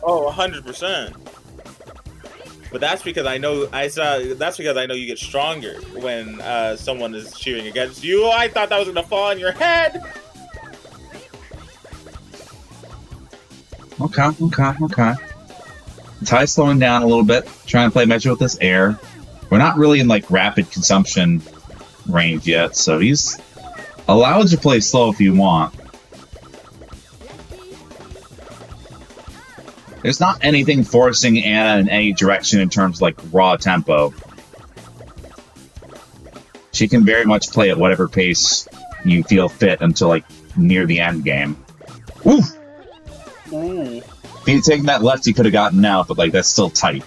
Oh, 100%. But that's because I know That's because I know you get stronger when someone is cheering against you. I thought that was gonna fall on your head. Okay. Ty's slowing down a little bit, trying to play measure with this air. We're not really in like rapid consumption range yet, so he's allowed to play slow if you want. There's not anything forcing Anna in any direction in terms of like raw tempo. She can very much play at whatever pace you feel fit until like near the end game. Ooh! Ooh. If he'd taken that left, he could have gotten out, but like that's still tight.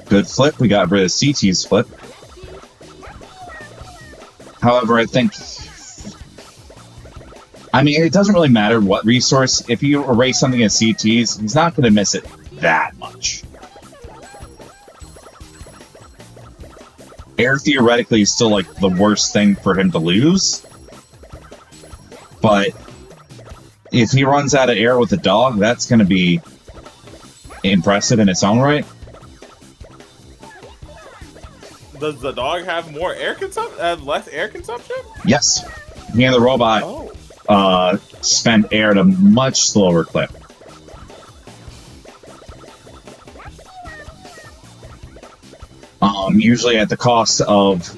Good flip. We got rid of CT's flip. However, I think... I mean, it doesn't really matter what resource. If you erase something at CT's, he's not going to miss it that much. Air theoretically is still, like, the worst thing for him to lose. But if he runs out of air with the dog, that's going to be impressive in its own right. Does the dog have more air consumption? Less air consumption? Yes. He and the robot spend air at a much slower clip. Usually at the cost of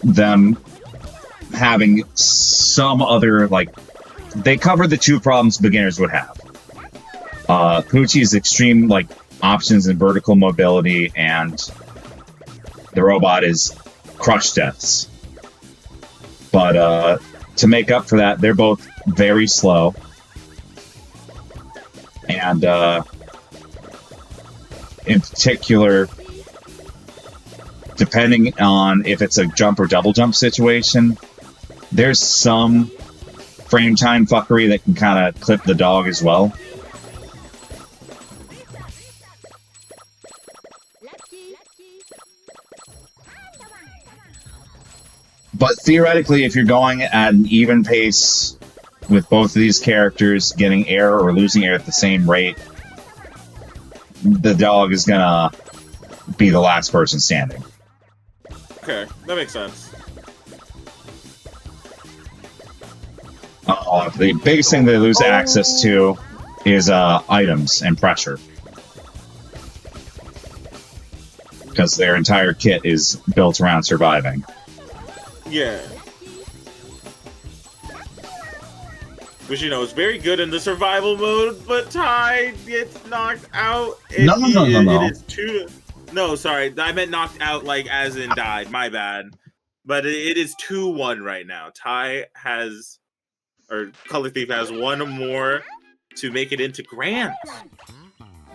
them having some other, like, they cover the two problems beginners would have. Poochie's extreme, like, options in vertical mobility, and the robot is crush deaths. But to make up for that, they're both very slow. And in particular, depending on if it's a jump or double jump situation, there's some frame time fuckery that can kind of clip the dog as well. But theoretically, if you're going at an even pace with both of these characters getting air or losing air at the same rate, the dog is gonna be the last person standing. Okay, that makes sense. The biggest thing they lose access to is items and pressure. Because their entire kit is built around surviving. Yeah. Which, you know, is very good in the survival mode, but Ty gets knocked out. No. It is two... No, sorry. I meant knocked out, like, as in died. My bad. But it is 2-1 right now. Ty has... Or Color Thief has one more to make it into Grants.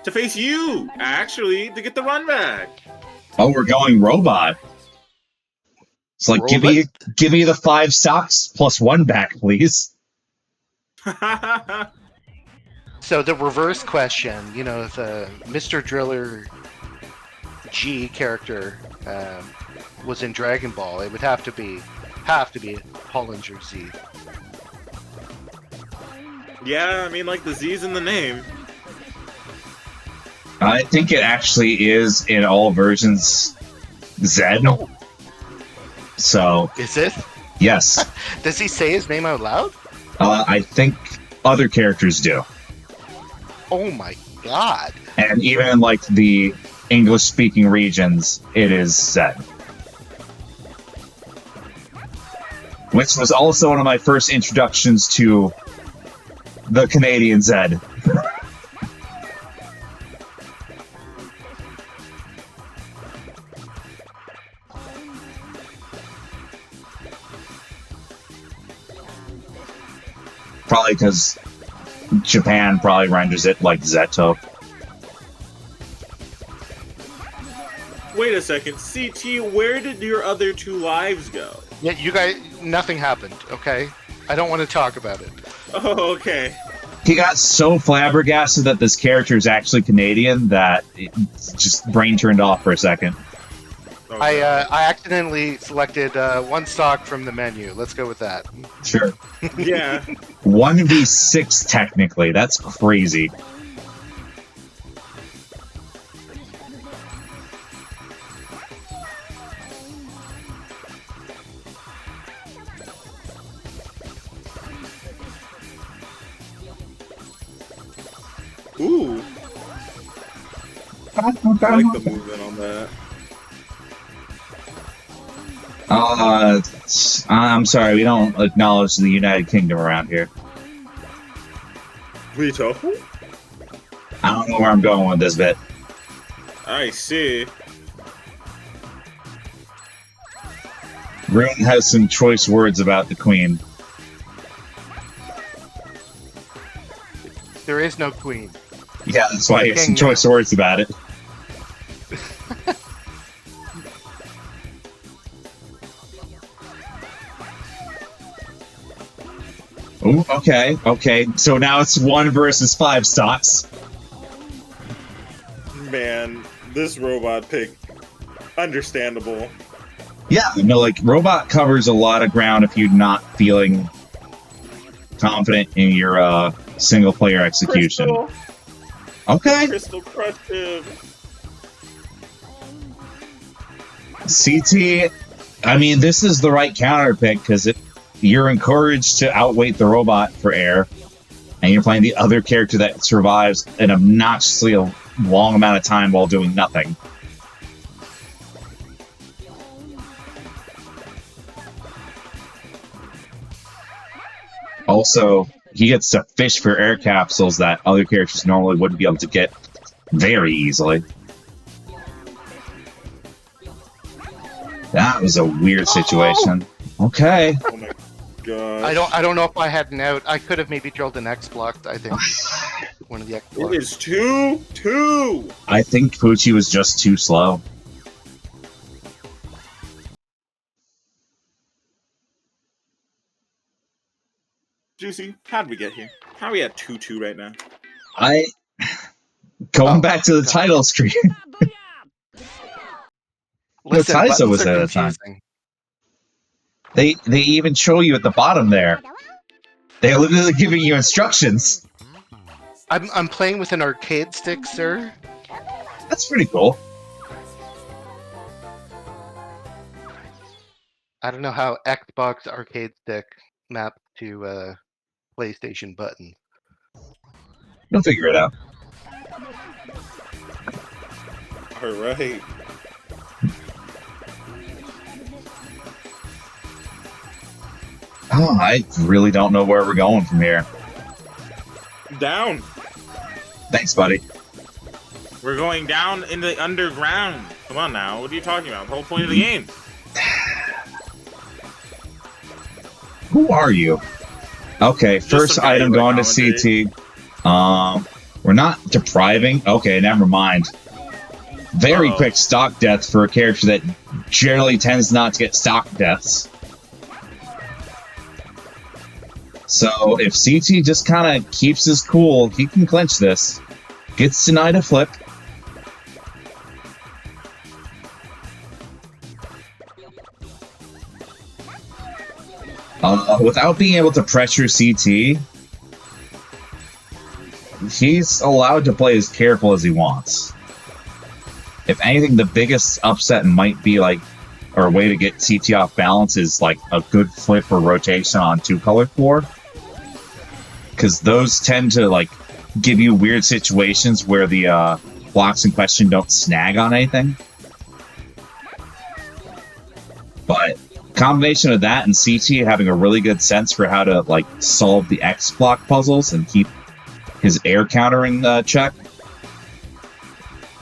To face you, actually, to get the run back. Oh, we're going robot. It's like, give me the 5 stocks plus 1 back, please. So the reverse question, you know, if Mr. Driller G character was in Dragon Ball, it would have to be Hollinger Z. Yeah, I mean, like, the Z's in the name. I think it actually is in all versions Zed. No. So, Is it? yes. Does he say his name out loud? I think other characters do. Oh my god. And even in like the English-speaking regions, it is Zed. Which was also one of my first introductions to the Canadian Zed. Probably because Japan probably renders it like Zeto. Wait a second, CT, where did your other 2 lives go? Yeah, you guys, nothing happened, okay? I don't want to talk about it. Oh, okay. He got so flabbergasted that this character is actually Canadian that it just brain turned off for a second. Oh, I God. accidentally selected one stock from the menu. Let's go with that. Sure. Yeah. 1v6 technically. That's crazy. Ooh. I like the movement on that. I'm sorry, we don't acknowledge the United Kingdom around here. Vito. I don't know where I'm going with this bit. I see. Rune has some choice words about the Queen. There is no queen. Yeah, that's why he has some King choice words about it. Ooh, okay. So now it's 1 versus 5 stocks. Man, this robot pick, understandable. Yeah, no, like, Robot covers a lot of ground if you're not feeling confident in your single-player execution. Crystal, Okay. Crystal crushed him. CT, I mean, this is the right counter pick, because you're encouraged to outweight the robot for air, and you're playing the other character that survives an obnoxiously long amount of time while doing nothing. Also, he gets to fish for air capsules that other characters normally wouldn't be able to get very easily. That was a weird situation. Okay. Oh my god. I don't know if I had an out. I could have maybe drilled an X block, I think. One of the X It blocks. is 2-2. I think Pucci was just too slow. Juicy, how'd we get here? How are we at 2-2 right now? Going Oh, back to the God. title screen. Listen, Taisa buttons was are there at the time. confusing. They even show you at the bottom there. They're literally giving you instructions. I'm playing with an arcade stick, sir. That's pretty cool. I don't know how Xbox arcade stick maps to PlayStation button. You'll figure it out. Alright. Oh, I really don't know where we're going from here. Down. Thanks, buddy. We're going down in the underground. Come on now, what are you talking about? The whole point of the game. Who are you? Okay, first some guy item who, going like, to CT. We're not depriving. Okay, never mind. Very Uh-oh. quick stock death for a character that generally tends not to get stock deaths. So if CT just kind of keeps his cool, he can clinch this. Gets denied a flip. Without being able to pressure CT, he's allowed to play as careful as he wants. If anything, the biggest upset might be like, or a way to get CT off balance is like a good flip or rotation on 2-color 4. Because those tend to like give you weird situations where the blocks in question don't snag on anything. But combination of that and CT having a really good sense for how to like solve the X block puzzles and keep his air counter in check,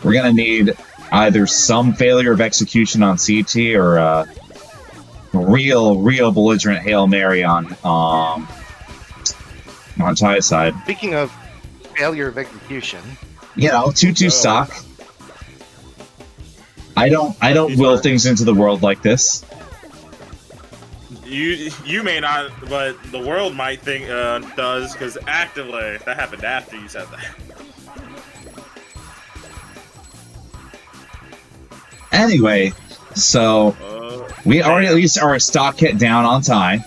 we're gonna need either some failure of execution on CT or a real belligerent Hail Mary on Ty's side. Speaking of failure of execution, 2-2 stock. I don't will things into the world like this. You may not, but the world might think does, because actively that happened after you said that. Anyway, so we already at least are a stock hit down on Ty.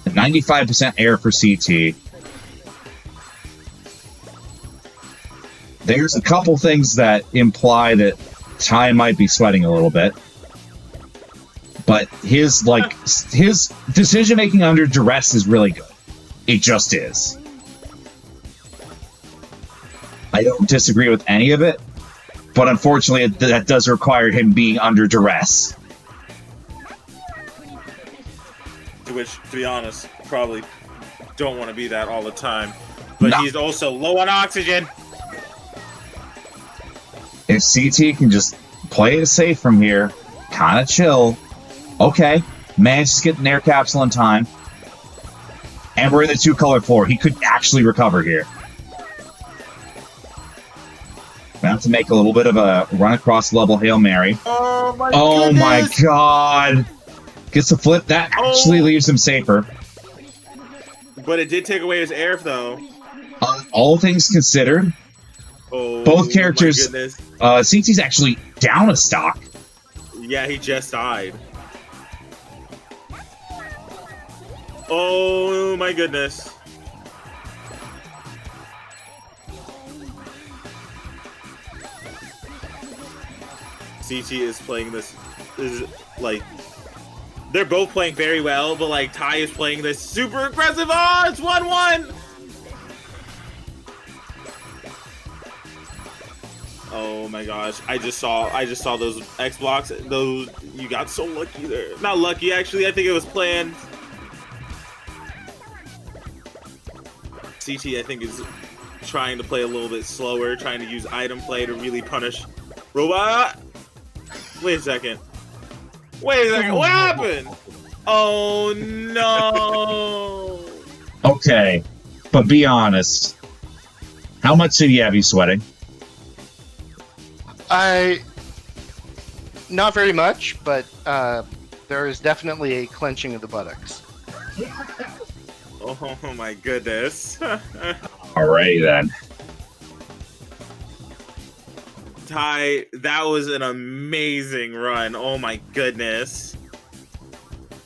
95% air for CT. There's a couple things that imply that Ty might be sweating a little bit. But his decision making under duress is really good. It just is. I don't disagree with any of it, but unfortunately that does require him being under duress. Which, to be honest, probably don't want to be that all the time. But he's also low on oxygen. If CT can just play it safe from here, kind of chill. Okay, managed to get an air capsule in time. And we're in the 2-color 4. He could actually recover here. About to make a little bit of a run across level Hail Mary. Oh my god! Gets a flip. That actually leaves him safer. But it did take away his air, though. All things considered, both characters... CT's actually down a stock. Yeah, he just died. Oh my goodness. CT is playing this they're both playing very well, but like Ty is playing this super aggressive. Oh, it's 1-1. Oh my gosh. I just saw those X blocks. Those, you got so lucky there. Not lucky, actually. I think it was planned. CT, I think, is trying to play a little bit slower, trying to use item play to really punish Robot. Wait a second. What happened? Oh no. Okay, but be honest. How much did you have you sweating? Not very much, but there is definitely a clenching of the buttocks. Oh my goodness. Alrighty then. Ty, that was an amazing run. Oh my goodness.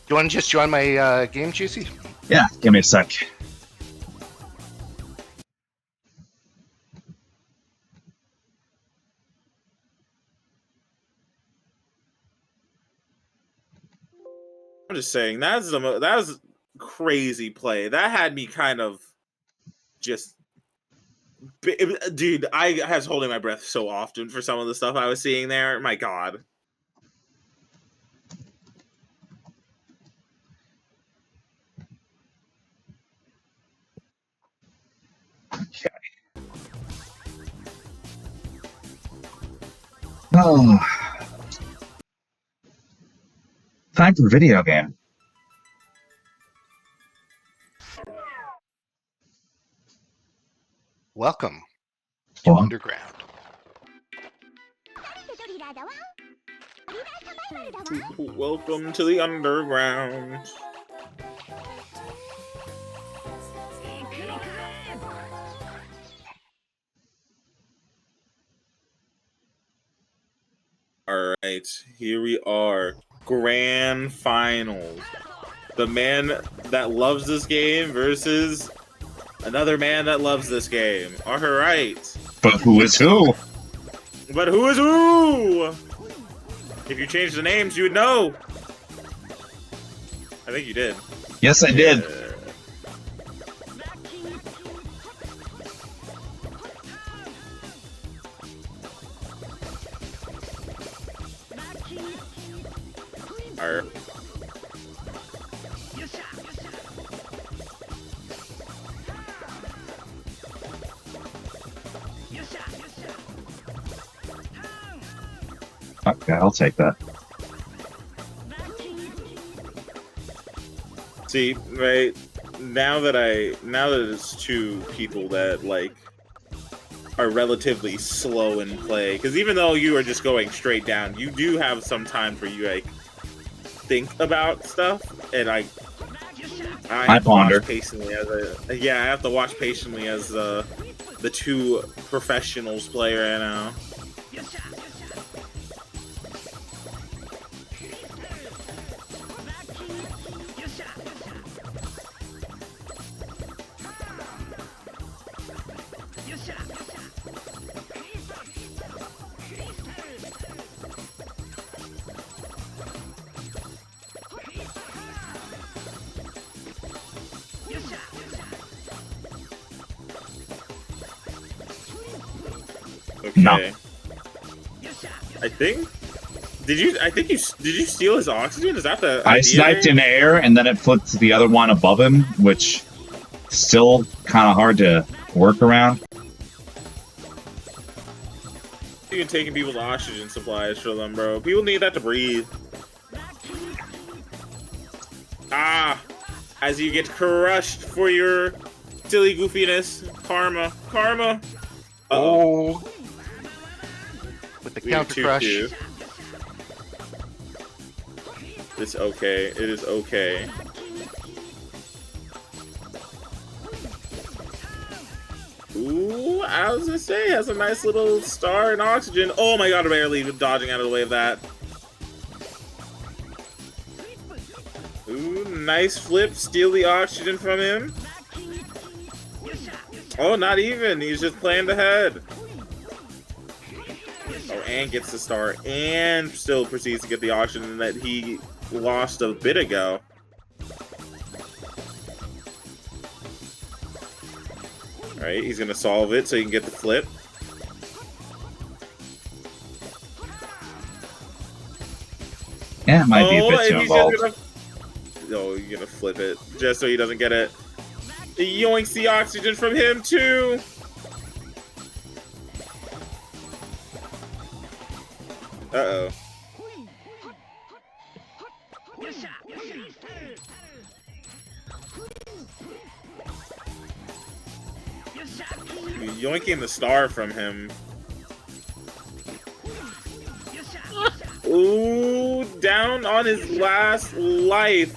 You want to just join my game, Juicy? Yeah, give me a sec. I'm just saying, that was crazy play. That had me kind of just... Dude, I was holding my breath so often for some of the stuff I was seeing there. My god. Okay. Oh. Time for video game. Welcome to Underground. Welcome to the Underground. Alright, here we are. Grand Finals. The man that loves this game versus Another man that loves this game. All right. But who is who? But who is who? If you change the names, you would know. I think you did. Yes, I did. Alright. Okay, I'll take that. See, right now that it's two people that like are relatively slow in play, because even though you are just going straight down, you do have some time for you like think about stuff, and I have to ponder watch patiently as I have to watch patiently as the two professionals play right now. Okay. No. I think. Did you steal his oxygen? Is that the I idea sniped there? in air, and then it flipped to the other one above him, which still kind of hard to work around. Even taking people's oxygen supplies for them, bro. People need that to breathe. Ah! As you get crushed for your silly goofiness. Karma. Karma! Uh-oh. Oh. With the We have counter crush. 2-2. It's okay. It is okay. Ooh, I was gonna say, has a nice little star and oxygen. Oh my god, I'm barely even dodging out of the way of that. Ooh, nice flip. Steal the oxygen from him. Oh, not even. He's just planned ahead. Oh, and gets the star and still proceeds to get the oxygen that he lost a bit ago. Alright, he's gonna solve it so he can get the flip. Yeah, it might be a bit and too he's involved. just gonna... Oh, you're gonna flip it just so he doesn't get it. He yoinks the oxygen from him too. Uh-oh. Yoinking the star from him. Ooh, down on his last life.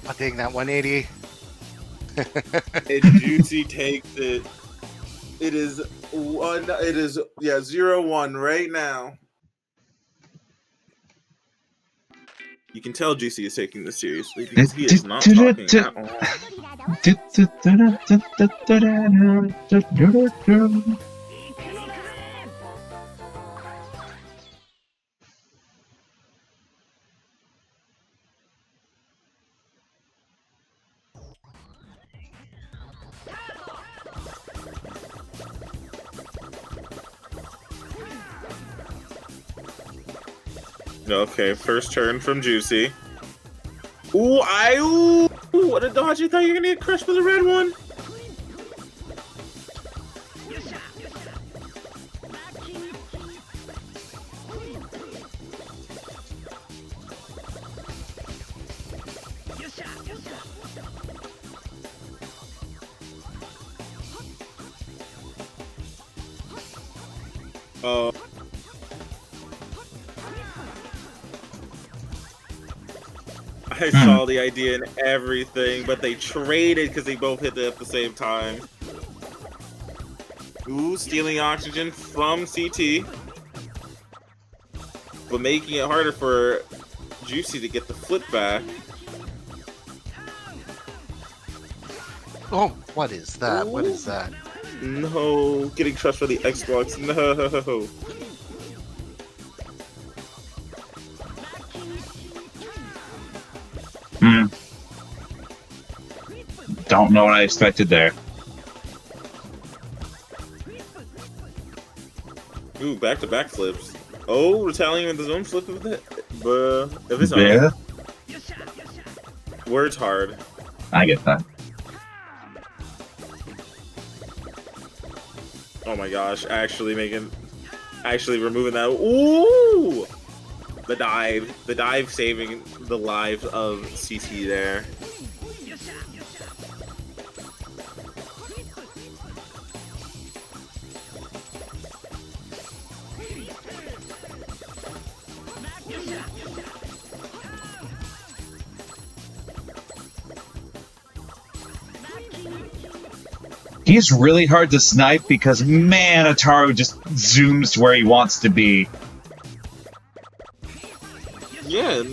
I'll take that 180. And Juicy takes it. It is 0-1 right now. You can tell Juicy is taking this seriously because he is not talking at all. Okay, first turn from Juicy. Ooh, what a dodge! I thought you were gonna get crushed by the red one. Oh. I saw the idea and everything, but they traded because they both hit it at the same time. Ooh, stealing oxygen from CT. But making it harder for Juicy to get the flip back. Oh, what is that? What is that? No, getting crushed by the Xbox. No. Don't know what I expected there. Ooh, back-to-back flips. Oh, retaliating with his own flip of his own. Yeah, Words hard. I get that. Oh my gosh, actually removing that. Ooh! The dive saving the lives of CT there. He's really hard to snipe because, man, Ataru just zooms to where he wants to be. Yeah,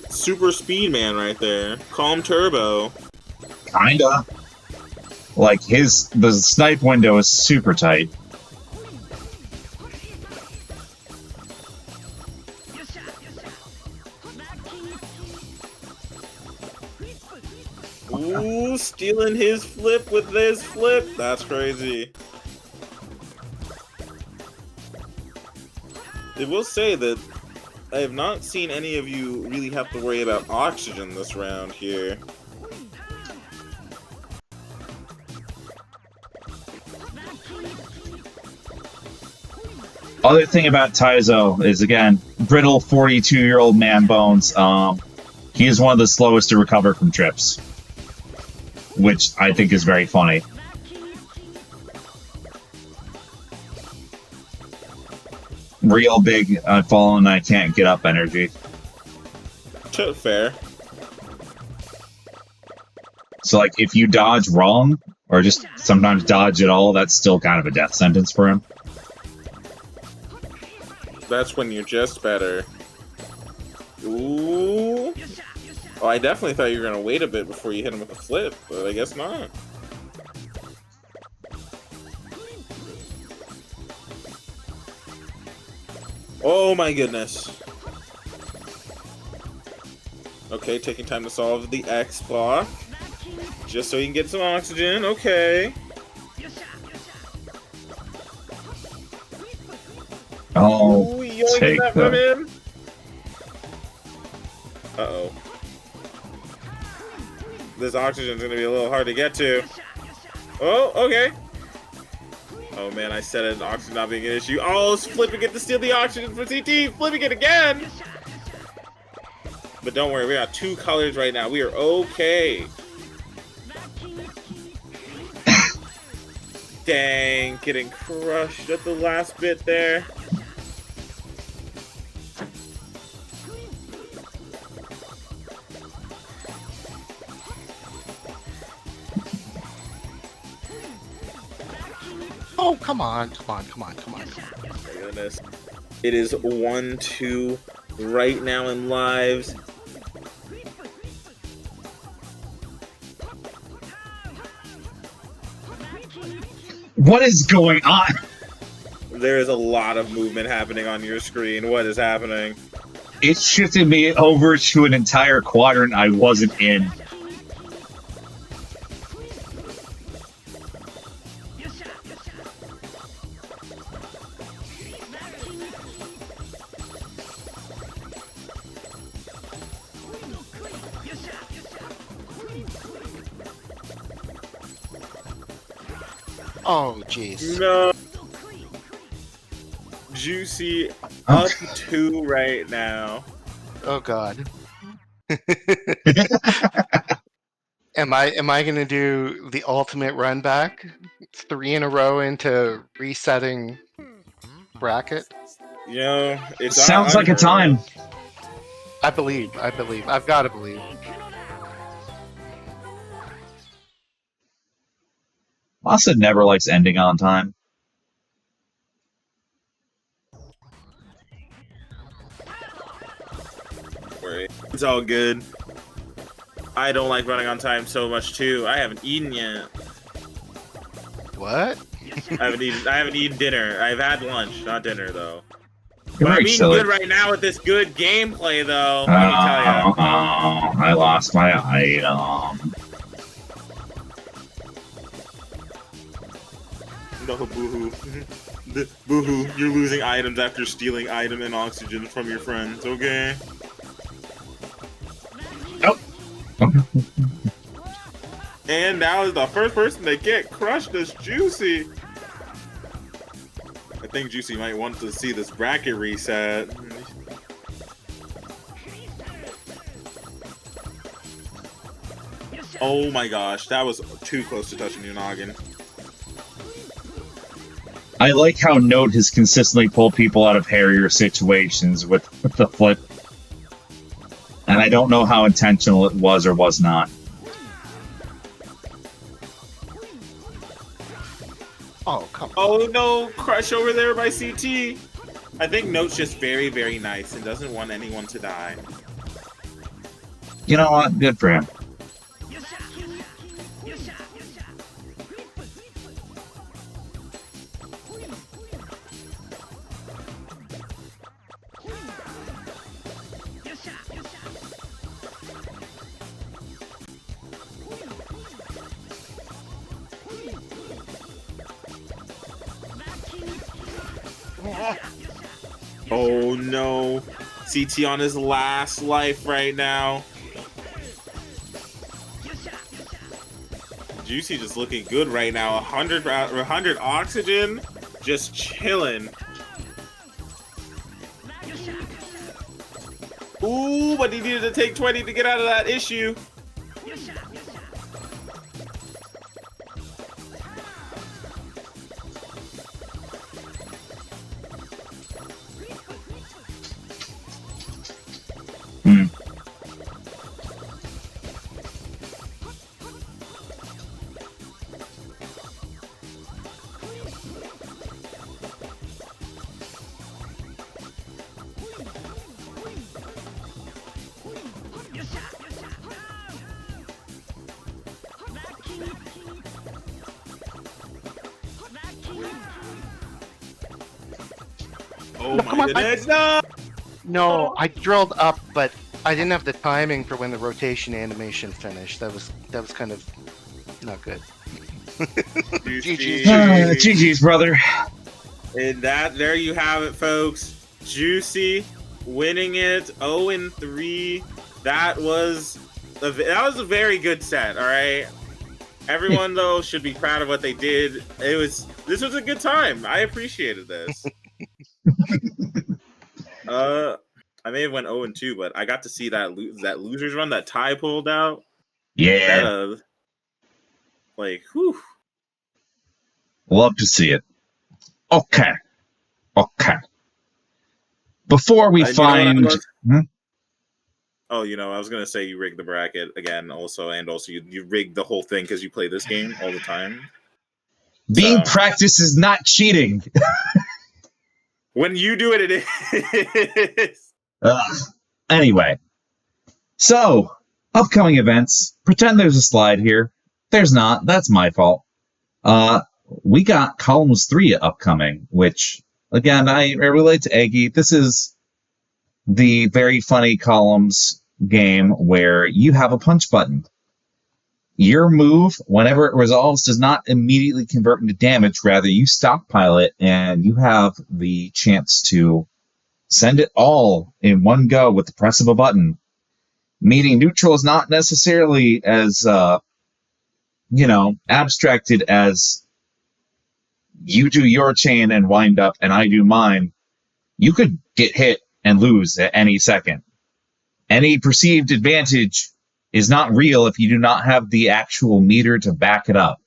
super speed man right there. Calm turbo. Kinda. Like, the snipe window is super tight. Ooh, stealing his flip with this flip. That's crazy. I will say that I have not seen any of you really have to worry about oxygen this round here. Other thing about Taizo is, again, brittle 42-year-old man bones. He is one of the slowest to recover from trips, which I think is very funny. Real big, I've fallen, I can't get up energy. Fair. So, like, if you dodge wrong, or just sometimes dodge at all, that's still kind of a death sentence for him. That's when you're just better. Ooh. Oh, I definitely thought you were going to wait a bit before you hit him with a flip, but I guess not. Oh my goodness. Okay, taking time to solve the X block. Just so you can get some oxygen, okay. Oh, Ooh, take that that. from him. Uh-oh. This oxygen's gonna be a little hard to get to. Oh, okay. Oh man, I said it, oxygen not being an issue. Oh, it's flipping it to steal the oxygen from CT, flipping it again! But don't worry, we got 2 colors right now. We are okay. Dang, getting crushed at the last bit there. Oh, come on. My goodness. It is 1-2 right now in lives. What is going on? There is a lot of movement happening on your screen. What is happening? It shifted me over to an entire quadrant I wasn't in. Oh, jeez. No. Juicy up 2 right now. Oh, God. Am I gonna do the ultimate run back? 3 in a row into resetting bracket? You know, it's Sounds like a time. I believe. I've got to believe. Masa never likes ending on time. It's all good. I don't like running on time so much too. I haven't eaten yet. What? I haven't eaten dinner. I've had lunch, not dinner though. You're But I'm very eating silly. good right now with this good gameplay though. Let me tell you. I lost my item. No, boohoo. Boohoo, you're losing items after stealing item and oxygen from your friends, okay? Oh. And now the first person to get crushed is Juicy. I think Juicy might want to see this bracket reset. Oh my gosh, that was too close to touching your noggin. I like how Note has consistently pulled people out of hairier situations with the flip. And I don't know how intentional it was or was not. Oh, come on. Oh no, crush over there by CT. I think Note's just very, very nice and doesn't want anyone to die. You know what? Good for him. Oh no, CT on his last life right now. Juicy just looking good right now. 100 oxygen, just chilling. Ooh, but he needed to take 20 to get out of that issue. Oh No, my come on, goodness, no! No, I drilled up, but I didn't have the timing for when the rotation animation finished. That was kind of not good. GG's. GG's, brother. And there you have it, folks. Juicy winning it 0-3. That was a very good set, all right? Everyone though should be proud of what they did. This was a good time. I appreciated this. I may have went 0-2, but I got to see that losers run that Ty pulled out. Yeah. That whew. Love to see it. Okay. Before we find... Oh, I was gonna say you rigged the bracket again, also, and also you rigged the whole thing because you play this game all the time. Being practiced is not cheating. When you do it, it is. Anyway, so upcoming events. Pretend there's a slide here. There's not. That's my fault. We got Columns 3 upcoming, which again I relate to Eggy. This is the very funny Columns game where you have a punch button. Your move, whenever it resolves, does not immediately convert into damage. Rather, you stockpile it, and you have the chance to send it all in one go with the press of a button. Meaning neutral is not necessarily as, abstracted as you do your chain and wind up and I do mine. You could get hit and lose at any second. Any perceived advantage is not real if you do not have the actual meter to back it up.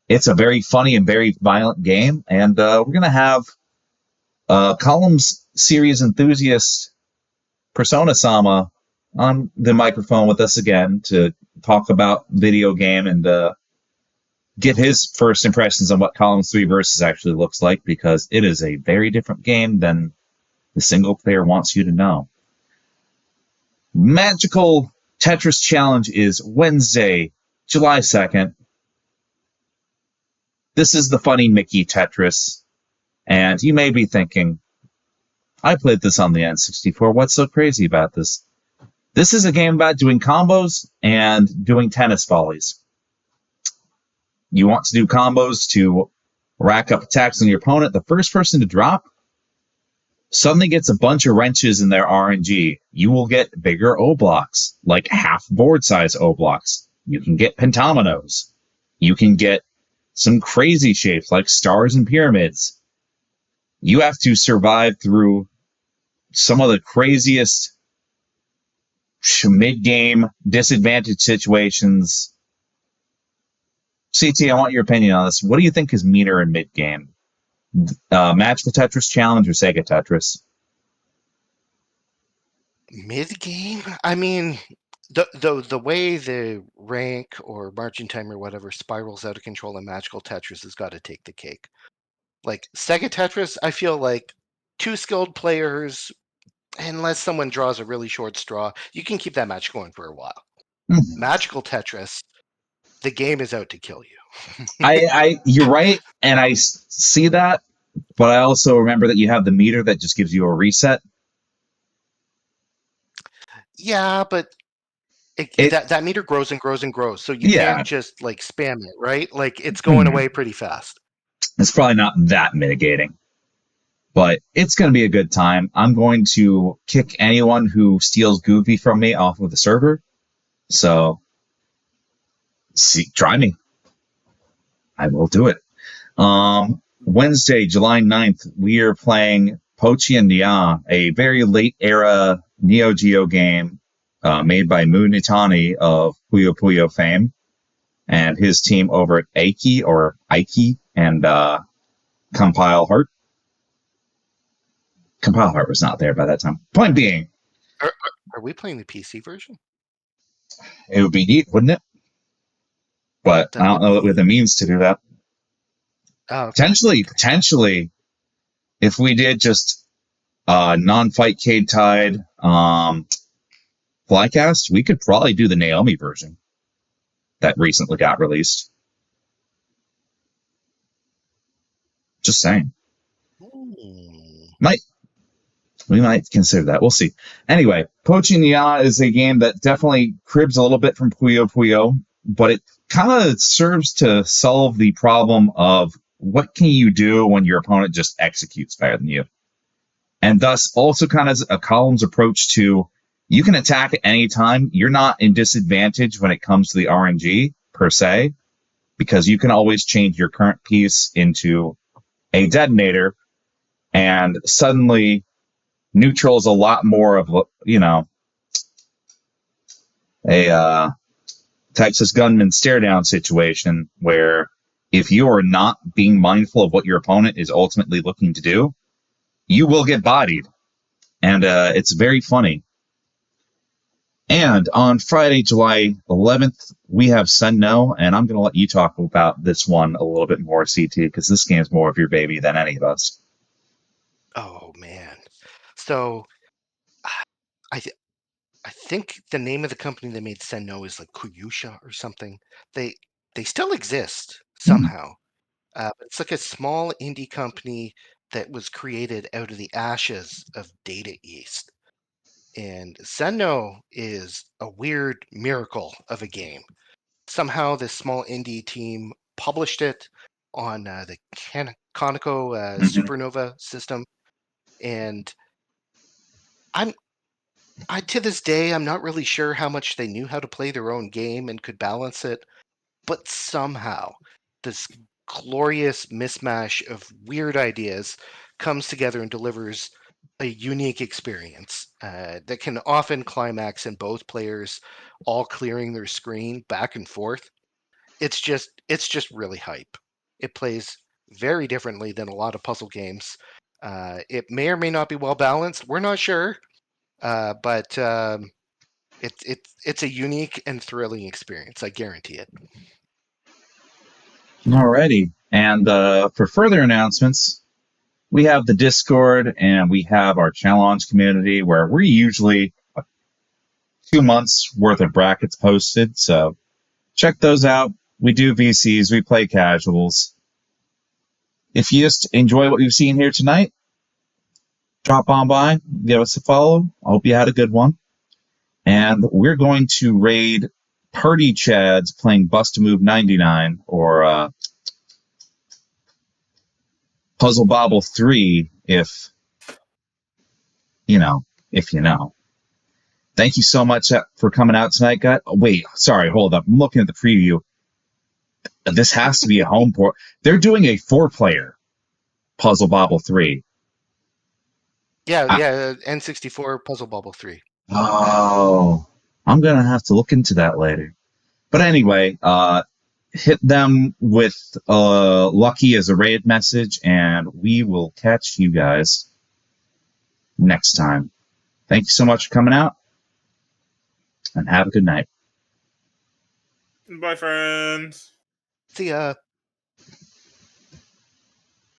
It's a very funny and very violent game, and we're going to have Columns series enthusiast Persona-sama on the microphone with us again to talk about video game and get his first impressions on what Columns 3 Versus actually looks like, because it is a very different game than the single player wants you to know. Magical Tetris Challenge is Wednesday, July 2nd. This is the funny Mickey Tetris. And you may be thinking, I played this on the N64. What's so crazy about this? This is a game about doing combos and doing tennis volleys. You want to do combos to rack up attacks on your opponent. The first person to drop suddenly gets a bunch of wrenches in their RNG. You will get bigger O blocks, like half board size O blocks. You can get pentominoes. You can get some crazy shapes like stars and pyramids. You have to survive through some of the craziest mid-game disadvantage situations. CT, I want your opinion on this. What do you think is meaner in mid-game? Magical Tetris Challenge or Sega Tetris? Mid game? I mean, the way the rank or marching time or whatever spirals out of control in Magical Tetris has got to take the cake. Like Sega Tetris, I feel like two skilled players, unless someone draws a really short straw, you can keep that match going for a while. Magical Tetris, the game is out to kill you. You're right, and I see that, but I also remember that you have the meter that just gives you a reset. Yeah, but that meter grows and grows and grows, so you Yeah. can't just like spam it, right? Like it's going away pretty fast. It's probably not that mitigating, but it's going to be a good time. I'm going to kick anyone who steals Goofy from me off of the server. So, try me. I will do it. Wednesday, July 9th, we are playing Pochi and Nia, a very late era Neo Geo game made by Munitani of Puyo Puyo fame and his team over at Aiki and Compile Heart. Compile Heart was not there by that time. Point being, are we playing the PC version? It would be neat, wouldn't it? But I don't know that we have the means to do that. Oh, okay. Potentially, if we did just non-fight Cade Tide Flycast, we could probably do the Naomi version that recently got released. Just saying. We might consider that. We'll see. Anyway, Poaching Nia is a game that definitely cribs a little bit from Puyo Puyo, but it kind of serves to solve the problem of what can you do when your opponent just executes better than you. And thus also kind of a columns approach to you can attack at any time. You're not in disadvantage when it comes to the RNG per se, because you can always change your current piece into a detonator, and suddenly neutral is a lot more of, a Texas gunman stare down situation where if you are not being mindful of what your opponent is ultimately looking to do, you will get bodied. And it's very funny. And on Friday, July 11th, we have Senno, and I'm going to let you talk about this one a little bit more, CT, because this game's more of your baby than any of us. Oh, man. So, I think the name of the company that made Senno is like Kuyusha or something. They still exist somehow. But it's like a small indie company that was created out of the ashes of Data East. And Senno is a weird miracle of a game. Somehow this small indie team published it on the Conoco Supernova system. And to this day, I'm not really sure how much they knew how to play their own game and could balance it. But somehow this glorious mismatch of weird ideas comes together and delivers a unique experience that can often climax in both players all clearing their screen back and forth. It's just really hype. It plays very differently than a lot of puzzle games. It may or may not be well balanced. We're not sure, but it's a unique and thrilling experience. I guarantee it. Alrighty. And for further announcements, we have the Discord and we have our challenge community where we usually 2 months worth of brackets posted, so check those out. We do VCs, we play casuals. If you just enjoy what you've seen here tonight, drop on by, give us a follow. I hope you had a good one. And we're going to raid Party Chads playing Bust a Move 99 or Puzzle Bobble 3 if you know. Thank you so much for coming out tonight, guys. Oh, wait, sorry, hold up. I'm looking at the preview. This has to be a home port. They're doing a 4-player Puzzle Bobble 3. Yeah, N64 Puzzle Bobble 3. Oh, I'm going to have to look into that later. But anyway, hit them with Lucky as a raid message, and we will catch you guys next time. Thank you so much for coming out, and have a good night. Bye, friends. See ya.